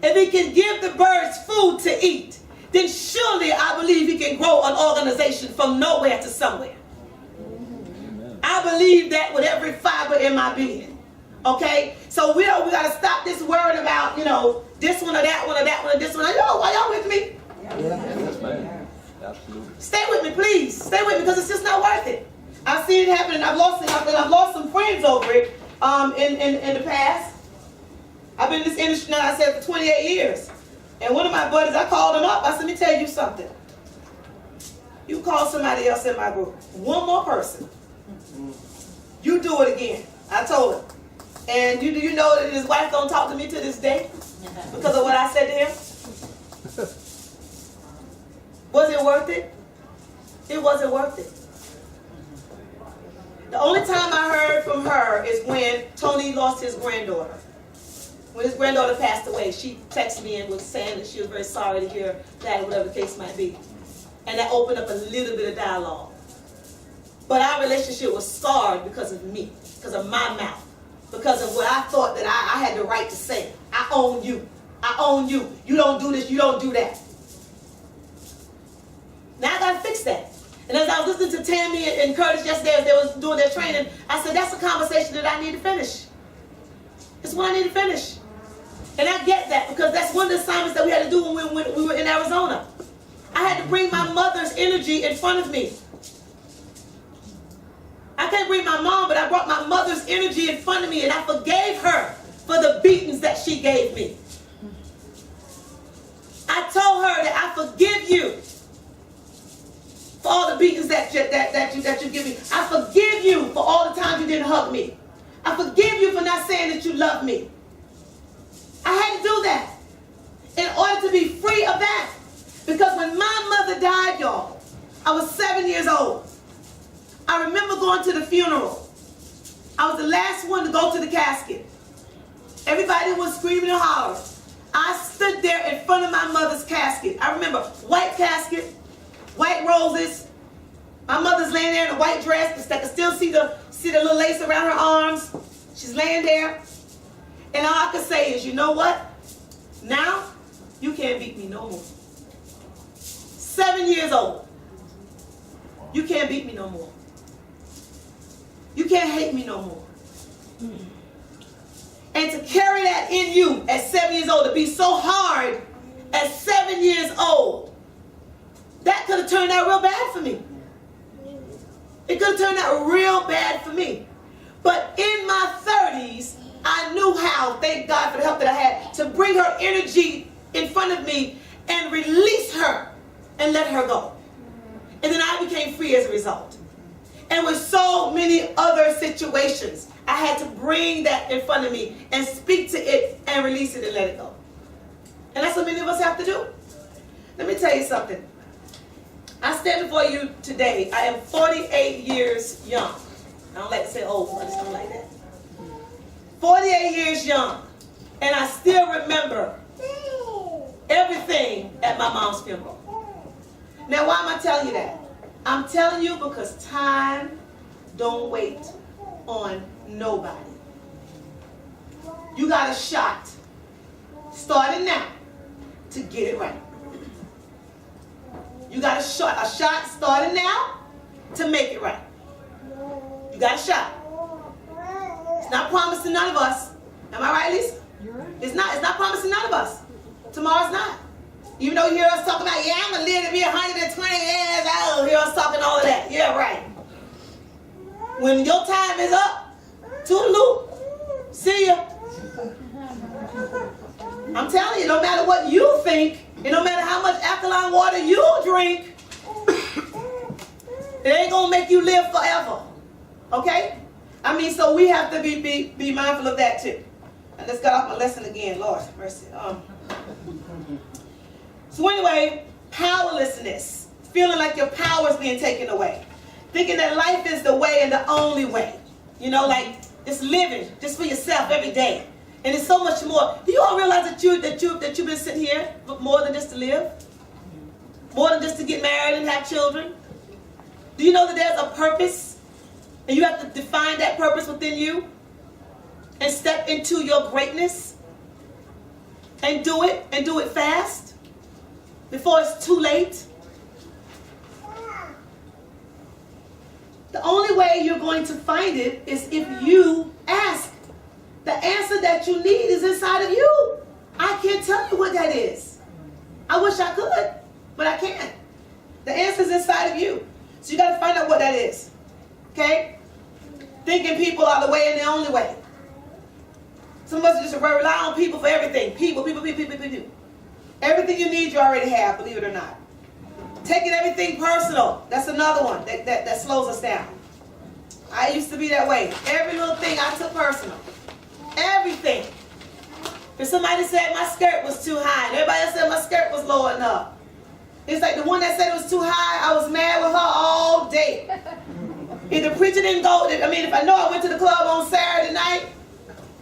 if he can give the birds food to eat, then surely I believe he can grow an organization from nowhere to somewhere. I believe that with every fiber in my being. Okay? So we got to stop this worrying about, this one or that one or that one or this one. Are y'all with me? Yes, ma'am. Absolutely. Stay with me, please. Stay with me, because it's just not worth it. I've seen it happen, and I've lost some friends over it in the past. I've been in this industry now, I said, for 28 years. And one of my buddies, I called him up. I said, let me tell you something. You call somebody else in my group, one more person, you do it again. I told him. And do you know that his wife don't talk to me to this day because of what I said to him? Was it worth it? It wasn't worth it. The only time I heard from her is when Tony lost his granddaughter. When his granddaughter passed away, she texted me and was saying that she was very sorry to hear that, whatever the case might be. And that opened up a little bit of dialogue. But our relationship was scarred because of me, because of my mouth, because of what I thought that I had the right to say. I own you. I own you. You don't do this, you don't do that. Now I got to fix that. And as I was listening to Tamia and Curtis yesterday as they was doing their training, I said, that's a conversation that I need to finish. It's what I need to finish. And I get that, because that's one of the assignments that we had to do when we were in Arizona. I had to bring my mother's energy in front of me. I can't bring my mom, but I brought my mother's energy in front of me, and I forgave her for the beatings that she gave me. I told her that I forgive you for all the beatings that you give me. I forgive you for all the times you didn't hug me. I forgive you for not saying that you love me. I had to do that in order to be free of that. Because when my mother died, y'all, I was 7 years old. I remember going to the funeral. I was the last one to go to the casket. Everybody was screaming and hollering. I stood there in front of my mother's casket. I remember white casket, white roses. My mother's laying there in a white dress. I could still see the little lace around her arms. She's laying there. And all I could say is, you know what? Now, you can't beat me no more. 7 years old. You can't beat me no more. You can't hate me no more. And to carry that in you at 7 years old, to be so hard at 7 years old, that could have turned out real bad for me. It could have turned out real bad for me. But in my 30s, I knew how, thank God for the help that I had, to bring her energy in front of me and release her and let her go. And then I became free as a result. And with so many other situations, I had to bring that in front of me and speak to it and release it and let it go. And that's what many of us have to do. Let me tell you something. I stand before you today. I am 48 years young. I don't like to say old, I just don't like that. 48 years young. And I still remember everything at my mom's funeral. Now, why am I telling you that? I'm telling you because time don't wait on nobody. You got a shot, starting now, to get it right. You got a shot starting now to make it right. You got a shot. It's not promised to none of us. Am I right, Lisa? You're right. It's not promised to none of us. Tomorrow's not. Even though you hear us talking about, yeah, I'm going to live to be 120 years old. Hear us talking all of that. Yeah, right. When your time is up, toodaloo, see ya. I'm telling you, no matter what you think, and no matter how much alkaline water you drink, it ain't going to make you live forever. Okay? I mean, so we have to be mindful of that too. I just got off my lesson again, Lord mercy. So anyway, powerlessness. Feeling like your power is being taken away. Thinking that life is the way and the only way. You know, like just living just for yourself every day. And it's so much more. Do you all realize that you've been sitting here more than just to live? More than just to get married and have children? Do you know that there's a purpose? And you have to define that purpose within you and step into your greatness and do it fast before it's too late. The only way you're going to find it is if you ask. The answer that you need is inside of you. I can't tell you what that is. I wish I could, but I can't. The answer is inside of you. So you got to find out what that is. Okay? Thinking people are the way and the only way. Some of us just rely on people for everything. People. Everything you need you already have, believe it or not. Taking everything personal. That's another one that slows us down. I used to be that way. Every little thing I took personal. Everything. If somebody said my skirt was too high, and everybody else said my skirt was low enough. It's like the one that said it was too high, I was mad with her all day. If the preacher didn't go, if I know I went to the club on Saturday night,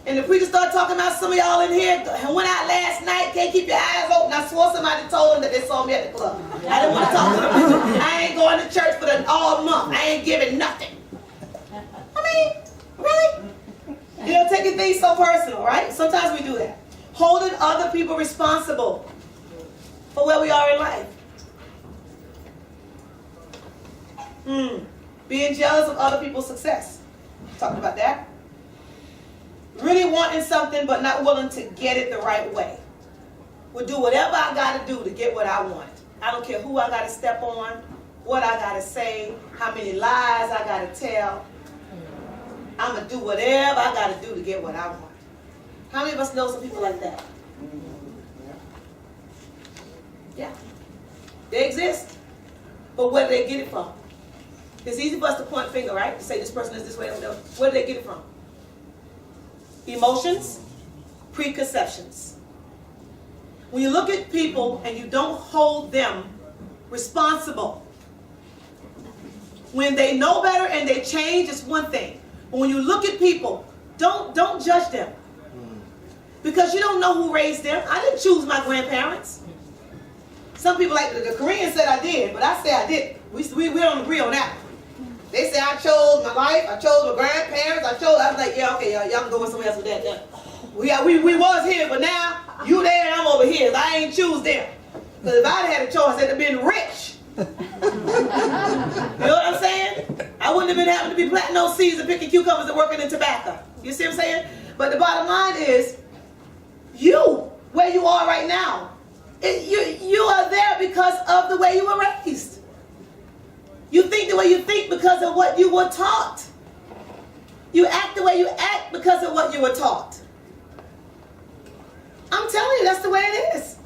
and the preacher started talking about some of y'all in here, and went out last night, can't keep your eyes open. I swore somebody told them that they saw me at the club. I didn't want to talk to the preacher. I ain't going to church for all month. I ain't giving nothing. I mean, really? You know, taking things so personal, right? Sometimes we do that. Holding other people responsible for where we are in life. Being jealous of other people's success. Talked about that. Really wanting something but not willing to get it the right way. Will do whatever I got to do to get what I want. I don't care who I got to step on, what I got to say, how many lies I got to tell. I'm going to do whatever I got to do to get what I want. How many of us know some people like that? Yeah. They exist. But where do they get it from? It's easy for us to point a finger, right? To say this person is this way or whatever. Where do they get it from? Emotions, preconceptions. When you look at people and you don't hold them responsible, when they know better and they change, it's one thing. But when you look at people, don't judge them. Because you don't know who raised them. I didn't choose my grandparents. Some people, like the Korean said I did, but I say I didn't. We don't agree on that. They say I chose my life, I chose my grandparents, I was like, yeah, okay, y'all can go with somebody else with that. Yeah. We was here, but now you there and I'm over here. I ain't choose them. Because if I'd had a choice, I'd have been rich. You know what I'm saying? I wouldn't have been having to be planting those seeds and picking cucumbers and working in tobacco. You see what I'm saying? But the bottom line is, you, where you are right now, you are there because of the way you were raised. You think the way you think because of what you were taught. You act the way you act because of what you were taught. I'm telling you, that's the way it is.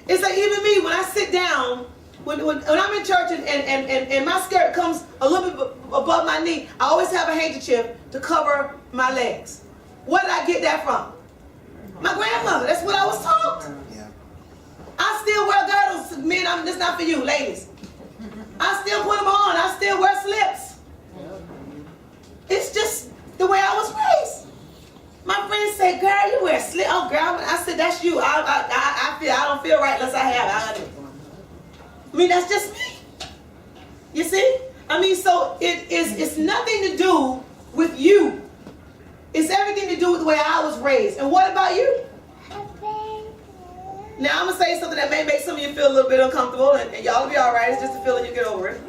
It's like even me, when I sit down, when I'm in church and my skirt comes a little bit above my knee, I always have a handkerchief to cover my legs. Where did I get that from? My grandmother. That's what I was taught. I still wear girdles. Men, this not for you, ladies. I still put them on. I still wear slips. It's just the way I was raised. My friends say, girl, you wear slips. Oh, girl. I said, that's you. I don't feel right unless I have it. I mean, that's just me. You see? I mean, so it's nothing to do with you. It's everything to do with the way I was raised. And what about you? Now, I'm going to say something that may make some of you feel a little bit uncomfortable, and y'all will be all right. It's just a feeling, you get over it.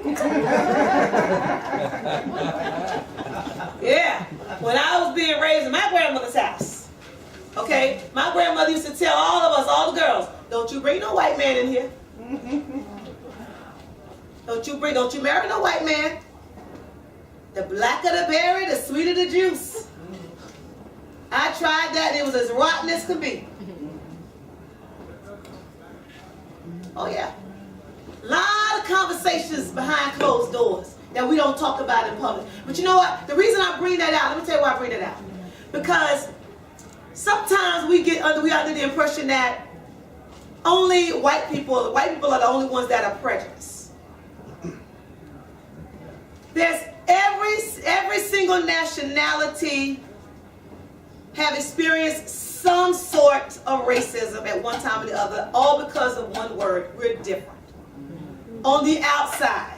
Yeah. When I was being raised in my grandmother's house, okay, my grandmother used to tell all of us, all the girls, don't you bring no white man in here. Don't you marry no white man. The blacker the berry, the sweeter the juice. I tried that, and it was as rotten as could be. Oh yeah. A lot of conversations behind closed doors that we don't talk about in public. But you know what? The reason I bring that out, let me tell you why I bring that out. Because sometimes we under the impression that only white people are the only ones that are prejudiced. There's every single nationality have experienced some sort of racism at one time or the other, all because of one word. We're different. On the outside.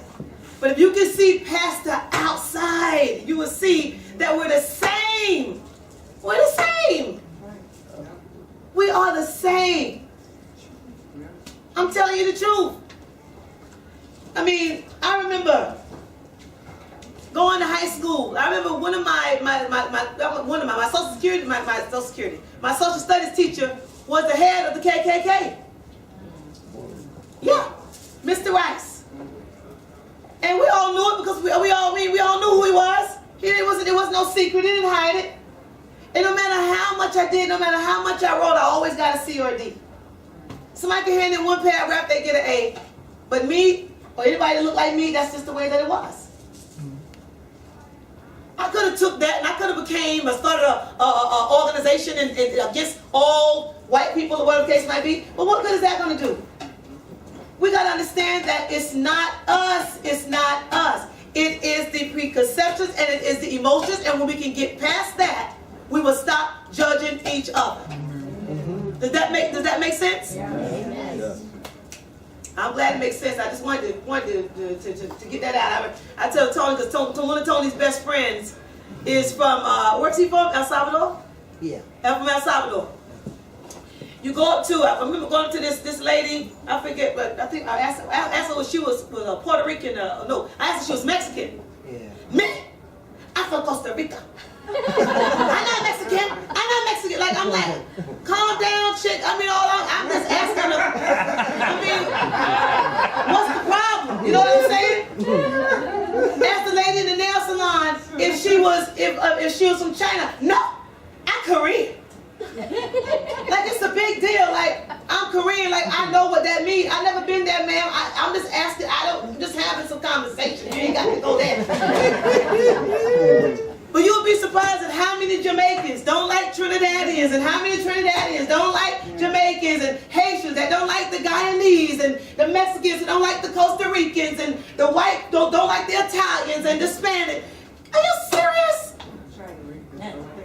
But if you can see past the outside, you will see that we're the same. We're the same. We are the same. I'm telling you the truth. I mean, I remember going to high school. I remember one of my social studies teacher was the head of the KKK. Yeah, Mr. Rice. And we all knew it because we all knew who he was. It was no secret. He didn't hide it. And no matter how much I did, no matter how much I wrote, I always got a C or a D. Somebody can hand in one paragraph, they get an A. But me, or anybody that looked like me, that's just the way that it was. I could have took that and I could have started an organization against all white people or whatever the case might be. But what good is that going to do? We got to understand that it's not us. It's not us. It is the preconceptions and it is the emotions. And when we can get past that, we will stop judging each other. Does that make sense? Yeah. Amen. I'm glad it makes sense. I just wanted to get that out. I tell Tony, because one of Tony's best friends is from, where's he from? El Salvador? Yeah. From El Salvador. You go up to, I remember going up to this lady, I forget, but I think I asked her if she was a Puerto Rican, no, I asked her if she was Mexican. Yeah. Me? I'm from Costa Rica. I'm not Mexican. Like, I'm like, calm down, chick. I mean, I'm just asking her. I mean, what's the problem? You know what I'm saying? Ask the lady in the nail salon if she was from China. No, I'm Korean. Like, it's a big deal. Like, I'm Korean, like I know what that means. I never been there, ma'am. I'm just asking. I'm just having some conversation. You ain't got to go there. But you'll be surprised at how many Jamaicans don't like Trinidadians, and how many Trinidadians don't like Jamaicans, and Haitians that don't like the Guyanese, and the Mexicans that don't like the Costa Ricans, and the white don't like the Italians and the Spanish. Are you serious?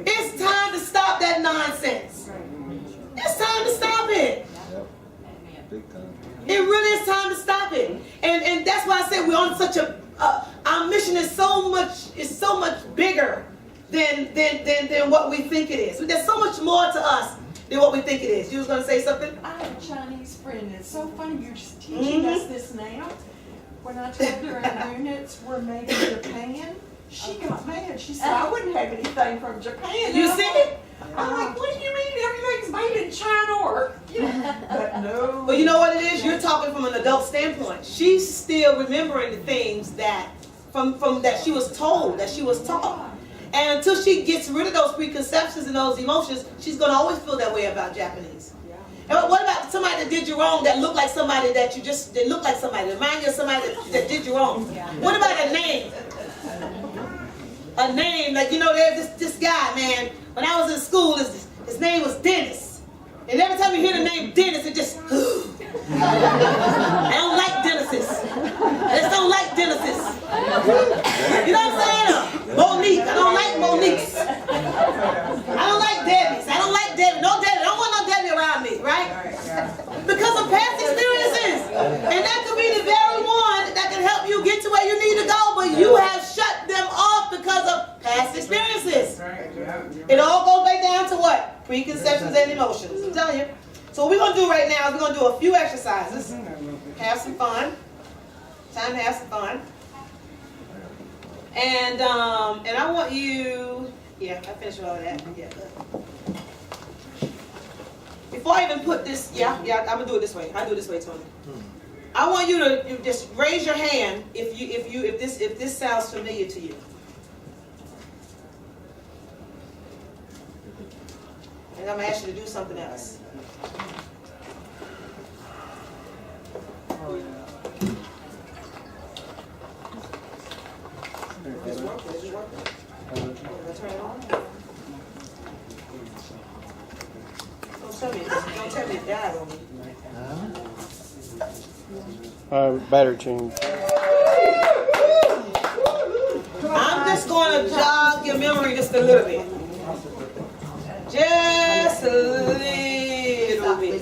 It's time to stop that nonsense. It's time to stop it. Big time. It really is time to stop it. And that's why I said we're on such a our mission is so much bigger than what we think it is. There's so much more to us than what we think it is. You was gonna say something? I have a Chinese friend. It's so funny you're just teaching us this now. When I told her our units were made in Japan, she got mad. She said, I wouldn't have anything from Japan. You And see? I'm like, what do you mean everything's made in China or, but no. Well, you know what it is? You're talking from an adult standpoint. She's still remembering the things that from that she was told, that she was taught. And until she gets rid of those preconceptions and those emotions, she's gonna always feel that way about Japanese. And what about somebody that did you wrong that looked like somebody that you just didn't look like somebody? Remind you of somebody that did you wrong. What about a name? A name, like, you know, there's this guy, man. When I was in school, his name was Dennis. And every time you hear the name Dennis, it just, I don't like Dennises. I just don't like Dennises. You know what I'm saying? Monique, I don't like Moniques. I don't like Debbie's. I don't like Debbie. No Debbie. I don't want no Debbie around me, right? Because of past experiences. And that could be the very one that can help you get to where you need to go, but you have shut them off because of past experiences. It all goes back down to what? Preconceptions and emotions. I'm telling you. So what we're going to do right now is we're going to do a few exercises. Have some fun. Time to have some fun. And I want you, I finished all of that. Yeah, good. Before I even put this, I'm gonna do it this way. I do it this way, Tony. I want you to just raise your hand if this sounds familiar to you. And I'm gonna ask you to do something else. Does it work? Does it work? Did I turn it on? Don't tell me it died on me. Battery change. I'm just going to jog your memory just a little bit. Just a little bit.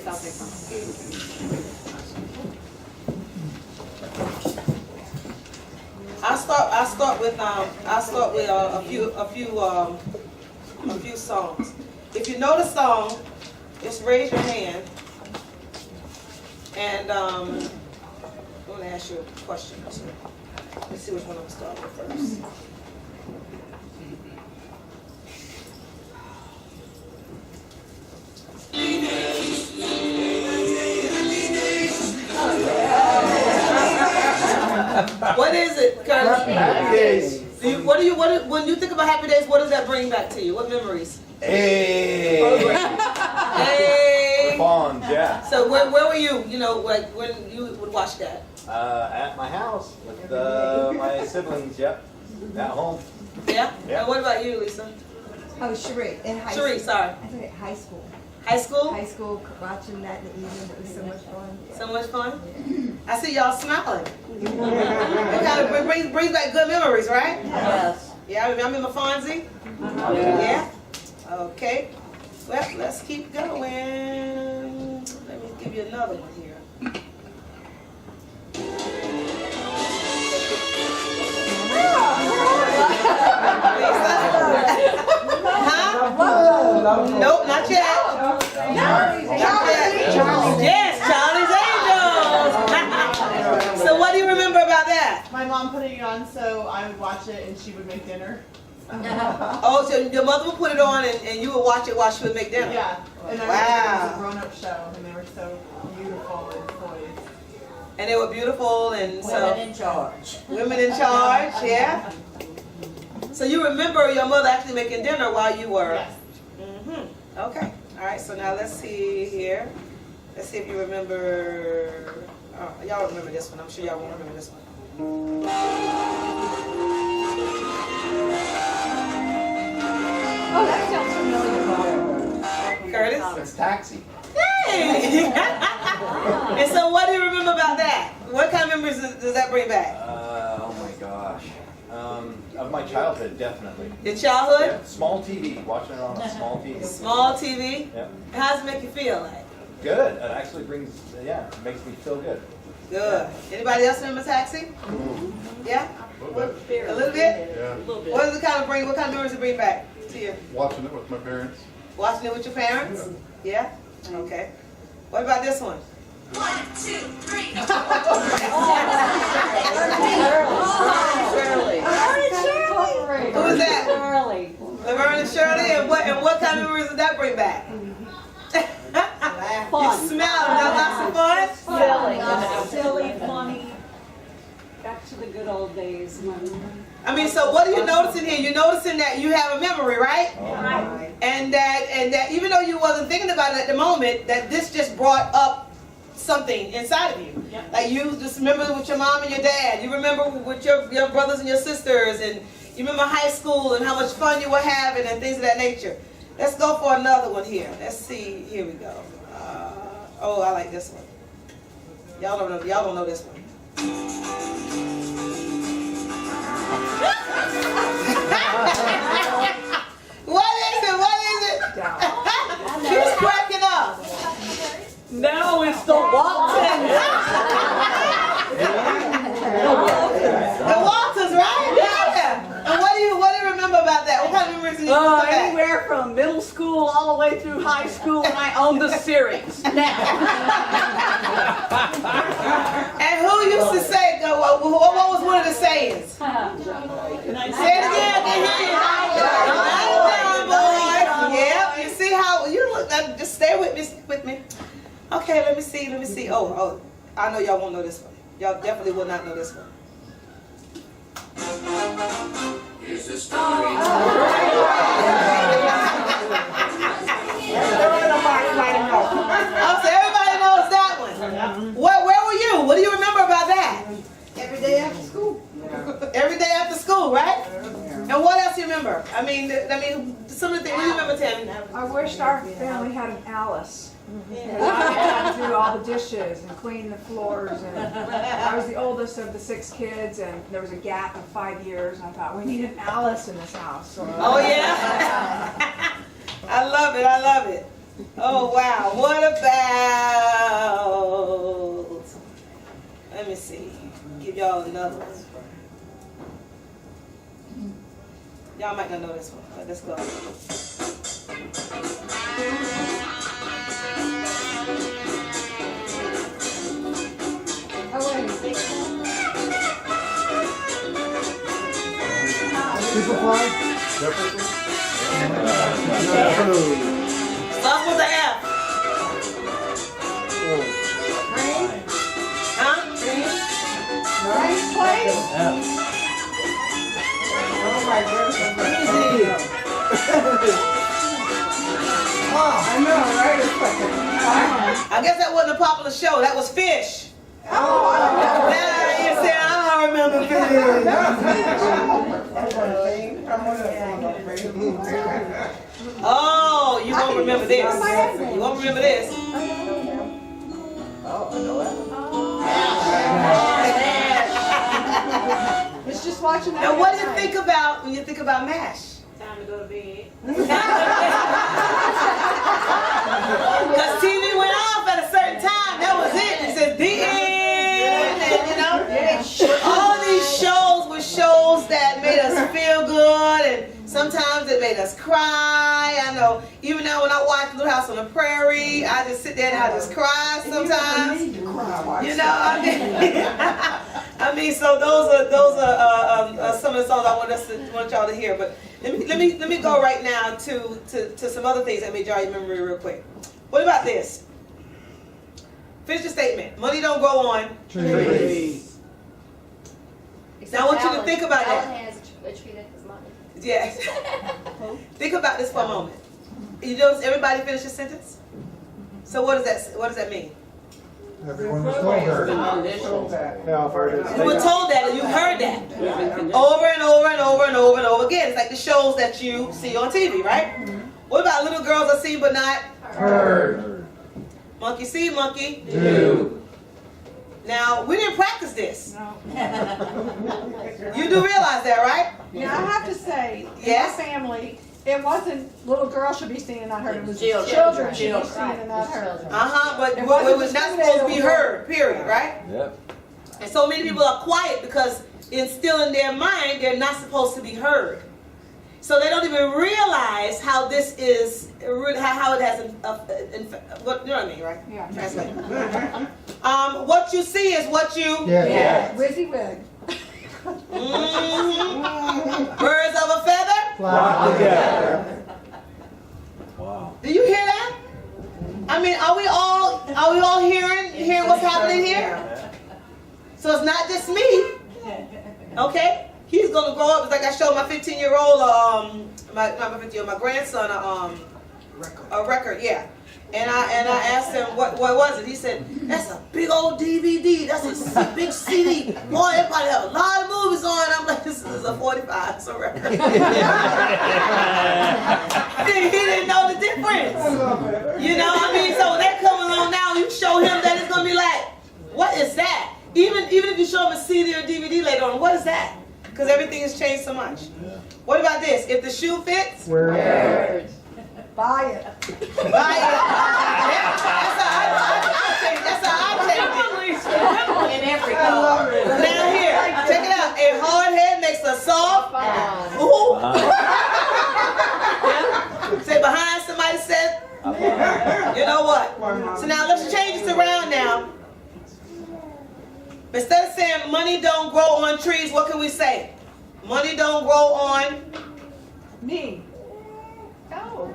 I'll start with a few songs. If you know the song, just raise your hand, and I'm going to ask you a question too. Let's see which one I'm going to start with first. What is it, Curtis? Happy Days. When you think about Happy Days, what does that bring back to you? What memories? Hey. Hey. Fawns, yeah. So where were you? You know, like when you would watch that? At my house with my siblings, yep. At home. Yeah. Yeah. And what about you, Lisa? Oh, Cherie, in high Cherie, school. sorry. I think at high school. High school? High school, watching that in the evening, it was so much fun. Yeah. So much fun. I see y'all smiling. It kind of brings back good memories, right? Yes. Yeah, I remember Fonzie. Yeah. Okay. Well, let's keep going. Let me give you another one here. Huh? Nope, not yet. Not yet. Yes, Charlie's Angels. So what do you remember about that? My mom putting it on so I would watch it and she would make dinner. Oh, so your mother would put it on and you would watch it while she would make dinner? Yeah. And I remember it was a grown-up show and they were so beautiful and poised. And they were beautiful and so. Women in charge. Women in charge, yeah. So you remember your mother actually making dinner while you were? Yes. Mm-hmm. Okay. All right. So now let's see here. Let's see if you remember. Y'all remember this one. I'm sure y'all won't remember this one. Oh, that sounds familiar. Curtis? It's Taxi. Hey! And so what do you remember about that? What kind of memories does that bring back? Oh my gosh. Of my childhood, definitely. Your childhood? Yeah, small TV, watching it on a small TV. Small TV? Yeah. How does it make you feel like? Good. It actually brings, it makes me feel good. Good. Anybody else remember Taxi? Yeah? A little bit? Yeah, What does it kind of bring, what kind of memories does it bring back to you? watching it with my parents. Watching it with your parents? Yeah? Okay. What about this one? 1, 2, 3. Shirley. Who is that? Shirley. Laverne and Shirley, and what kind of memories does that bring back? You smile, have lots of fun? Silly, funny. Back to the good old days when. I mean, so what are you noticing here? You're noticing that you have a memory, right? Right. And that even though you wasn't thinking about it at the moment, that this just brought up something inside of you. Yep. Like you just remember with your mom and your dad. You remember with your brothers and your sisters, and you remember high school and how much fun you were having and things of that nature. Let's go for another one here. Let's see. Here we go. Oh, I like this one. Y'all don't know. Y'all don't know this one. What is it? What is it? She's cracking up. No, it's the Waltons. The Waltons, right? Yeah. And what do you remember about that? What kind of memories do you remember back? Anywhere from middle school all the way through high school, and I owned the series. And who used to say, what was one of the sayings? Say it again, yeah, you see how, you look, just stay with me. Okay, let me see. Oh, I know y'all won't know this one. Y'all definitely will not know this one. Here's the story. Oh, so everybody knows that one. Where were you? What do you remember about that? Every day after school. Every day after school, right? And what else you remember? I mean, some of the things. What do you remember, Tammy? I wished our family had an Alice. I had to do all the dishes and clean the floors, and I was the oldest of the 6 kids, and there was a gap of 5 years, and I thought we need an Alice in this house. So, Oh yeah. I love it. Oh wow. What about? Let me see. Give y'all another one. Y'all might not know this one, but let's go. Superfly? Jefferson? Start with the F. Huh? Nice place. I know, right? It's like I guess that wasn't a popular show. That was Fish. oh, Now you say I remember Fish. Oh, you won't remember this. You won't remember this. Oh, I know that. it's just watching that. Now, what do you think about when you think about MASH? Time to go to bed. Because TV went off at a certain time. That was it. It said the end. And, you know, all of these shows were shows that made us feel good, and sometimes it made us cry. I know, even now when I watch Little House on the Prairie, I just sit there and I just cry sometimes. You know, I mean, so those are some of the songs I want y'all to hear. But let me go right now to some other things that may jar your memory real quick. What about this? Finish the statement. Money don't grow on trees. Now I want you to think about that. Alan has a tree that has money. Yes. Think about this for a moment. You notice everybody finish a sentence? So what does that mean? Everyone was told her. Yeah, I've heard it. You were told that, and you heard that over and over and over and over and over again. It's like the shows that you see on TV, right? What about little girls are seen but not Heard. monkey see, monkey Do. Now we didn't practice this. No. You do realize that, right? Now, I have to say, in Yes? my family, it wasn't little girls should be seen and not heard. It was Children. children should be Children. seen and not heard. But It it wasn't was not supposed to be heard. Period, right? Yep. And so many people are quiet because it's still in their mind they're not supposed to be heard. So they don't even realize how this is, how it has, what, you know what I mean, right? Yeah. Translate. What you see is what you. Yeah. Wizzy wig. Birds of a feather. Flock together. Wow. Do you hear that? I mean, are we all hearing what's happening here? So it's not just me. Okay? He's gonna grow up. It's like I showed my 15-year-old, my grandson, a record, yeah. And I asked him what was it. He said, "That's a big old DVD. That's a big CD. Boy, everybody have a lot of movies on." I'm like, "This is a 45. It's a record." He didn't know the difference. You know, I mean, so they're coming along now. You show him that, it's gonna be like, "What is that?" Even if you show him a CD or DVD later on, what is that? Because everything has changed so much. What about this? If the shoe fits, Wear it. Buy it. buy it. That's how I take it. In every color. Now here, check it out. A hard head makes a soft. Ooh. Say behind somebody said, you know what? So now let's change this around now. Instead of saying money don't grow on trees, what can we say? Money don't grow on Me.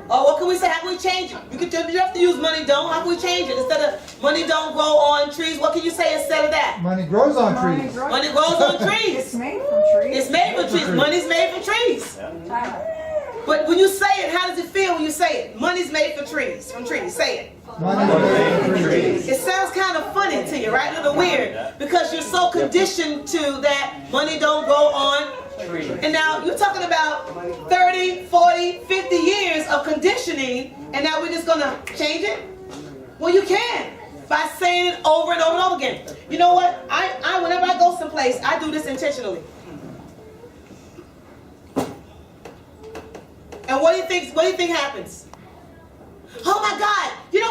Oh, what can we say? How can we change it? You have to use money don't. How can we change it? Instead of money don't grow on trees, what can you say instead of that? Money grows on Money trees. grows- Money grows on It's trees. made from trees. It's made for trees. Money's made for trees. But when you say it, how does it feel when you say it? Money's made for trees. From trees. Say it. Money grows on trees. It sounds kind of funny to you, right? A little weird. Because you're so conditioned to that money don't grow on. And now you're talking about 30, 40, 50 years of conditioning, and now we're just going to change it? Well, you can. By saying it over and over and over again. You know what? I whenever I go someplace, I do this intentionally. And what do you think happens? Oh my God! You're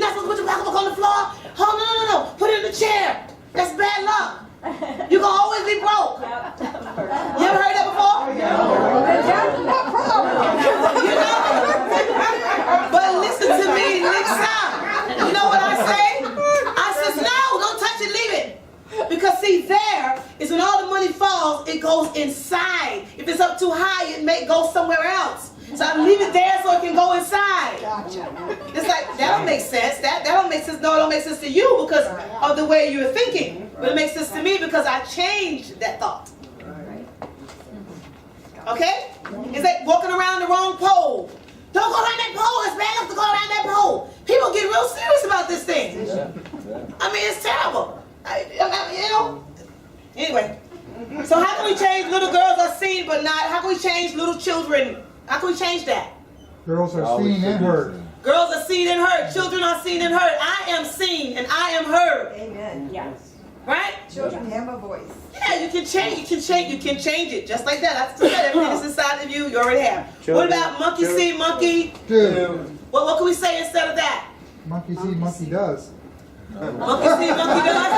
not supposed to put your basketball on the floor. Oh no! Put it in the chair. That's bad luck. You're gonna always be broke. You ever heard that before? You know? But listen to me next time. You know what I say? I says, no, don't touch it, leave it. Because see, there is when all the money falls, it goes inside. If it's up too high, it may go somewhere else. So I leave it there so it can go inside. Gotcha. It's like, that don't make sense. That don't make sense. No, it don't make sense to you because of the way you're thinking. But it makes sense to me because I changed that thought. Okay? It's like walking around the wrong pole. Don't go around that pole. It's bad enough to go around that pole. People get real serious about this thing. I mean, it's terrible. You know? Anyway. So how can we change little girls are seen but not? How can we change little children? How can we change that? Girls are seen and heard. Girls are seen and heard. Children are seen and heard. I am seen and I am heard. Amen. Yes. Right? Children have a voice. Yeah, you can change it just like that. I said everything that's inside of you, you already have. What about monkey see, monkey? Do. What can we say instead of that? Monkey see, monkey does. Monkey see, monkey does.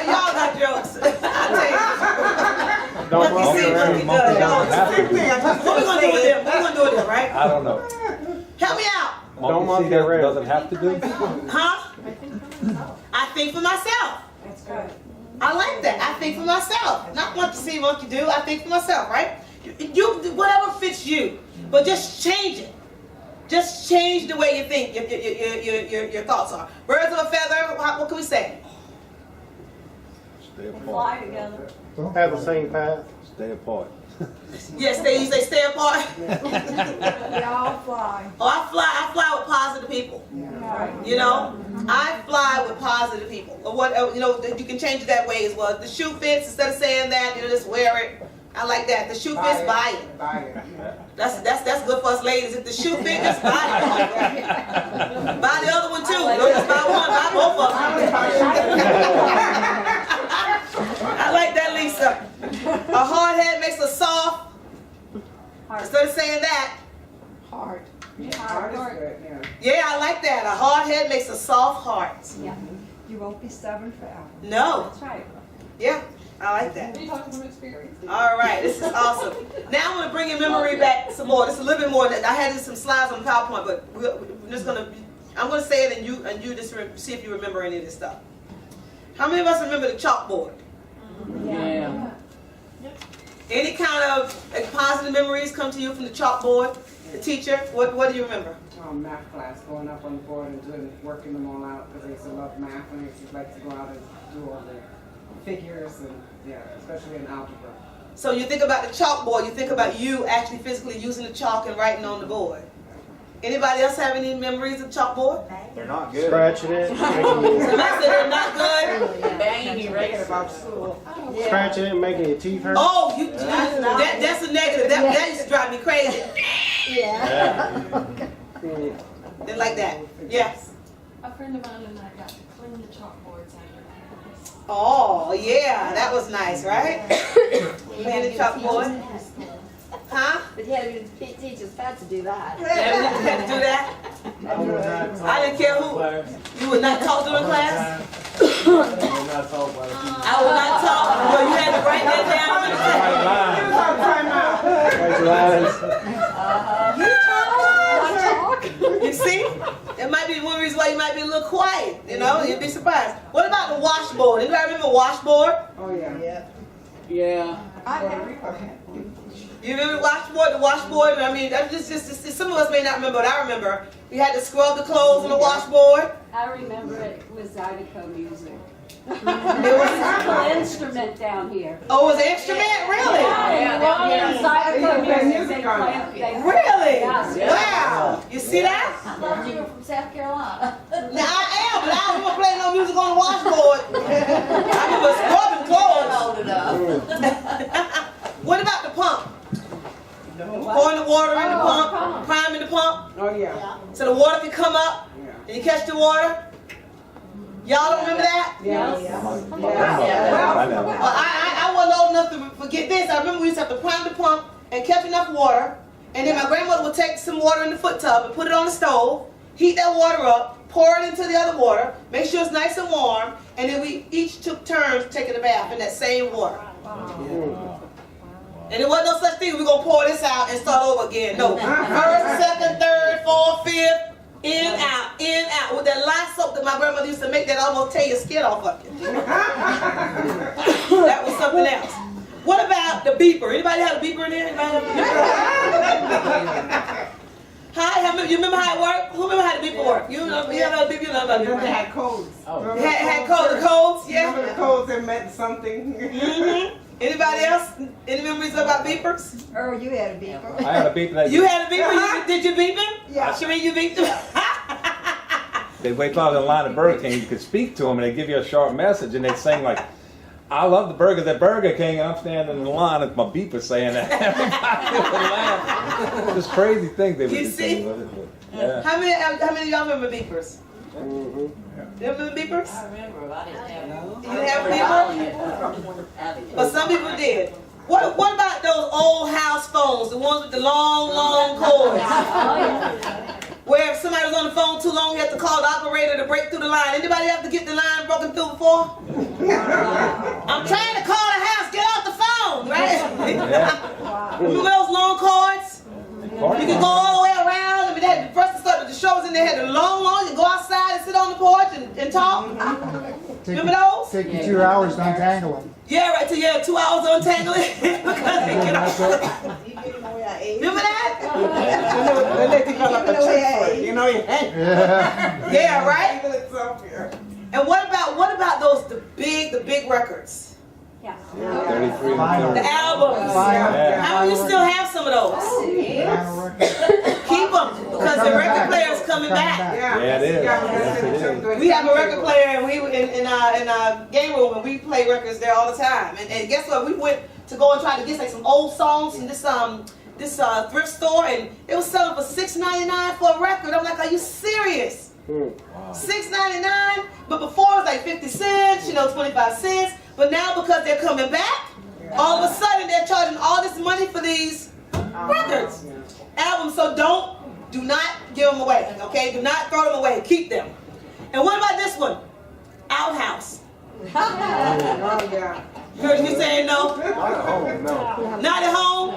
Y'all got jokes. I tell you. Monkey see, monkey does. What we gonna do with them? What we gonna do with them, right? I don't know. Help me out. Monkey see doesn't have to do. Huh? I think for myself. That's good. I like that. I think for myself. Not monkey see, monkey do. I think for myself, right? You whatever fits you, but just change it. Just change the way you think. Your thoughts are. Birds of a feather. What can we say? Stay apart. Fly together. Don't Have the same path. Stay apart. Yes, you say stay apart. We all fly. Oh, I fly with positive people. Yeah. You know, I fly with positive people. Or what, you know, you can change it that way as well. If the shoe fits, instead of saying that, you know, just wear it. I like that. The shoe fits, buy it. That's good for us ladies. If the shoe fits, just buy it. Buy the other one too. Don't just buy one, buy both of them. I like that, Lisa. A hard head makes a soft. Instead of saying that. Hard. Yeah, I like that. A hard head makes a soft heart. Yeah. You won't be stubborn forever. No. That's right. Yeah, I like that. You talking from experience. All right, this is awesome. Now I'm going to bring your memory back some more. This is a little bit more. I had some slides on PowerPoint, but we're just going to. I'm going to say it, and you just see if you remember any of this stuff. How many of us remember the chalkboard? Yeah. Any kind of positive memories come to you from the chalkboard? The teacher, what do you remember? Math class, going up on the board and working them all out because I used to love math and I used to like to go out and do all the figures and especially in algebra. So you think about the chalkboard, you think about you actually physically using the chalk and writing on the board. Anybody else have any memories of chalkboard? They're not good. Scratching it, Somebody said they're not good? scratching it, making your teeth hurt. Oh, that's a negative. That used to drive me crazy. Didn't like that. Yes. A friend of mine and I got to clean the chalkboards after class. Oh, yeah, that was nice, right? Clean the chalkboard. Huh? But yeah, the teachers had to do that. Yeah, we had to do that. I didn't care who. You would not talk during class? I would not talk. Well, you had to write that down. You see? It might be one reason why you might be a little quiet. You know, you'd be surprised. What about the washboard? Anybody remember washboard? Oh yeah. Yeah. You remember the washboard? The washboard? I mean, that's just some of us may not remember, but I remember. We had to scrub the clothes on the washboard. I remember it was Zydeco music. It was An instrument down here. Oh, it was an instrument? Really? Zydeco music. Really? Yes. Wow. You see that? I thought you were from South Carolina. Now I am, but I don't remember playing no music on the washboard. I remember scrubbing clothes. What about the pump? Pouring the water in the pump, priming the pump, Oh yeah. so the water can come up and you catch the water. Y'all don't remember that? Yeah. Well, I wasn't old enough to forget this. I remember we used to have to prime the pump and catch enough water, and then my grandmother would take some water in the foot tub and put it on the stove, heat that water up, pour it into the other water, make sure it's nice and warm, and then we each took turns taking a bath in that same water. And there wasn't no such thing, we're going to pour this out and start over again. No. First, second, third, fourth, fifth, in, out, with that lye soap that my grandmother used to make that almost tear your skin off of you. That was something else. What about the beeper? Anybody have a beeper in there? Anybody have a beeper? Hi, you remember how it worked? Who remember how the beeper worked? You know, you know the beeper, you know about the They beeper. had codes. Had codes, the codes, yeah. Remember the codes that meant something? Mm-hmm. Anybody else? Any memories about beepers? Earl, you had a beeper. I had a beep that You had a beeper? Did you beep him? Yeah. Sheree, you beeped him? they'd wait till I was in line at Burger King. You could speak to them and they'd give you a short message and they'd sing like, I love the burgers at Burger King, and I'm standing in the line with my beeper saying that. Everybody would laugh. Just crazy things they would You do see? with it. Yeah. How many of y'all remember beepers? You remember beepers? I remember, but I didn't have one. You didn't have a beeper? But some people did. What about those old house phones, the ones with the long cords? Where if somebody was on the phone too long, you had to call the operator to break through the line. Anybody have to get the line broken through before? I'm trying to call the house, get off the phone, right? Remember those long cords? You could go all the way around. I mean, they had the first start the show was in there, had the long, you go outside and sit on the porch and talk. Remember those? Take you 2 hours to untangle them. Yeah, right. So you had 2 hours to untangle it because they get off. Remember that? They let you go like a church. You know, you hang. Yeah, right. Even itself here. And what about those the big records? Yeah. 33 Vinyl. The albums. Yeah. How many you still have some of those? Vinyl record. Keep them because the record players coming back. Yeah, Yeah, it is. yeah, Yes, it is. We have a record player and we in our game room and we play records there all the time. And guess what? We went to go and try to get like some old songs from this thrift store and it was selling for $6.99 for a record. I'm like, are you serious? Wow. $6.99? But before it was like 50 cents, 25 cents. But now because they're coming back, all of a sudden they're charging all this money for these records, albums. So do not give them away, okay? Do not throw them away. Keep them. And what about this one? Outhouse. Oh, yeah. Heard you saying no? no. Not at home?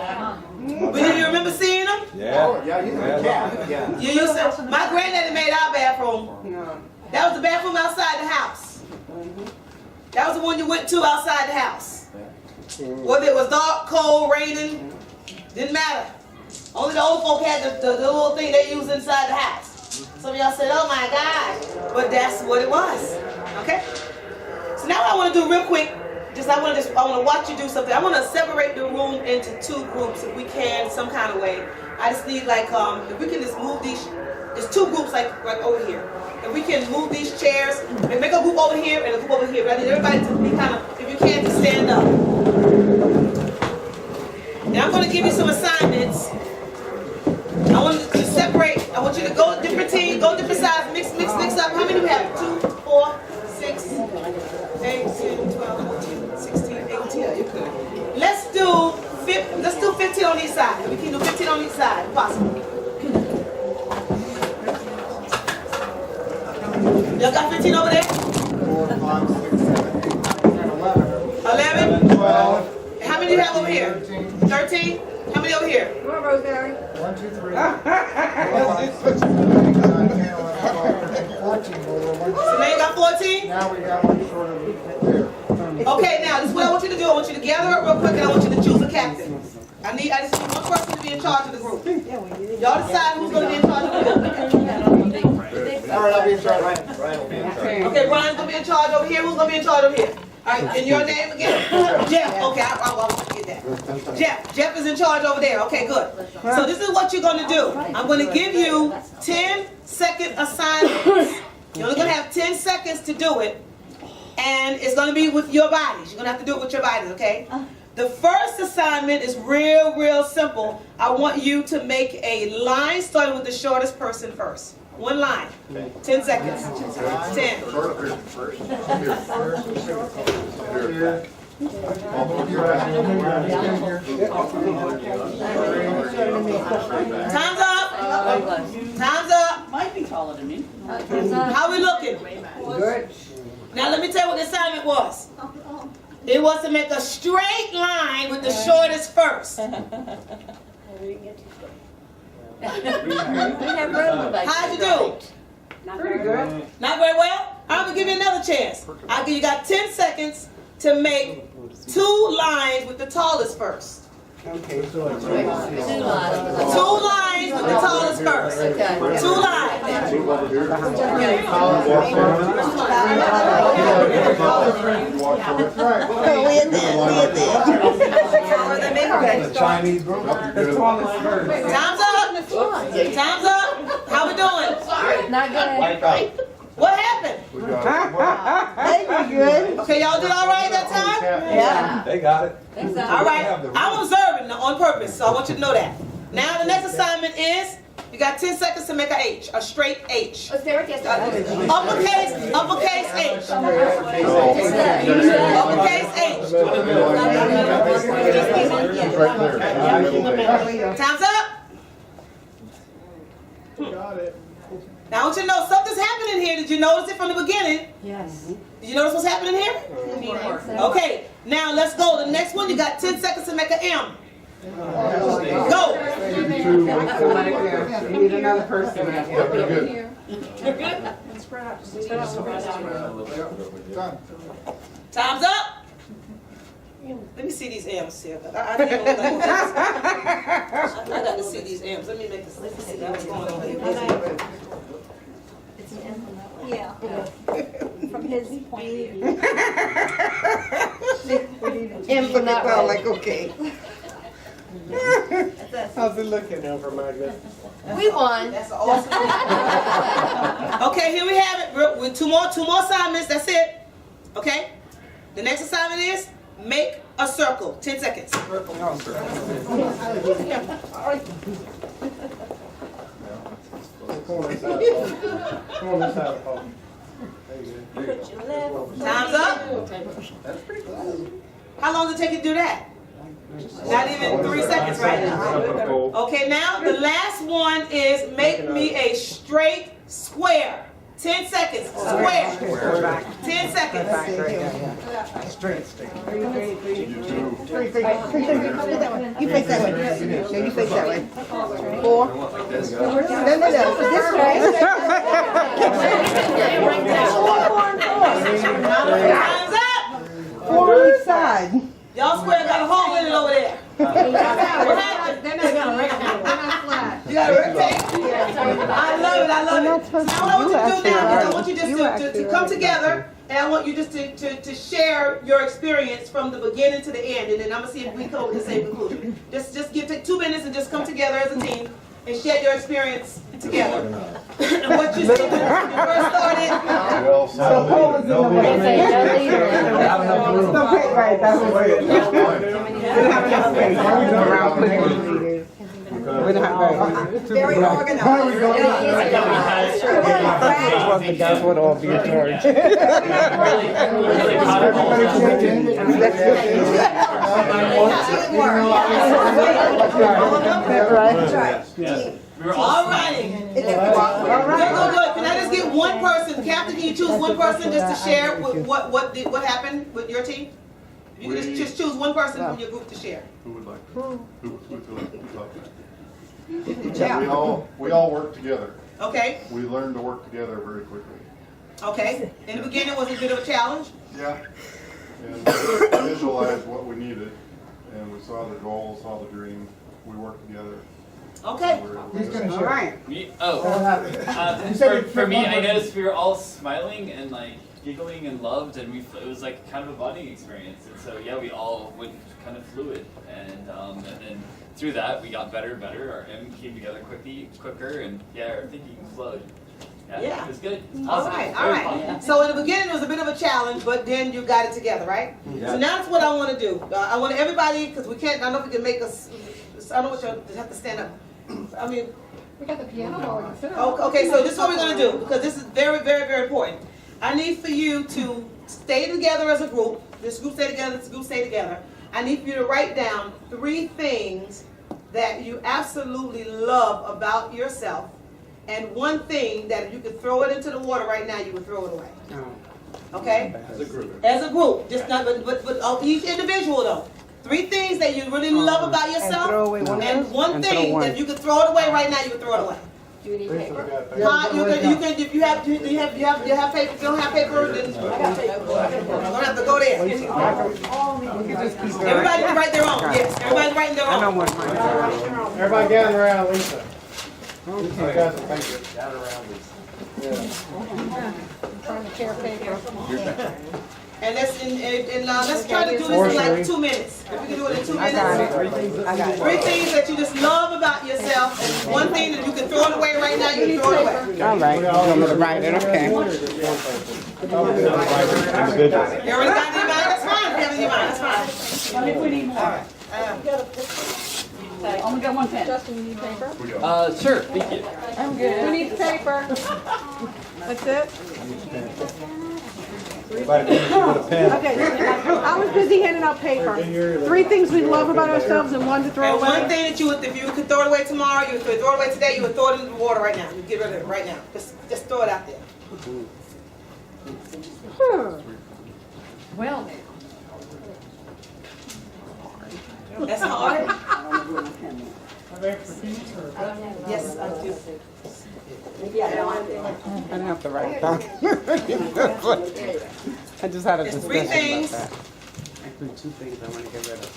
But do you remember seeing them? Yeah. Yeah. You used to, my granddaddy made our bathroom. Yeah. That was the bathroom outside the house. That was the one you went to outside the house. Whether it was dark, cold, raining, didn't matter. Only the old folk had the little thing they used inside the house. Some of y'all said, oh my God. But that's what it was. Okay? So now what I want to do real quick, I want to watch you do something. I want to separate the room into two groups if we can, some kind of way. I just need like, if we can just move these, there's two groups like over here. If we can move these chairs and make a group over here and a group over here. But I need everybody to be kind of, if you can, to stand up. Now I'm going to give you some assignments. I want you to separate. I want you to go different teams, go different sides, mix up. How many do we have? 2, 4, 6, 8, 10, 12, 14, 16, 18. Let's do 15 on each side. We can do 15 on each side, if possible. Y'all got 15 over there? 4, 5, 6, 7, 8, 9, 10, 11. 11? 12. How many do you have over here? 13? How many over here? Come on, Rosemary. 1, 2, 3, 4, 5, 6, 7, 8, 9, 10, 11, 12, 13, 14. So now you got 14? Now we got one short of there. Okay, now this is what I want you to do. I want you to gather up real quick and I want you to choose a captain. I just need one person to be in charge of the group. Y'all decide who's going to be in charge of the group. All right, I'll be in charge. Okay, Brian's going to be in charge over here. Who's going to be in charge over here? All right, and your name again? Jeff. Okay, I want to get that. Jeff is in charge over there. Okay, good. So this is what you're going to do. I'm going to give you 10-second assignments. You're only going to have 10 seconds to do it. And it's going to be with your bodies. You're going to have to do it with your bodies, okay? The first assignment is real simple. I want you to make a line starting with the shortest person first. One line. 10 seconds. 10. Time's up. Time's up. Might be taller than me. How we looking? Good. Now let me tell you what the assignment was. It was to make a straight line with the shortest first. How'd you do? Pretty good. Not very well? I'm going to give you another chance. You got 10 seconds to make 2 lines with the tallest first. Okay. 2 lines with the tallest first. 2 lines. Chinese group. Time's up. Time's up. How we doing? Not good. What happened? They were good. Okay, y'all did all right that time? Yeah. They got it. All right. I'm observing on purpose, so I want you to know that. Now the next assignment is, you got 10 seconds to make a H, a straight H. Uppercase H. Uppercase H. Time's up. Got it. Now I want you to know something's happening here. Did you notice it from the beginning? Yes. Did you notice what's happening here? Okay, now let's go. The next one, you got 10 seconds to make an M. Go. We need another person. Time's up. Let me see these M's here. I got to see these M's. Let me see what's going on here. It's an M from that one. Yeah. From his point of view. M for that one, like, okay. How's it looking now for Magnet? We won. That's awesome. Okay, here we have it. With two more assignments. That's it. Okay. The next assignment is make a circle. 10 seconds. Come on this side. Come on this side, Paul. There you go. Time's up. How long does it take you to do that? Not even 3 seconds, right? Okay, now the last one is make me a straight square. 10 seconds. Square. 10 seconds. Straight stick. You face that way. No, you face that way. 4. No. This way. Time's up. 4 on each side. Y'all square got a hole in it over there. What happened? They're not gonna rectangle. They're not flat. You got a rectangle? I love it. I love it. Now what I want you to do now is I want you just to come together, and I want you just to share your experience from the beginning to the end, and then I'm gonna see if we come with the same conclusion. Just take 2 minutes and just come together as a team and share your experience together. And what you said when you first started. Right, that's what it is. Very organized. The guys would all be in charge. All right. Good. Can I just get one person? Captain, can you choose one person just to share what happened with your team? You can just choose one person from your group to share. Who would like to? Who would like to talk? We all work together. Okay. We learn to work together very quickly. Okay. In the beginning, was it a bit of a challenge? Yeah. And we visualized what we needed, and we saw the goal, saw the dream. We worked together. Okay. He's gonna All share. right. For me, I noticed we were all smiling and like giggling and loved, and it was like kind of a bonding experience. And so yeah, we all went kind of fluid, and then through that we got better and better. Our M came together quicker, and yeah, our thinking flowed. Yeah, it was good. It was All positive. right. So in the beginning, it was a bit of a challenge, but then you got it together, right? Yeah. So now that's what I want to do. I want everybody, because we can't. I don't know if we can make us. I don't want you to have to stand up. I mean. We got the piano roll. Okay, so this is what we're going to do, because this is very, very, very important. I need for you to stay together as a group. This group stay together, this group stay together. I need for you to write down 3 things that you absolutely love about yourself, and 1 thing that if you could throw it into the water right now, you would throw it away. Okay? As a group. As a group, just not, but each individual though. 3 things that you really love about yourself, and 1 thing that you could throw it away right now, you would throw it away. Do we need paper? You can, if you have paper, if you don't have paper, then we're gonna have to go there. Everybody can write their own, yes, everybody's writing their I know own. what mine is. Everybody gather around Lisa. I Okay. got some papers. Gather around Lisa. Trying to tear paper. And let's try to do this in like 2 minutes. If we can do it in 2 I got minutes. it. I got it. 3 things that you just love about yourself, and 1 thing that you can throw it away right now, you can throw it away. All right. You want me to write it? Okay. Individual. You already got it in your mind, that's fine. If you have it in your mind, that's fine. Let me put in more. Only got 1 pen. Justin, you need paper? Sure, thank you. I'm good. Who needs paper? That's it? Everybody finish with a pen. Okay. I was busy handing out paper. 3 things we love about ourselves and 1 to throw And 1 away. thing that if you could throw it away tomorrow, you could throw it away today, you would throw it into the water right now. You get rid of it right now. Just throw it out there. Well, That's hard. Yes, I do. I didn't have to write it down. I just had a It's discussion 3 things. about that. Actually, 2 things I want to get rid of.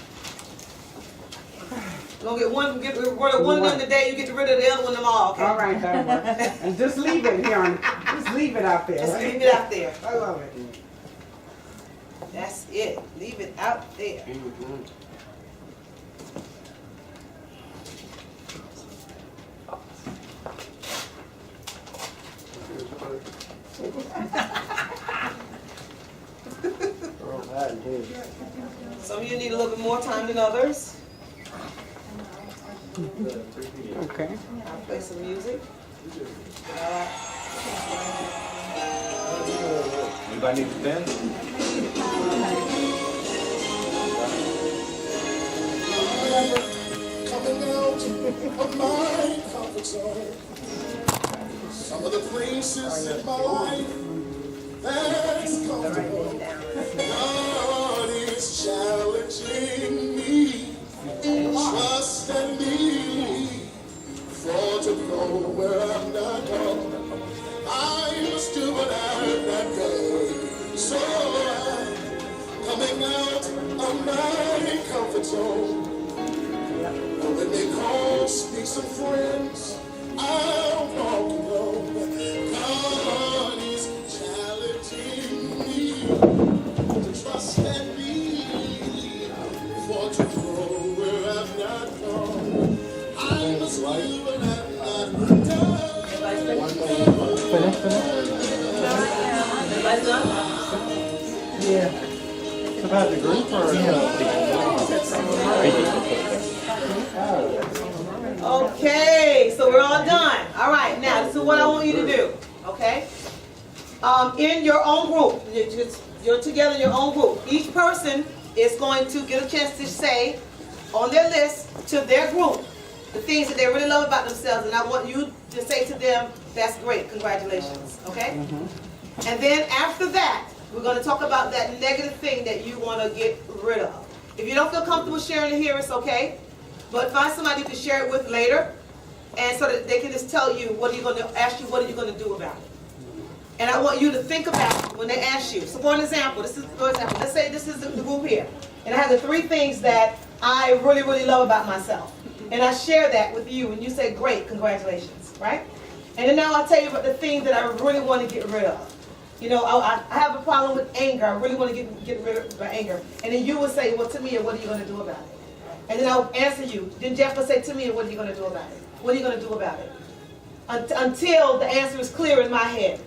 You're gonna get rid of one of them today, you get rid of the other one tomorrow, okay? All right, that works. And just leave it here. Just leave it out there. Just right? leave it out there. I love it. That's it. Leave it out there. Some of you need a little bit more time than others. Okay. I'll play some music. Anybody need a pen? Coming out of my comfort zone. Some of the places in my life that's comfortable. God is challenging me. Trust and believe. For to go where I'm not going. I must do what I'm not going. So I'm coming out of my comfort zone. When they call, speak some friends, I'll walk alone. God is challenging me to trust and believe. For to go where I've not gone, I must do what I've not done. Everybody's done? Yeah. It's about the group Okay, so we're all done. All right, now this is what I want you to do. Okay, in your own group, you're together in your own group. Each person is going to get a chance to say on their list to their group the things that they really love about themselves, and I want you to say to them, "That's great, congratulations." Okay, and then after that, we're going to talk about that negative thing that you want to get rid of. If you don't feel comfortable sharing it here, it's okay. But find somebody you can share it with later, and so that they can just tell you what are you going to ask you, what are you going to do about it. And I want you to think about when they ask you. So for an example, let's say this is the group here, and I have the 3 things that I really, really love about myself. And I share that with you, and you say, great, congratulations, right? And then now I'll tell you about the thing that I really want to get rid of. You know, I have a problem with anger. I really want to get rid of my anger. And then you will say, well, Tamia, what are you going to do about it? And then I'll answer you. Then Jeff will say, Tamia, what are you going to do about it? What are you going to do about it? Until the answer is clear in my head.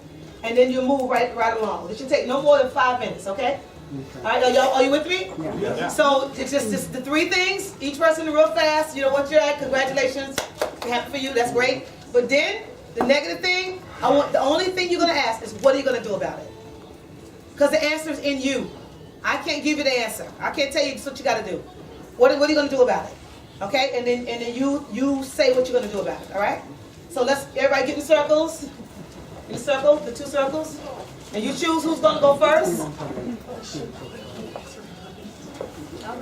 And then you move right along. It should take no more than 5 minutes, okay? All right, are you with me? Yeah. So it's just the 3 things. Each person real fast. You know what you're at. Congratulations. Happy for you. That's great. But then the negative thing, the only thing you're going to ask is, what are you going to do about it? Because the answer is in you. I can't give you the answer. I can't tell you what you got to do. What are you going to do about it? Okay, and then you say what you're going to do about it. All right. So let's everybody get in circles. In the circle, the 2 circles, and you choose who's going to go first. I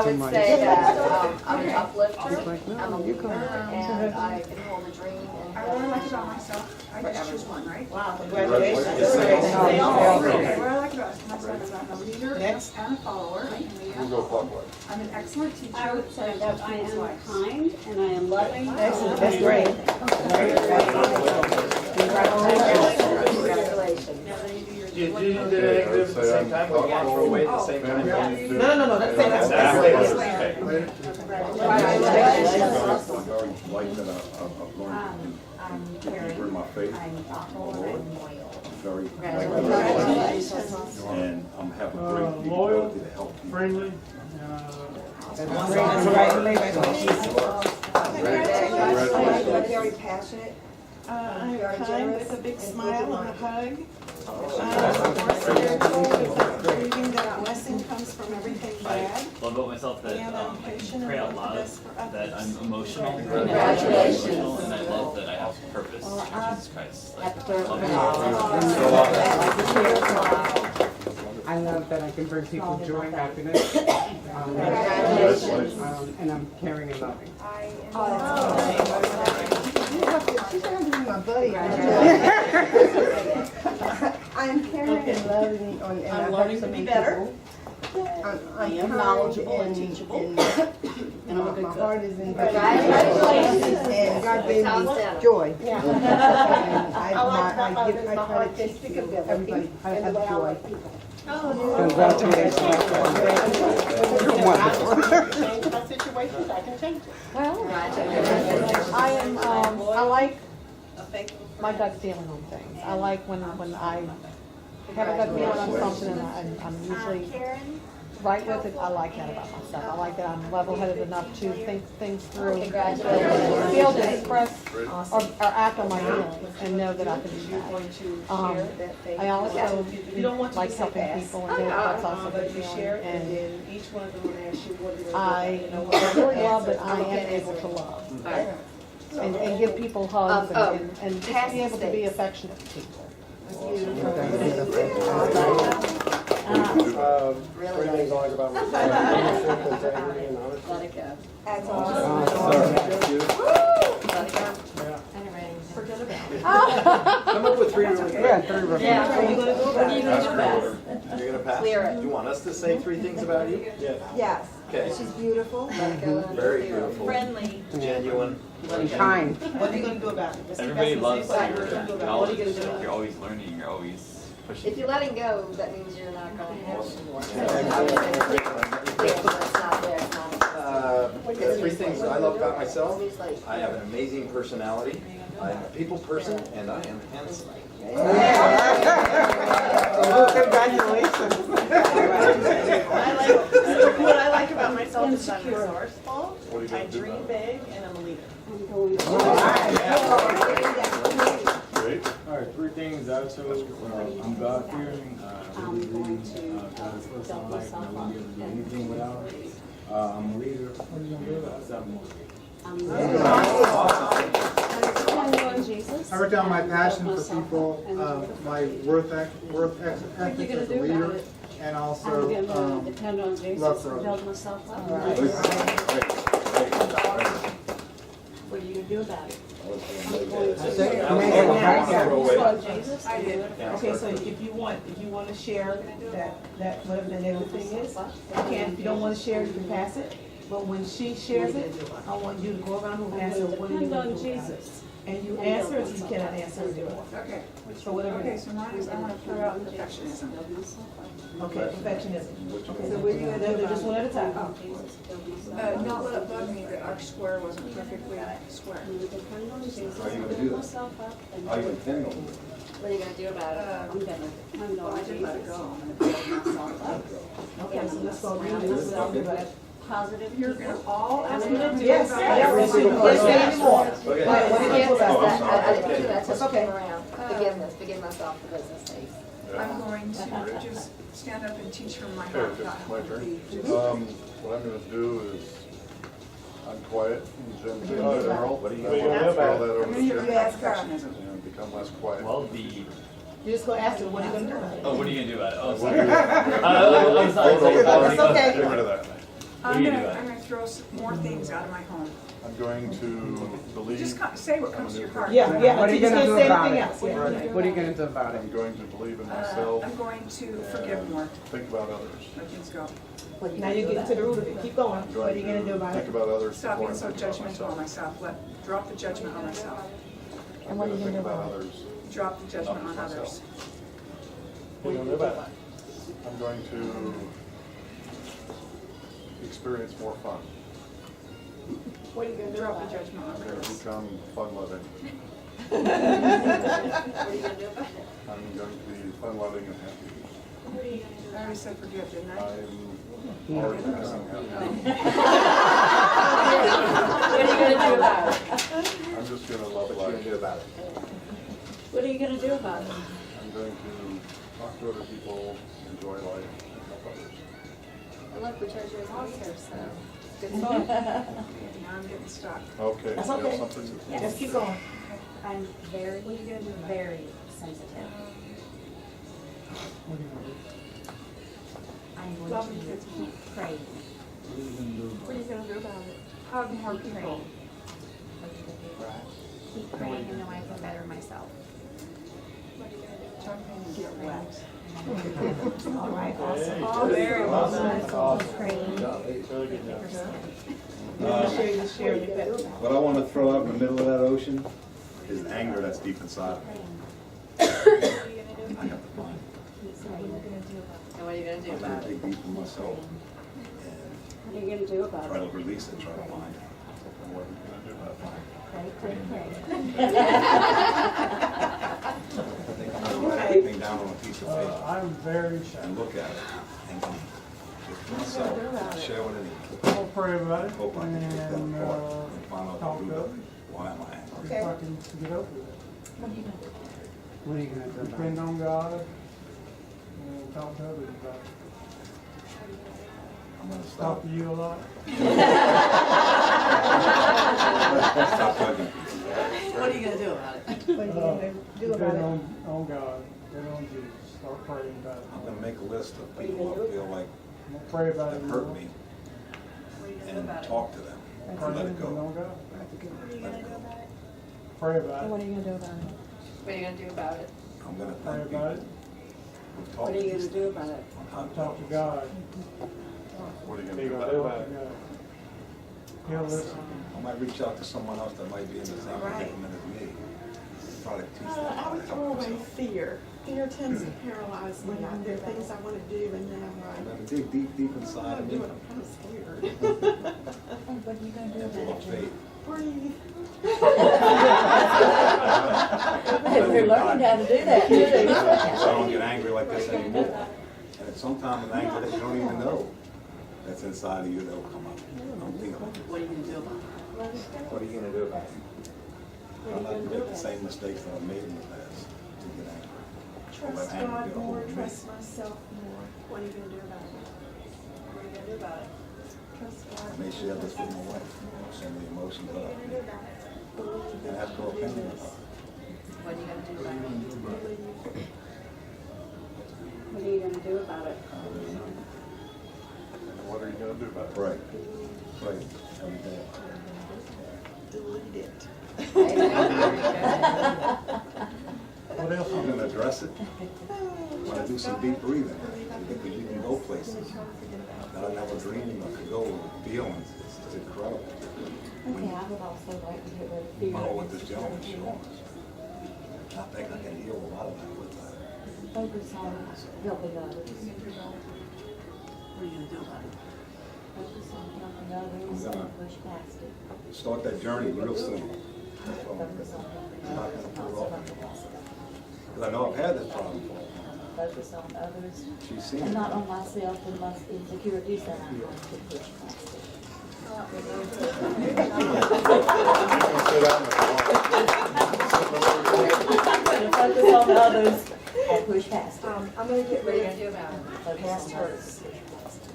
would say that I'm an uplifter, I'm a leader, and I can hold a dream. I really like about myself. I just choose one, right? Wow, congratulations. What I like about myself is I'm a leader and a follower. I'm an excellent teacher. I would say that I am kind and I am loving. Excellent. That's great. Congratulations. Did you do the active at the same time, but one for away at the same time? No, that's I'm caring, I'm thoughtful, and I'm loyal. Very Congratulations. and I'm having a great deal of ability to help people. Friendly. Very passionate. I'm kind with a big smile and a hug. Spiritual with believing that a blessing comes from everything bad. I love about myself that I pray out loud, that I'm emotional, Congratulations. and I love that I have purpose in Jesus Christ. Like, love I love that I can bring people joy and happiness. And I'm caring and loving. She's going to be my buddy. I'm caring and loving and I'm learning to be better. I am knowledgeable and teachable. And I'm a good cook. My heart is in Congratulations. and God gave me joy. Yeah. And I try to give everybody, I have joy. Congratulations. You're wonderful. Change my situations, I can change it. Well, I am, I like my gut feeling on things. I like when I have a gut feeling on something and I'm usually right with it. I like that about myself. I like that I'm level-headed enough to think things through, be able to express or act on my feelings and know that I can do that. I also like helping people and know that's also a good feeling. And I really love that I am able to love and give people hugs and just be able to be affectionate to people. Three things I like about myself: leadership, integrity, and honesty. Let it go. That's Forget about it. Come up with three really good. Yeah, three Yeah. What are you gonna do about it? You're gonna pass. Clear it. You want us to say three things about you? Yeah. Yes. Okay. She's beautiful. Let it go. Very beautiful. Friendly. Genuine. And kind. What are you gonna do about it? Just keep Everybody asking the loves same your question. What are you knowledge. gonna do about it? You're always learning. You're always pushing. If you're letting go, that means you're not gonna have anymore. It's not there, it's not. The three things I love about myself: I have an amazing personality, I am a people person, and I am handsome. Congratulations. What I like about myself is I'm resourceful, I dream big, and I'm a leader. Great. All right, three things I chose. I'm God-fearing. I really believe God is first in my life, and I wouldn't be able to do anything without it. I'm a leader. What are you going to do about it? I wrote down my passion for people, my worth ethic as a leader, and also Depend on Jesus love for and others. build myself up. What are you gonna do about it? I did. Okay, so if you want to share that whatever the negative thing is, if you don't want to share, you can pass it. But when she shares it, I want you to go around and ask her, what are you going to do about it? And you answer it, you cannot answer it. Okay. So whatever it Okay, is. so mine is, I want to throw out perfectionism. Okay, perfectionism. Okay, so where are you going to do Just one at a time. not let it bug me that our square wasn't perfectly square. How are you gonna do that? How are you intending on it? What are you gonna do about it? I did let it go. I'm going to build myself up. Okay, so let's go around. This is all good. Positive. You're going to all ask me to do Yes, about every single person. Say anymore. Okay. What are you going to do Forgiveness, about I didn't do that, That's just okay. came around. Forgive myself for business days. I'm going to just stand up and teach from my Okay, heart. this not is my turn. the- What I'm gonna do is, I'm quiet and gentle. Earl, what are you gonna do? Throw that over I'm to going to Jim hear perfectionism. and become less quiet. Well, You just go ask her, what are you going to do about it? oh, what are you gonna do about it? Oh, What sorry. do you- I'm sorry. It's okay. Get rid of that. What are you gonna do about it? I'm going to throw some more things out of my home. I'm going to believe. Just say what comes to your heart. Yeah, yeah. What are you Just gonna do say about anything it? else. Yeah. What are you gonna do about it? I'm going to believe in myself. I'm going to forgive more. Think about others. Let things go. Now you're getting to the root of it. Keep going. I'm What are you going to do about Think it? about others. Stop being before I so think about judgmental on myself. Drop the judgment on myself. I'm going to think about others. Drop the judgment on others. What are you going to do about it? I'm going to experience more fun. What are you going to drop the judgment on I'm going to others? become fun-loving. What are you gonna do about it? I'm going to be fun-loving and happy. I already said forgive, didn't I? I'm already becoming happy. What are you gonna do about it? I'm just going to love What are you gonna life. do about it? What are you gonna do about it? I'm going to talk to other people, enjoy life, and help others. And look, we treasure is on here, so. Good Now start. I'm getting stuck. Okay. That's you have okay. something? Just keep going. I'm very, very sensitive. I'm going to keep praying. What are you going to do about it? Hug more people. Keep praying and know I can better myself. Get wet. All right, awesome. Oh, very well done. Keep praying. Really good job. Just share your pet. What I want to throw out in the middle of that ocean is anger that's deep inside of me. I got the fun. And what are you gonna do I'm about gonna it? dig deep in myself What are you gonna do and about try it? to release it, try to find it. And what are we gonna do about it? I think I'm gonna write everything down on a piece of paper I'm very shy. and look at it and just to myself, and share with anyone. I'll pray about it Hope I can take that and, apart and find out talk the root to of it. Why am I angry? if I can get over it. What are you gonna do? What are you gonna do? Depend on God and talk to others about it. I'm gonna Talk stop. to you a lot. Stop hugging people. What are you gonna do about it? What are you gonna do about Depend it? on God, depend on Jesus, start praying about it. I'm gonna make a list of people I feel like I'm gonna pray about it. have hurt me and talk to them and let it Depend go. on God. Let it go. Pray about And it. what are you gonna do about it? What are you gonna do about it? I'm gonna Pray thank about people it. who've What taught are me you these gonna do things about it? on how to Talk to do it. God. What are you Talk gonna do to about it? God. He'll listen. I might reach out to someone else that might be in the same predicament as me. Try to teach them I how to was help always themselves. fear. Fear tends to paralyze me. There are things I want to do and then I'm I'm like, gonna dig deep, deep inside I of do me. it, I'm kind of scared. What are you gonna do And full about of it? faith. Breathe. We're learning how to do that too. So I don't get angry like this anymore. And it's sometimes an anger that you don't even know that's inside of you that will come up. Don't think about it. What are you gonna do about it? What are you gonna do about it? I'm not gonna make the same mistakes that I made in the past to get angry. Or let Trust anger God get a hold more, of me. trust myself more. What are you gonna do about it? What are you gonna do about it? Trust I God. may share this with my wife, some of the emotions that I feel. And ask her opinion about it. What are you gonna do about it? What are you gonna do about it? What are you gonna do about it? Pray. Pray every day. Delete it. What else? I'm gonna address it. I'm gonna do some deep breathing, because you can go places that I never dreamed I could go with feelings. It's incredible. Okay, I would also like to get rid of fear. Follow what this gentleman's showing us. I think I can heal a lot of that with that. Focus on helping others. What are you gonna do about it? Focus on helping others and push past it. Start that journey real soon. Focus on helping I'm not others gonna and put it also off. focus Because I know I've had this problem for a long time. focus on others She's seen and it. not on myself and my insecurities that I'm going to push past it. I'm going to focus on others and push past it. I'm gonna get What are you rid gonna do about it? Focus on others, push past it.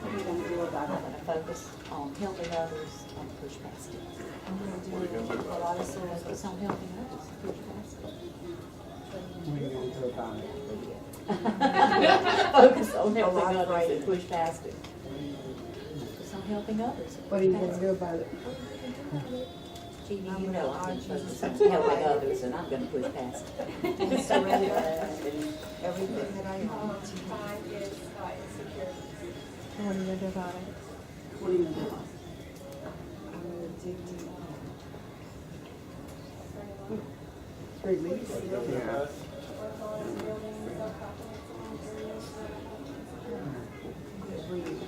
What are you gonna do about I'm it? going to focus on helping others and push past it. I'm going to What are you gonna do do a about lot of focus on helping others and push past it. What are you gonna do about it? Focus on helping others and push past it. Focus on helping others. What are you gonna do about it? Jeannie, you know I'm gonna focus on helping others and I'm gonna push past it. Surrender everything that I own. What are you gonna do about it? What are you gonna do? I'm gonna dig deep. Yeah. Breathe.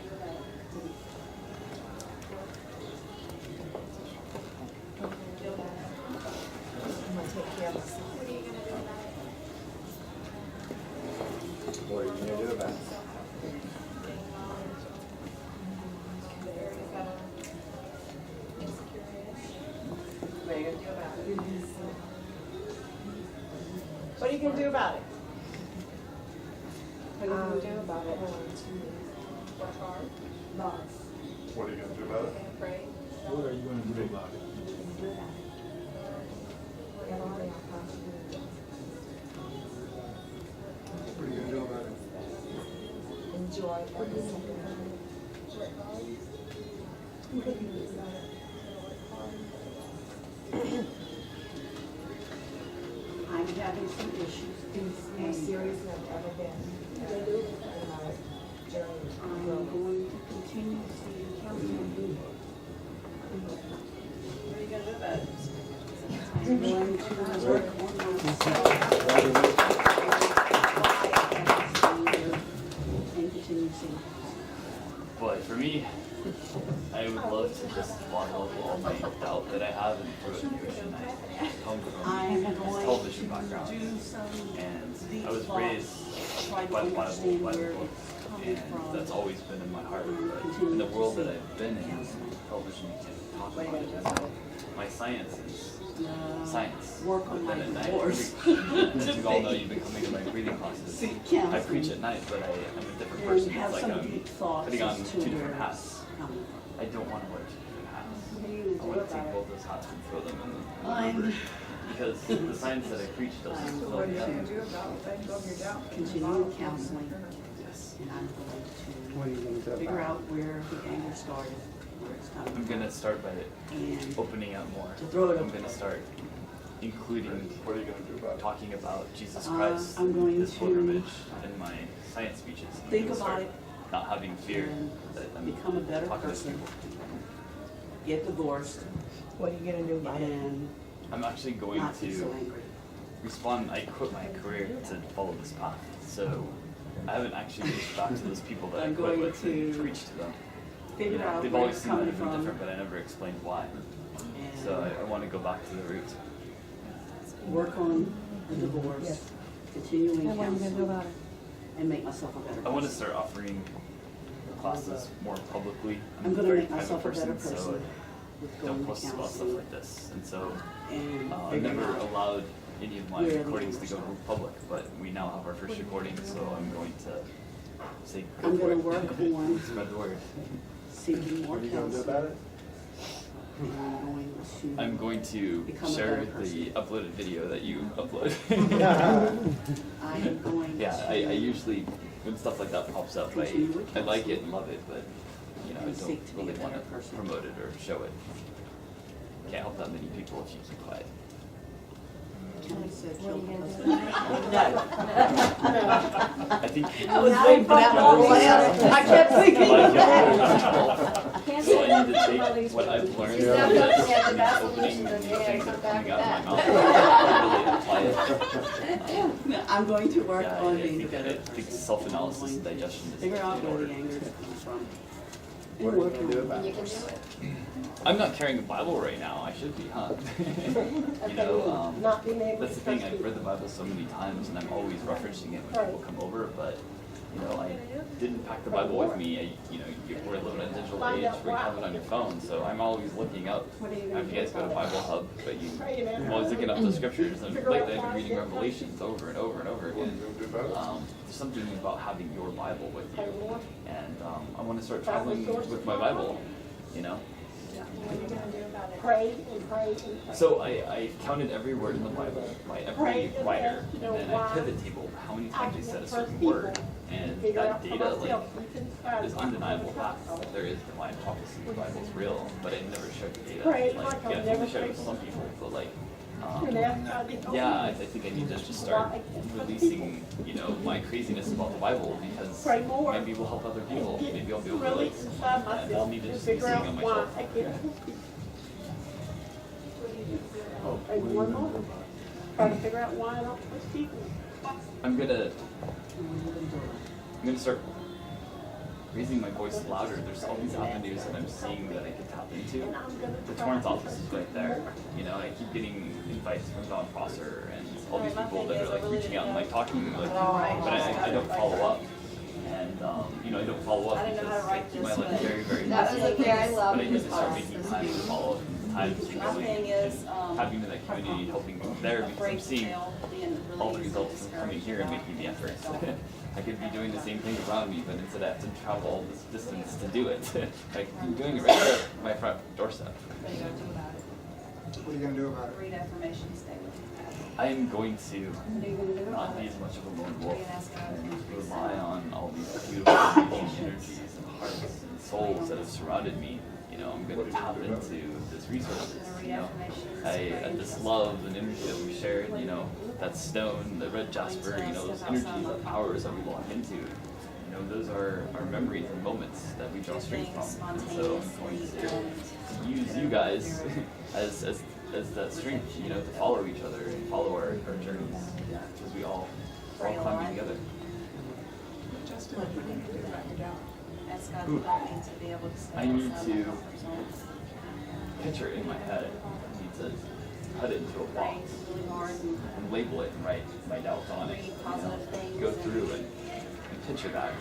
I'm gonna take care of myself. What are you gonna do about it? What are you gonna do about it? What are you gonna do about it? What are you gonna do about it? Work hard. Love. What are you gonna do about it? What are you gonna do about it? Everything I possibly do. What are you gonna do about it? Enjoy every single moment. I'm having some issues. It's more serious than I've ever been in my journey. I'm going to continue to see counseling. What are you gonna do about it? I'm going to work on myself. me, I would love to just bottle up all my doubt that I have and throw it in the ocean. I come from a television background, and I was raised by the Bible, by the book, and that's always been in my heart. But in the world that I've been in, television, you can't talk about it. My science is science. But then at night, as you all know, you've been coming to my breathing classes. I preach at night, but I'm a different person. It's like I'm putting on two different hats. I don't want to wear two different hats. I want to take both those hats and throw them in the river. Because the science that I preach doesn't fill me up. Continue counseling. And I'm going to figure out where the anger started, where it's coming from. I'm going to start by opening up more. I'm going to start including talking about Jesus Christ, his pilgrimage in my science speeches. Think about it. Not having fear that I'm become a better talking to person. people. Get divorced. What are you gonna do about it? And I'm actually going not be to so angry. respond. I quit my career to follow this path, so I haven't actually reached back to those people that I I'm quit going with and to preached to them. figure out They've where always it's seen that coming I've been from. different, but I never explained why. So I want to go back to the roots. Work on the divorce, continuing And what are you gonna do about counseling, it? and make myself a better person. I want to start offering classes more publicly. I'm gonna very make private myself a better so person I with don't going to post about stuff counseling. like this. And so And I've figuring never out allowed any of my where the recordings to anger go public, but we now have our first recording, so I'm going to say I'm go for gonna it. work on Spread the word. seeking more What are you gonna do counseling. about it? And I'm going to become a share better the uploaded video that you upload. I am going Yeah, to I usually, when stuff like that pops up, continue with I like it and love it, but, you know, I and don't seek to be a really want to better person. promote it or show it. Can't help that many people if you keep quiet. Kelly said, What are you gonna do? I think. I was waiting for that one to laugh. I kept thinking Like of that. Can't So I need to all take these what I've people. learned She's from not this looking at the and best opening solution new of the things that come are back coming out of my with mouth. I really apply it. I'm going to work Yeah, on I being a think better I think person. self-analysis I'm and going to digestion is figure out in where order. the anger is coming from. What are you gonna do about And you it? can do it. I'm not carrying a Bible right now. I should be, huh? You know, Not being able that's to the thing. trust I've read the Bible so many times, and I'm always referencing it when people come over. But you know, I didn't pack the Bible with me. We're living in a digital age where you have it on your phone, so I'm always looking up. If you guys go to Bible Hub, but I'm always looking up the scriptures, and lately I've been reading Revelations over and over and over again. There's something about having your Bible with you, and I want to start traveling with my Bible. You know. Pray and pray and pray. So I counted every word in the Bible by every writer, and then I pivot table how many times they said a certain word, and that data is undeniable fact. There is divine prophecy. The Bible's real, but I never shared the data. Yeah, I think I shared it with some people, but yeah, I think I need to just start releasing, you know, my craziness about the Bible, because maybe it will help other people. Maybe I'll be able to relate. I don't need to just be sitting on my shelf. One more. Try to figure out why I don't trust people. I'm gonna start raising my voice louder. There's all these avenues that I'm seeing that I can tap into. The Torrance office is right there. You know, I keep getting invites from Don Prosser and all these people that are like reaching out and like talking, like, but I don't follow up. And you know, I don't follow up because my life is very, very That was busy. okay, I love But I need to this start class. making time to follow up, time to My thing is, having that community helping me there, because I'm seeing all the results from coming here and making the effort. I could be doing the same thing around me, but instead I have to travel all this distance to do it. I could be doing it right there at my front doorstep. What are you gonna do about it? Read affirmations daily. I am going to not be as much of a lone wolf and rely on all these beautiful energies and hearts and souls that have surrounded me. You know, I'm going to tap into these resources. You know, this love and energy that we shared. You know, that stone, the red jasper. You know, those energies, the powers that we walk into. You know, those are our memories and moments that we draw strength from. And so I'm going to use you guys as that strength, you know, to follow each other and follow our journeys, because we're all climbing together. Just what you need to do about your doubt. ask God to help me to be able to step I need outside to my comfort zone. picture it in my head. I need to put it into a box Really hard and label it and write doubts on it. read positive things. Go through and picture that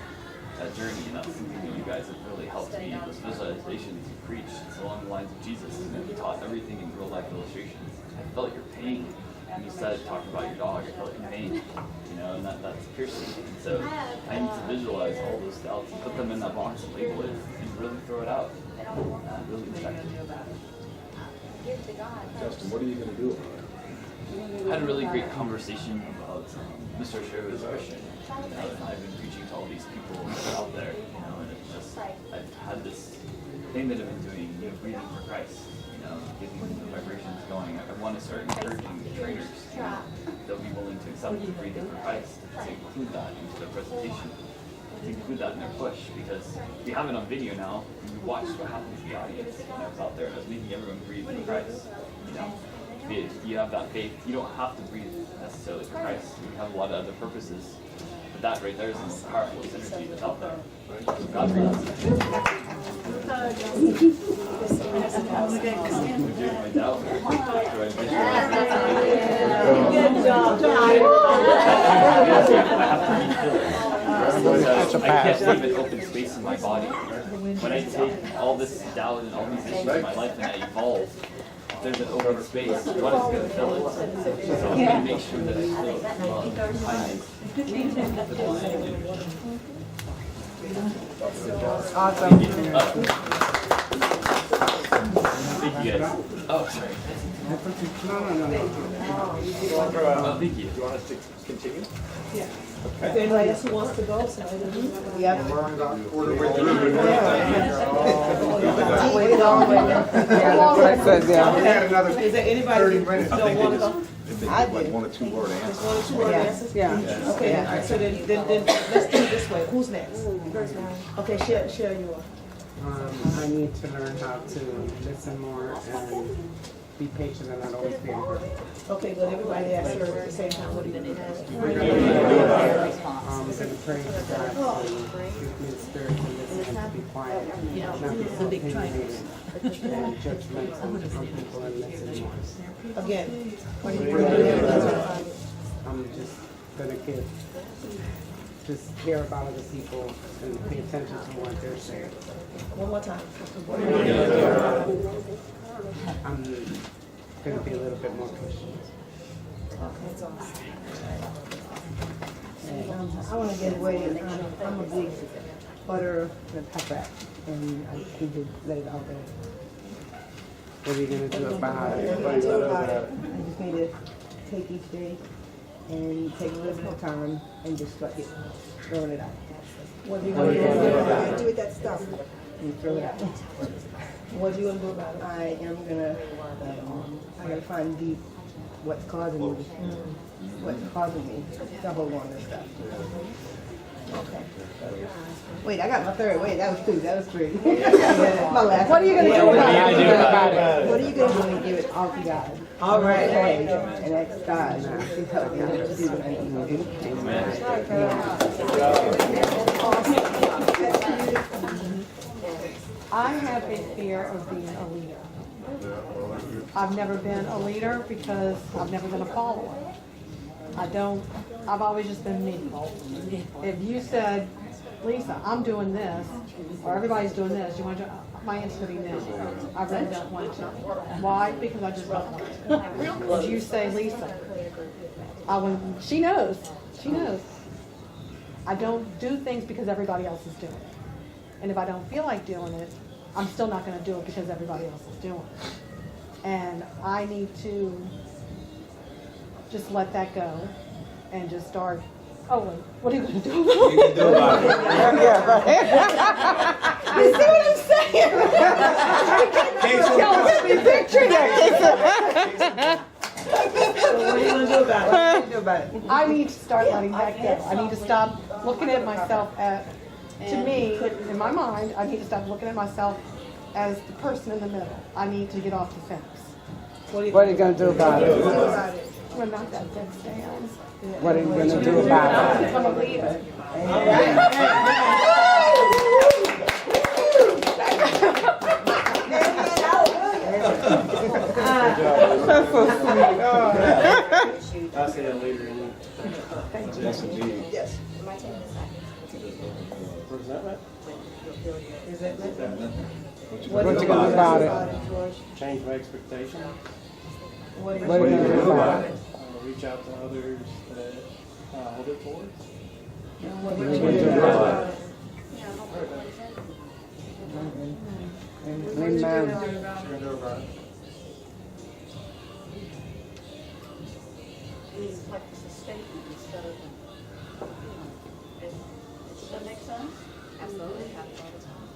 journey, and that's something that you guys have really helped me. Those visualizations you preach, it's along the lines of Jesus, and you taught everything in real life illustrations. I felt your pain. And you said, talking about your dog, I felt your pain, and that's piercing. And so I need to visualize all those doubts and put them in that box and label it and really throw it out. Really protect it. Justin, what are you gonna do about it? I had a really great conversation about Mr. Sherwood as a Christian. And I've been preaching to all these people out there, and it's just, I've had this thing that I've been doing, breathing for Christ, getting the vibrations going. I want to start encouraging trainers, they'll be willing to accept the breathing for Christ, to include that into their presentation, to include that in their push, because we have it on video now, and we watched what happened to the audience when I was out there, and I was making everyone breathe for Christ, If you have that faith, you don't have to breathe necessarily for Christ. You have a lot of other purposes. But that right there is the most powerful synergy that's out there. God breathes. My doubt. Good job, I can't leave an open space in my body. When I take all this doubt and all these issues in my life and I evolve, there's an open space. What is going to fill it? So I'm going to make sure that I fill love, kindness. Awesome. Thank you guys. Oh, sorry. No. Oh, thank you. Do you want us to continue? Yeah. If anybody else who wants to go, so I don't. Yep. Is there anybody who don't want to go? If they give like 1 or 2 word answers. Just 1 or 2 word answers? Yeah. Okay, so then let's do it this way. Who's next? Okay, share yours. I need to learn how to listen more and be patient and not always be angry. Okay, good. Everybody ask her at the same time. What are you going to do? I'm going to pray for God to give me the spirit to listen and to be quiet, not be so opinionated and judgmental from people and listen more. Again, what are you going to do? I'm just going to just hear about other people and pay attention to what they're saying. One more time. I'm going to be a little bit more patient. Okay, that's awesome. I want to get away. I'm a big butter and pepper, and I need to let it out there. What are you going to do about it? I just need to take each day and take a little bit of time and just let it, throwing it out. What are you going to do about it? Do with that stuff and throw it out. What are you going to do about it? I am gonna find deep what's causing me, to hold on to stuff. Okay. Wait, I got my third. Wait, that was 2. That was 3. My last. What are you gonna do about it? What are you gonna do when you give it all to God? All right. And ask God to help me to do what I need to do. I have a fear of being a leader. I've never been a leader because I've never been a follower. I've always just been me. If you said, Lisa, I'm doing this, or everybody's doing this, you want to, my answer would be no. I really don't want to. Why? Because I just don't want to. If you say, Lisa, she knows. I don't do things because everybody else is doing it. And if I don't feel like doing it, I'm still not going to do it because everybody else is doing it. And I need to just let that go and just start, what are you going to do? What are you going to do about it? Yeah, right. You see what I'm saying? Y'all get me picturing that. So what are you going to do about it? I need to start letting that go. I need to stop looking at myself to me, in my mind, I need to stop looking at myself as the person in the middle. I need to get off the fence. What are you going to do about it? Well, not that fence stands. What are you going to do about it? Become a leader. That's so sweet. I'll say that later. Yes, indeed. Yes. Where's that at? Is that What you gonna do about it? Change my expectation. What What are you gonna do about it? Reach out to others that hold it for us. What are you gonna do about it? What you gonna do about it? It's like it's a statement instead of, does that make sense? Absolutely, it happens all the time.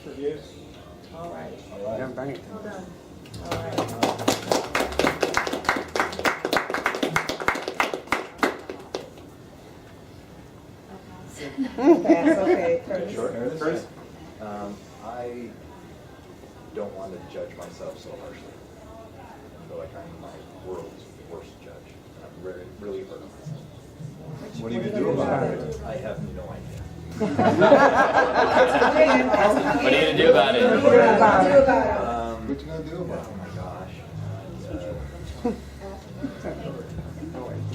Forgive. All right. All right. Yeah, bang it. Well done. All right. Pass, okay. Curtis. First, I don't want to judge myself so harshly. I feel like I'm my world's worst judge. I'm really hurt on myself. What are you gonna do about it? I have no idea. What are you gonna do about it? What you gonna do about it? Oh my gosh.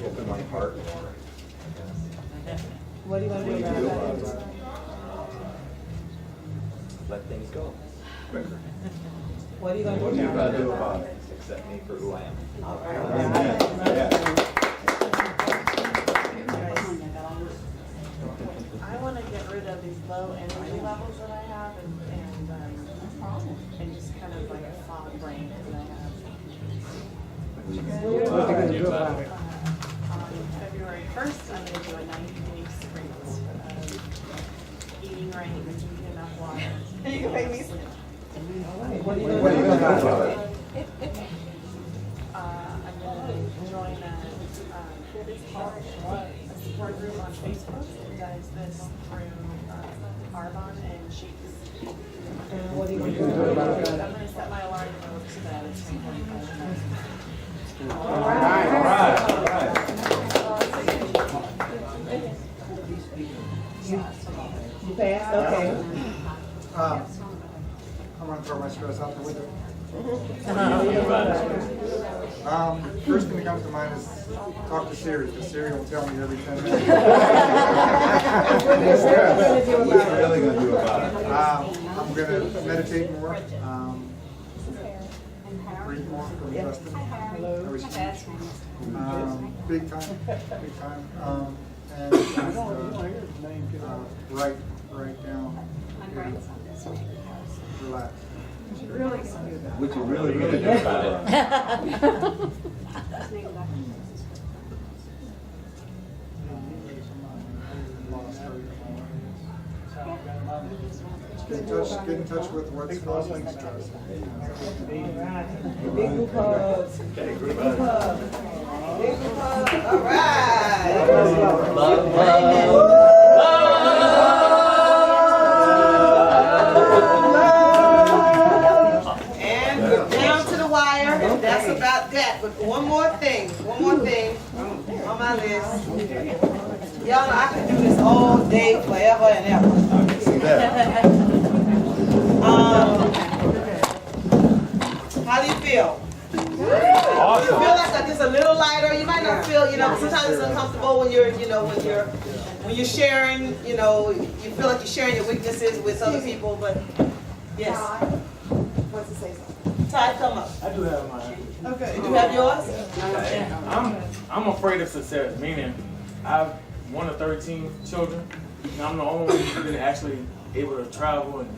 Open my heart more. What are you gonna do about it? Let things go quicker. What are you gonna What are do you about gonna it? do about it? Accept me for who I am. All right. I want to get rid of these low energy levels that I have and just kind of like a fog brain that I have. What you gonna do about it? On February 1st, I'm going to do a 90-day sprint of eating right and drinking enough water. You can make me sleep. What are you What are you gonna do gonna about do it? about it? I'm going to join a support group on Facebook that does this through Arbonne and Sheets. What are you What gonna are you do gonna do about about it? it? I'm going to set my alarm to go to bed at 10:45. All right, all right. You passed? Okay. I'm gonna throw my stress out the window. First thing that comes to mind is talk to Siri, because Siri will tell me every 10 minutes. What are you gonna do What about you it? really gonna do about it? I'm gonna meditate more, read more, go to Justin. That was huge. Big time, big time. And just, write down, relax. What you really gonna do about it? Get in touch with what's causing stress. Big group hugs. Okay, group Big hug. group hugs. All right. And we're down to the wire, and that's about that. But one more thing on my list. Y'all know I can do this all day, forever and ever. I can see that. How do you feel? Awesome. You feel like just a little lighter. You might not feel, sometimes it's uncomfortable when you're sharing, you feel like you're sharing your weaknesses with other people, but yes. What's it say? Ty, come up. I do have mine. Okay. You have yours? I'm afraid of success, meaning I've one of 13 children, and I'm the only one who's been actually able to travel and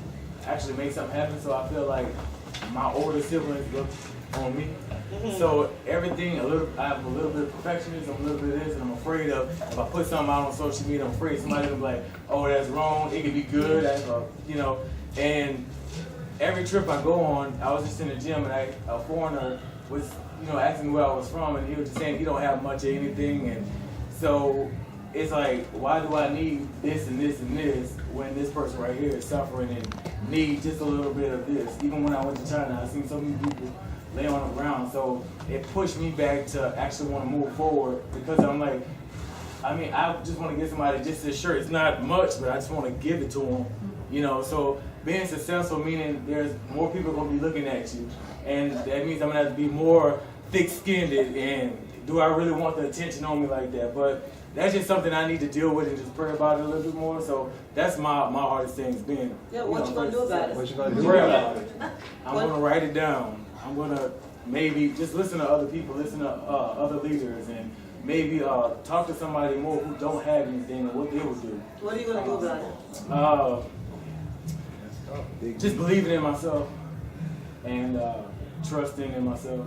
actually make something happen, so I feel like my older siblings look on me. So everything, I have a little bit of perfectionism, a little bit of this, and I'm afraid of, if I put something out on social media, I'm afraid somebody's gonna be like, oh, that's wrong, it could be good, and every trip I go on, I was just in the gym, and a foreigner was, asking me where I was from, and he was just saying he don't have much of anything, and so it's like, why do I need this and this and this when this person right here is suffering and need just a little bit of this? Even when I went to China, I seen so many people lay on the ground, so it pushed me back to actually want to move forward, because I'm like, I mean, I just want to get somebody just this shirt. It's not much, but I just want to give it to them. You know, so being successful meaning there's more people going to be looking at you, and that means I'm going to have to be more thick-skinned. And do I really want the attention on me like that? But that's just something I need to deal with and just pray about it a little bit more. So that's my hardest thing is being. Yeah, what you gonna do about it? What you gonna do Pray about about it. I'm gonna write it down. I'm gonna maybe just listen to other people, listen to other leaders, and maybe talk to somebody more who don't have anything and what they would do. What are you gonna do about it? Just believing in myself and trusting in myself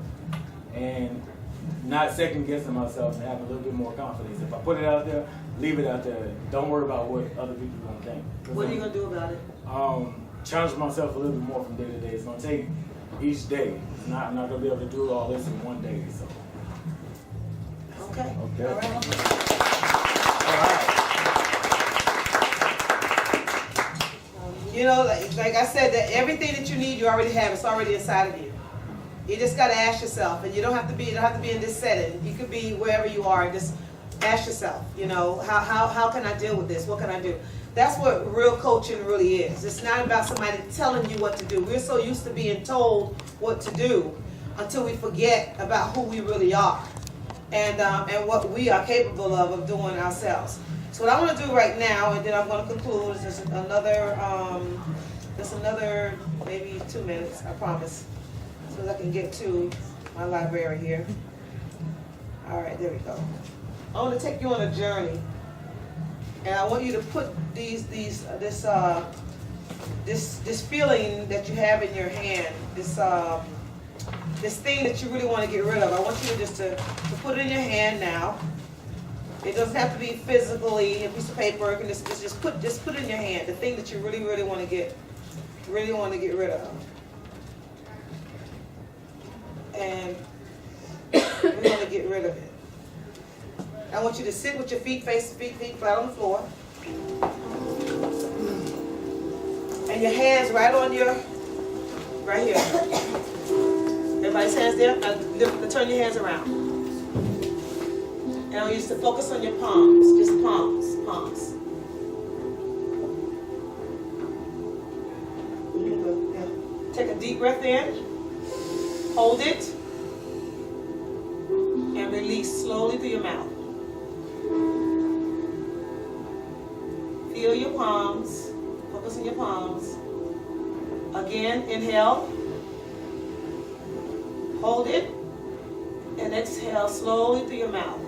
and not second guessing myself and having a little bit more confidence. If I put it out there, leave it out there. Don't worry about what other people are gonna think. What are you gonna do about it? Challenge myself a little bit more from day to day. It's gonna take each day. I'm not gonna be able to do all this in one day. So. Okay. Okay. All right. You know, like I said, that everything that you need, you already have. It's already inside of you. You just got to ask yourself, and you don't have to be in this setting. You could be wherever you are, and just ask yourself, you know, how can I deal with this? What can I do? That's what real coaching really is. It's not about somebody telling you what to do. We're so used to being told what to do until we forget about who we really are and what we are capable of doing ourselves. So what I want to do right now, and then I'm going to conclude, is just another maybe 2 minutes, I promise, so that I can get to my library here. All right, there we go. I want to take you on a journey, and I want you to put this feeling that you have in your hand, this thing that you really want to get rid of. I want you to just to put it in your hand now. It doesn't have to be physically a piece of paper. You can just put it in your hand. The thing that you really want to get rid of. And we're going to get rid of it. I want you to sit with your feet flat on the floor. And your hands right here. Everybody's hands there? Now turn your hands around. And I want you to focus on your palms, just palms. Take a deep breath in. Hold it. And release slowly through your mouth. Feel your palms. Focus on your palms. Again, inhale. Hold it. And exhale slowly through your mouth.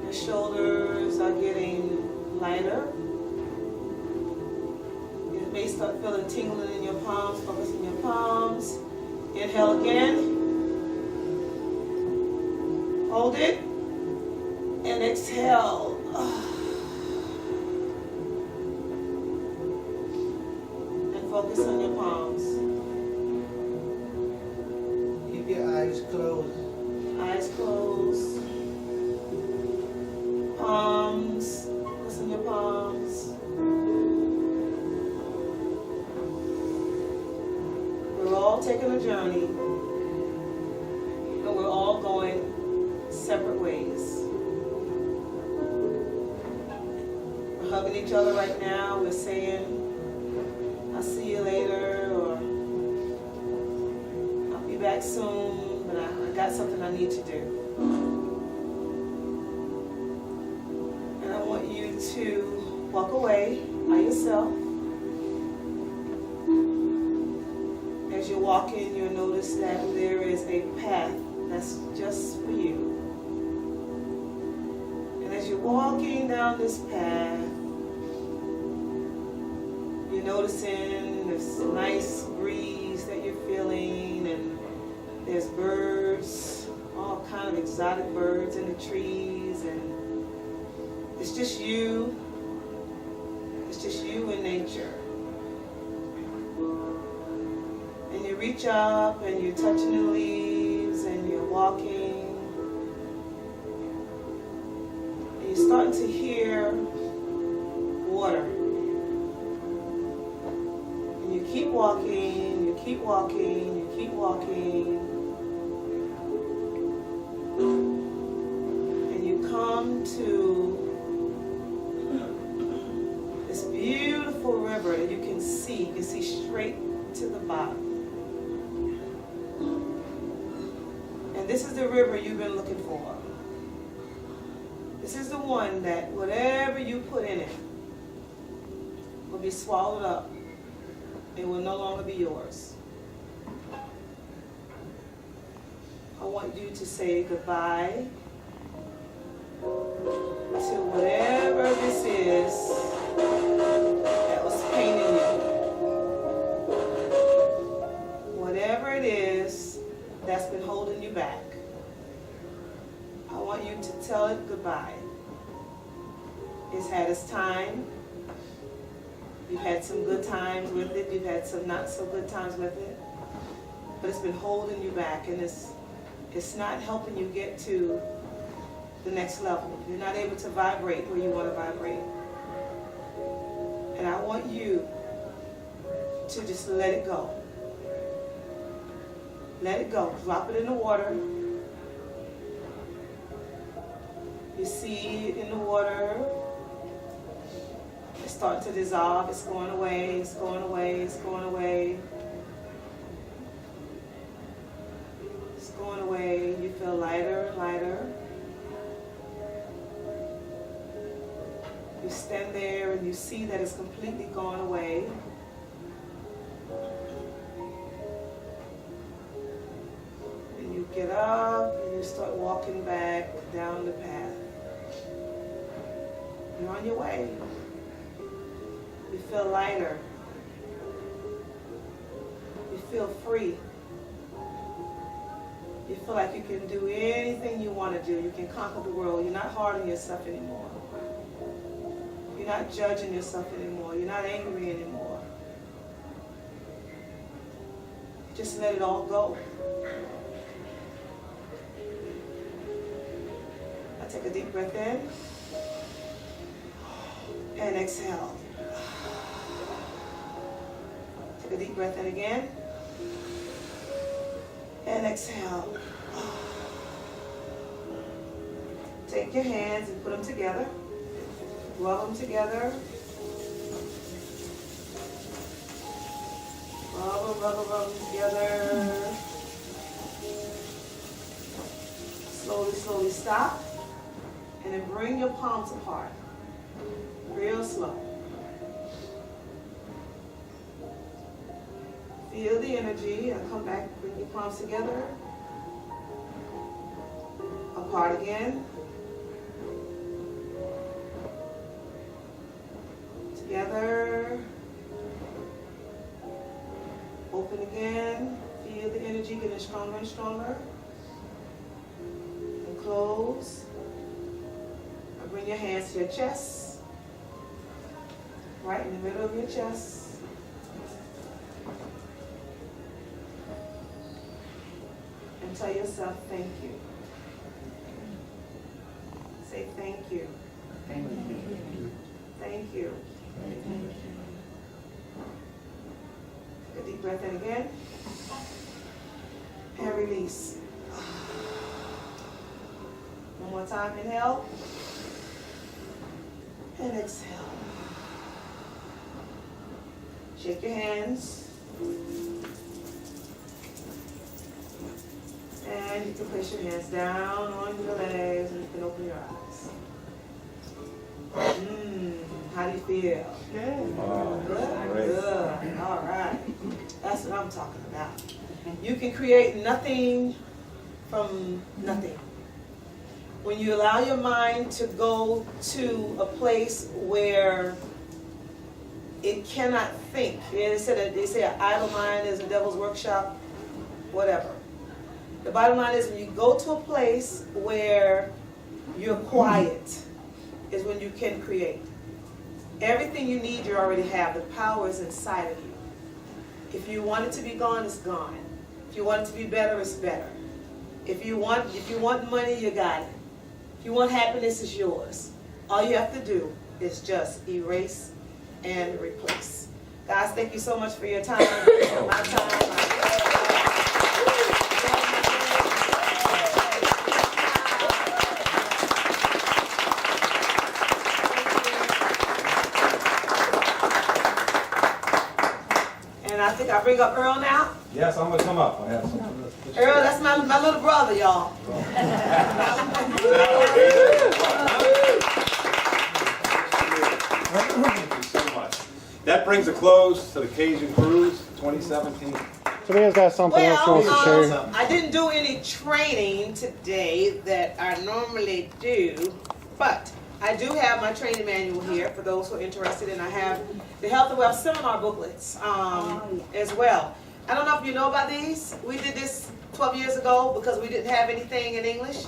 Your shoulders are getting lighter. You may start feeling tingling in your palms. Focus on your palms. Inhale again. Hold it. And exhale. And focus on your palms. Keep your eyes closed. Eyes closed. Palms. Focus on your palms. We're all taking a journey, and we're all going separate ways. We're hugging each other right now. We're saying, I'll see you later, or I'll be back soon, but I got something I need to do. And I want you to walk away by yourself. As you're walking, you'll notice that there is a path that's just for you. And as you're walking down this path, you're noticing this nice breeze that you're feeling, and there's birds, all kind of exotic birds in the trees, and it's just you. It's just you in nature. And you reach up and you're touching the leaves and you're walking. And you're starting to hear water. And you keep walking, you keep walking. come to this beautiful river that you can see straight to the bottom. And this is the river you've been looking for. This is the one that whatever you put in it will be swallowed up. It will no longer be yours. I want you to say goodbye to whatever this is that was paining you. Whatever it is that's been holding you back. I want you to tell it goodbye. It's had its time. You've had some good times with it. You've had some not so good times with it. But it's been holding you back, and it's not helping you get to the next level. You're not able to vibrate where you want to vibrate. And I want you to just let it go. Let it go. Drop it in the water. You see it in the water. It's starting to dissolve. It's going away. It's going away. It's going away. It's going away. You feel lighter and lighter. You stand there and you see that it's completely gone away. And you get up and you start walking back down the path. You're on your way. You feel lighter. You feel free. You feel like you can do anything you want to do. You can conquer the world. You're not hard on yourself anymore. You're not judging yourself anymore. You're not angry anymore. Just let it all go. I take a deep breath in and exhale. Take a deep breath in again and exhale. Take your hands and put them together. Rub them together. Rub them together. Slowly, slowly stop. And then bring your palms apart. Real slow. Feel the energy and come back, bring your palms together. Apart again. Together. Open again. Feel the energy getting stronger and stronger. And close. And bring your hands to your chest. Right in the middle of your chest. And tell yourself thank you. Say thank you. Thank you. Thank you. Take a deep breath in again. And release. One more time, inhale. And exhale. Shake your hands. And you can place your hands down on your legs and you can open your eyes. How do you feel? Good. Good. All right. That's what I'm talking about. You can create nothing from nothing. When you allow your mind to go to a place where it cannot think. They say an idle mind is a devil's workshop, whatever. The bottom line is when you go to a place where you're quiet is when you can create. Everything you need, you already have. The power is inside of you. If you want it to be gone, it's gone. If you want it to be better, it's better. If you want money, you got it. If you want happiness, it's yours. All you have to do is just erase and replace. Guys, thank you so much for your time. My time. I think I bring up Earl now. Yes, I'm gonna come up. I have something. Earl, that's my little brother, y'all. Thank you so much. That brings a close to the Cajun Cruise 2017. Tamia's got something else she wants to share. I didn't do any training today that I normally do, but I do have my training manual here for those who are interested, and I have the Health and Wealth seminar booklets as well. I don't know if you know about these. We did this 12 years ago because we didn't have anything in English.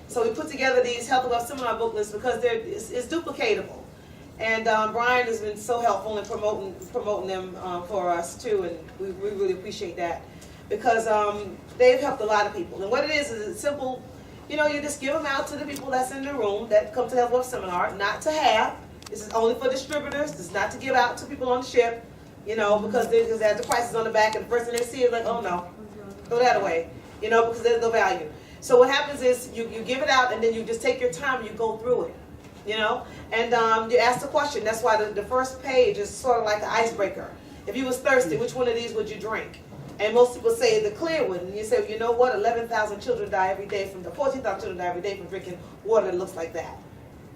So we put together these Health and Wealth seminar booklets because it's duplicatable. And Brian has been so helpful in promoting them for us too, and we really appreciate that because they've helped a lot of people. And what it is it's simple. You know, you just give them out to the people that's in the room that come to the Health Wealth seminar, not to have. This is only for distributors. This is not to give out to people on the ship, you know, because they have the prices on the back, and the first thing they see is like, oh no, throw that away, you know, because there's no value. So what happens is you give it out, and then you just take your time and you go through it, you know, and you ask the question. That's why the first page is sort of like an icebreaker. If you was thirsty, which one of these would you drink? And most people say the clear one. And you say, you know what? 11,000 children die every day from 14,000 children die every day from drinking water that looks like that,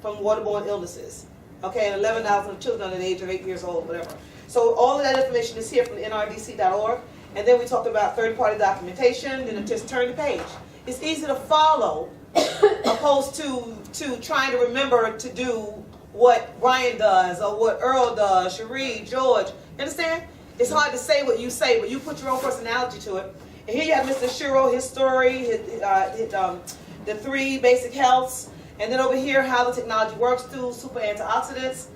from waterborne illnesses. Okay, and 11,000 children under the age of 8 years old, whatever. So all of that information is here from nrdc.org. And then we talk about third-party documentation. Then just turn the page. It's easy to follow, opposed to trying to remember to do what Brian does or what Earl does, Cherie, George. You understand? It's hard to say what you say, but you put your own personality to it. And here you have Mr. Shiro, his story, the 3 basic healths, and then over here how the technology works through super antioxidants.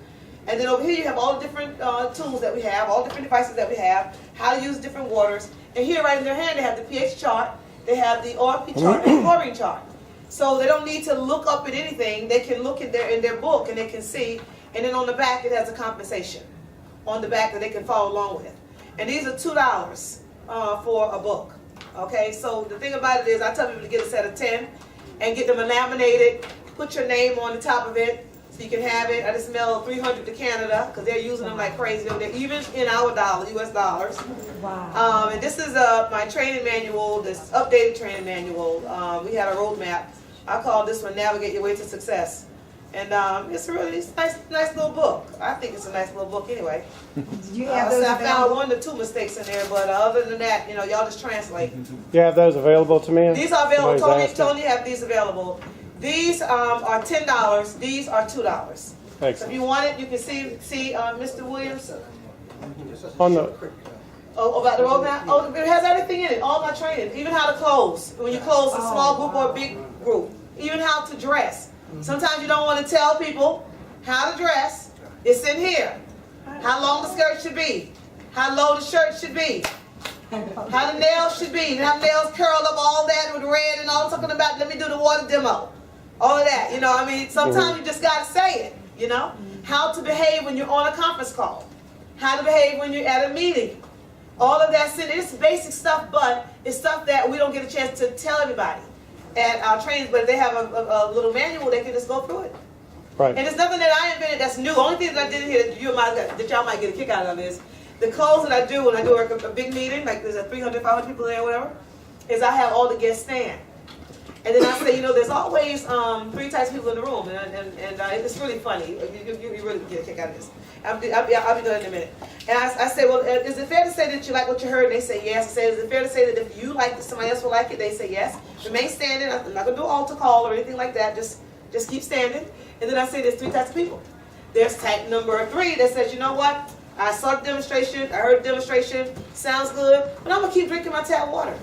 And then over here you have all the different tools that we have, all the different devices that we have, how to use different waters. And here right in their hand they have the pH chart, they have the ORP chart, and the chlorine chart. So they don't need to look up at anything. They can look in their book and they can see. And then on the back it has a compensation on the back that they can follow along with. And these are $2 for a book. Okay, so the thing about it is I tell people to get a set of 10 and get them laminated, put your name on the top of it so you can have it. I just mailed 300 to Canada because they're using them like crazy over there, even in our dollar, US dollars. Wow. And this is my training manual, this updated training manual. We had a roadmap. I call this one Navigate Your Way to Success. And it's a really nice little book. I think it's a nice little book anyway. You have those I found 1 or 2 mistakes in there, but other than that, you know, y'all just translate. You have those available to me? These are available. Somebody's Tony have these available. These are $10. These are $2. So if you want it, you can see Mr. Williams. On the Oh, about the roadmap? Oh, it has everything in it. All my training. Even how to close. When you close a small group or a big group. Even how to dress. Sometimes you don't want to tell people how to dress. It's in here. How long the skirt should be. How low the shirt should be. How the nails should be. How the nails curl up, all that with red and all talking about, let me do the water demo. All of that, you know, I mean, sometimes you just got to say it, you know. How to behave when you're on a conference call. How to behave when you're at a meeting. All of that's in it. It's basic stuff, but it's stuff that we don't get a chance to tell everybody at our trainings, but if they have a little manual, they can just go through it. Right. And it's nothing that I invented that's new. The only thing that I did here that y'all might get a kick out of is the close that I do when I do a big meeting, like there's 300, 500 people there or whatever, is I have all the guests stand. And then I say, you know, there's always 3 types of people in the room, and it's really funny. You really get a kick out of this. I'll be done in a minute. And I say, well, is it fair to say that you like what you heard? And they say yes. I say, is it fair to say that if you like it, somebody else will like it? They say yes. Remain standing. I'm not going to do altar call or anything like that. Just keep standing. And then I say there's 3 types of people. There's type number 3 that says, you know what? I saw the demonstration. I heard the demonstration. Sounds good. But I'm going to keep drinking my tap water.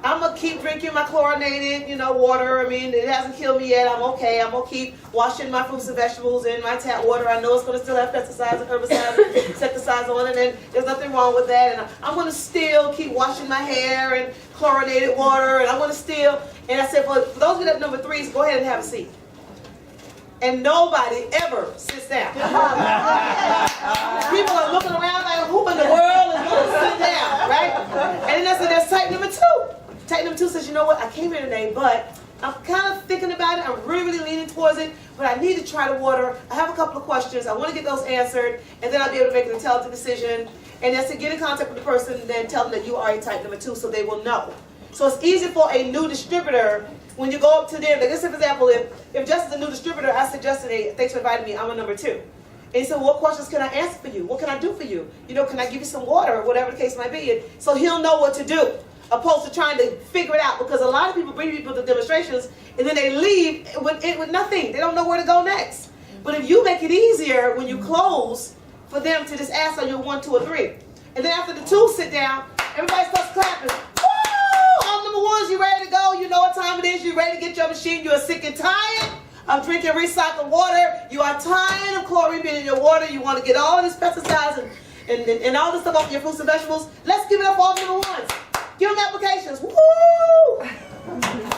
I'm going to keep drinking my chlorinated, you know, water. I mean, it hasn't killed me yet. I'm okay. I'm going to keep washing my fruits and vegetables in my tap water. I know it's going to still have pesticides and herbicides and insecticides on it, and there's nothing wrong with that. And I'm going to still keep washing my hair and chlorinated water, and I'm going to still, and I said, well, for those of you that number 3s, go ahead and have a seat. And nobody ever sits down. People are looking around like, who in the world is going to sit down, right? And then I said, there's type number 2. Type number 2 says, you know what, I came here today, but I'm kind of thinking about it. I'm really leaning towards it, but I need to try the water. I have a couple of questions. I want to get those answered, and then I'll be able to make an intelligent decision. And that's to get in contact with the person and then tell them that you are a type number 2 so they will know. So it's easy for a new distributor when you go up to them. Like, for example, if Justin's a new distributor, I suggested, hey, thanks for inviting me, I'm a number 2. And he said, what questions can I ask for you? What can I do for you? You know, can I give you some water or whatever the case might be? And so he'll know what to do, opposed to trying to figure it out. Because a lot of people bring people to demonstrations and then they leave with nothing. They don't know where to go next. But if you make it easier when you close for them to just ask, are you 1, 2, or 3? And then after the 2 sit down, everybody starts clapping. Woo! All number 1s, you ready to go? You know what time it is. You ready to get your machine. You are sick and tired of drinking recycled water. You are tired of chlorine being in your water. You want to get all of this pesticides and all this stuff off your fruits and vegetables. Let's give it up for all number 1s. Give them applications. Woo!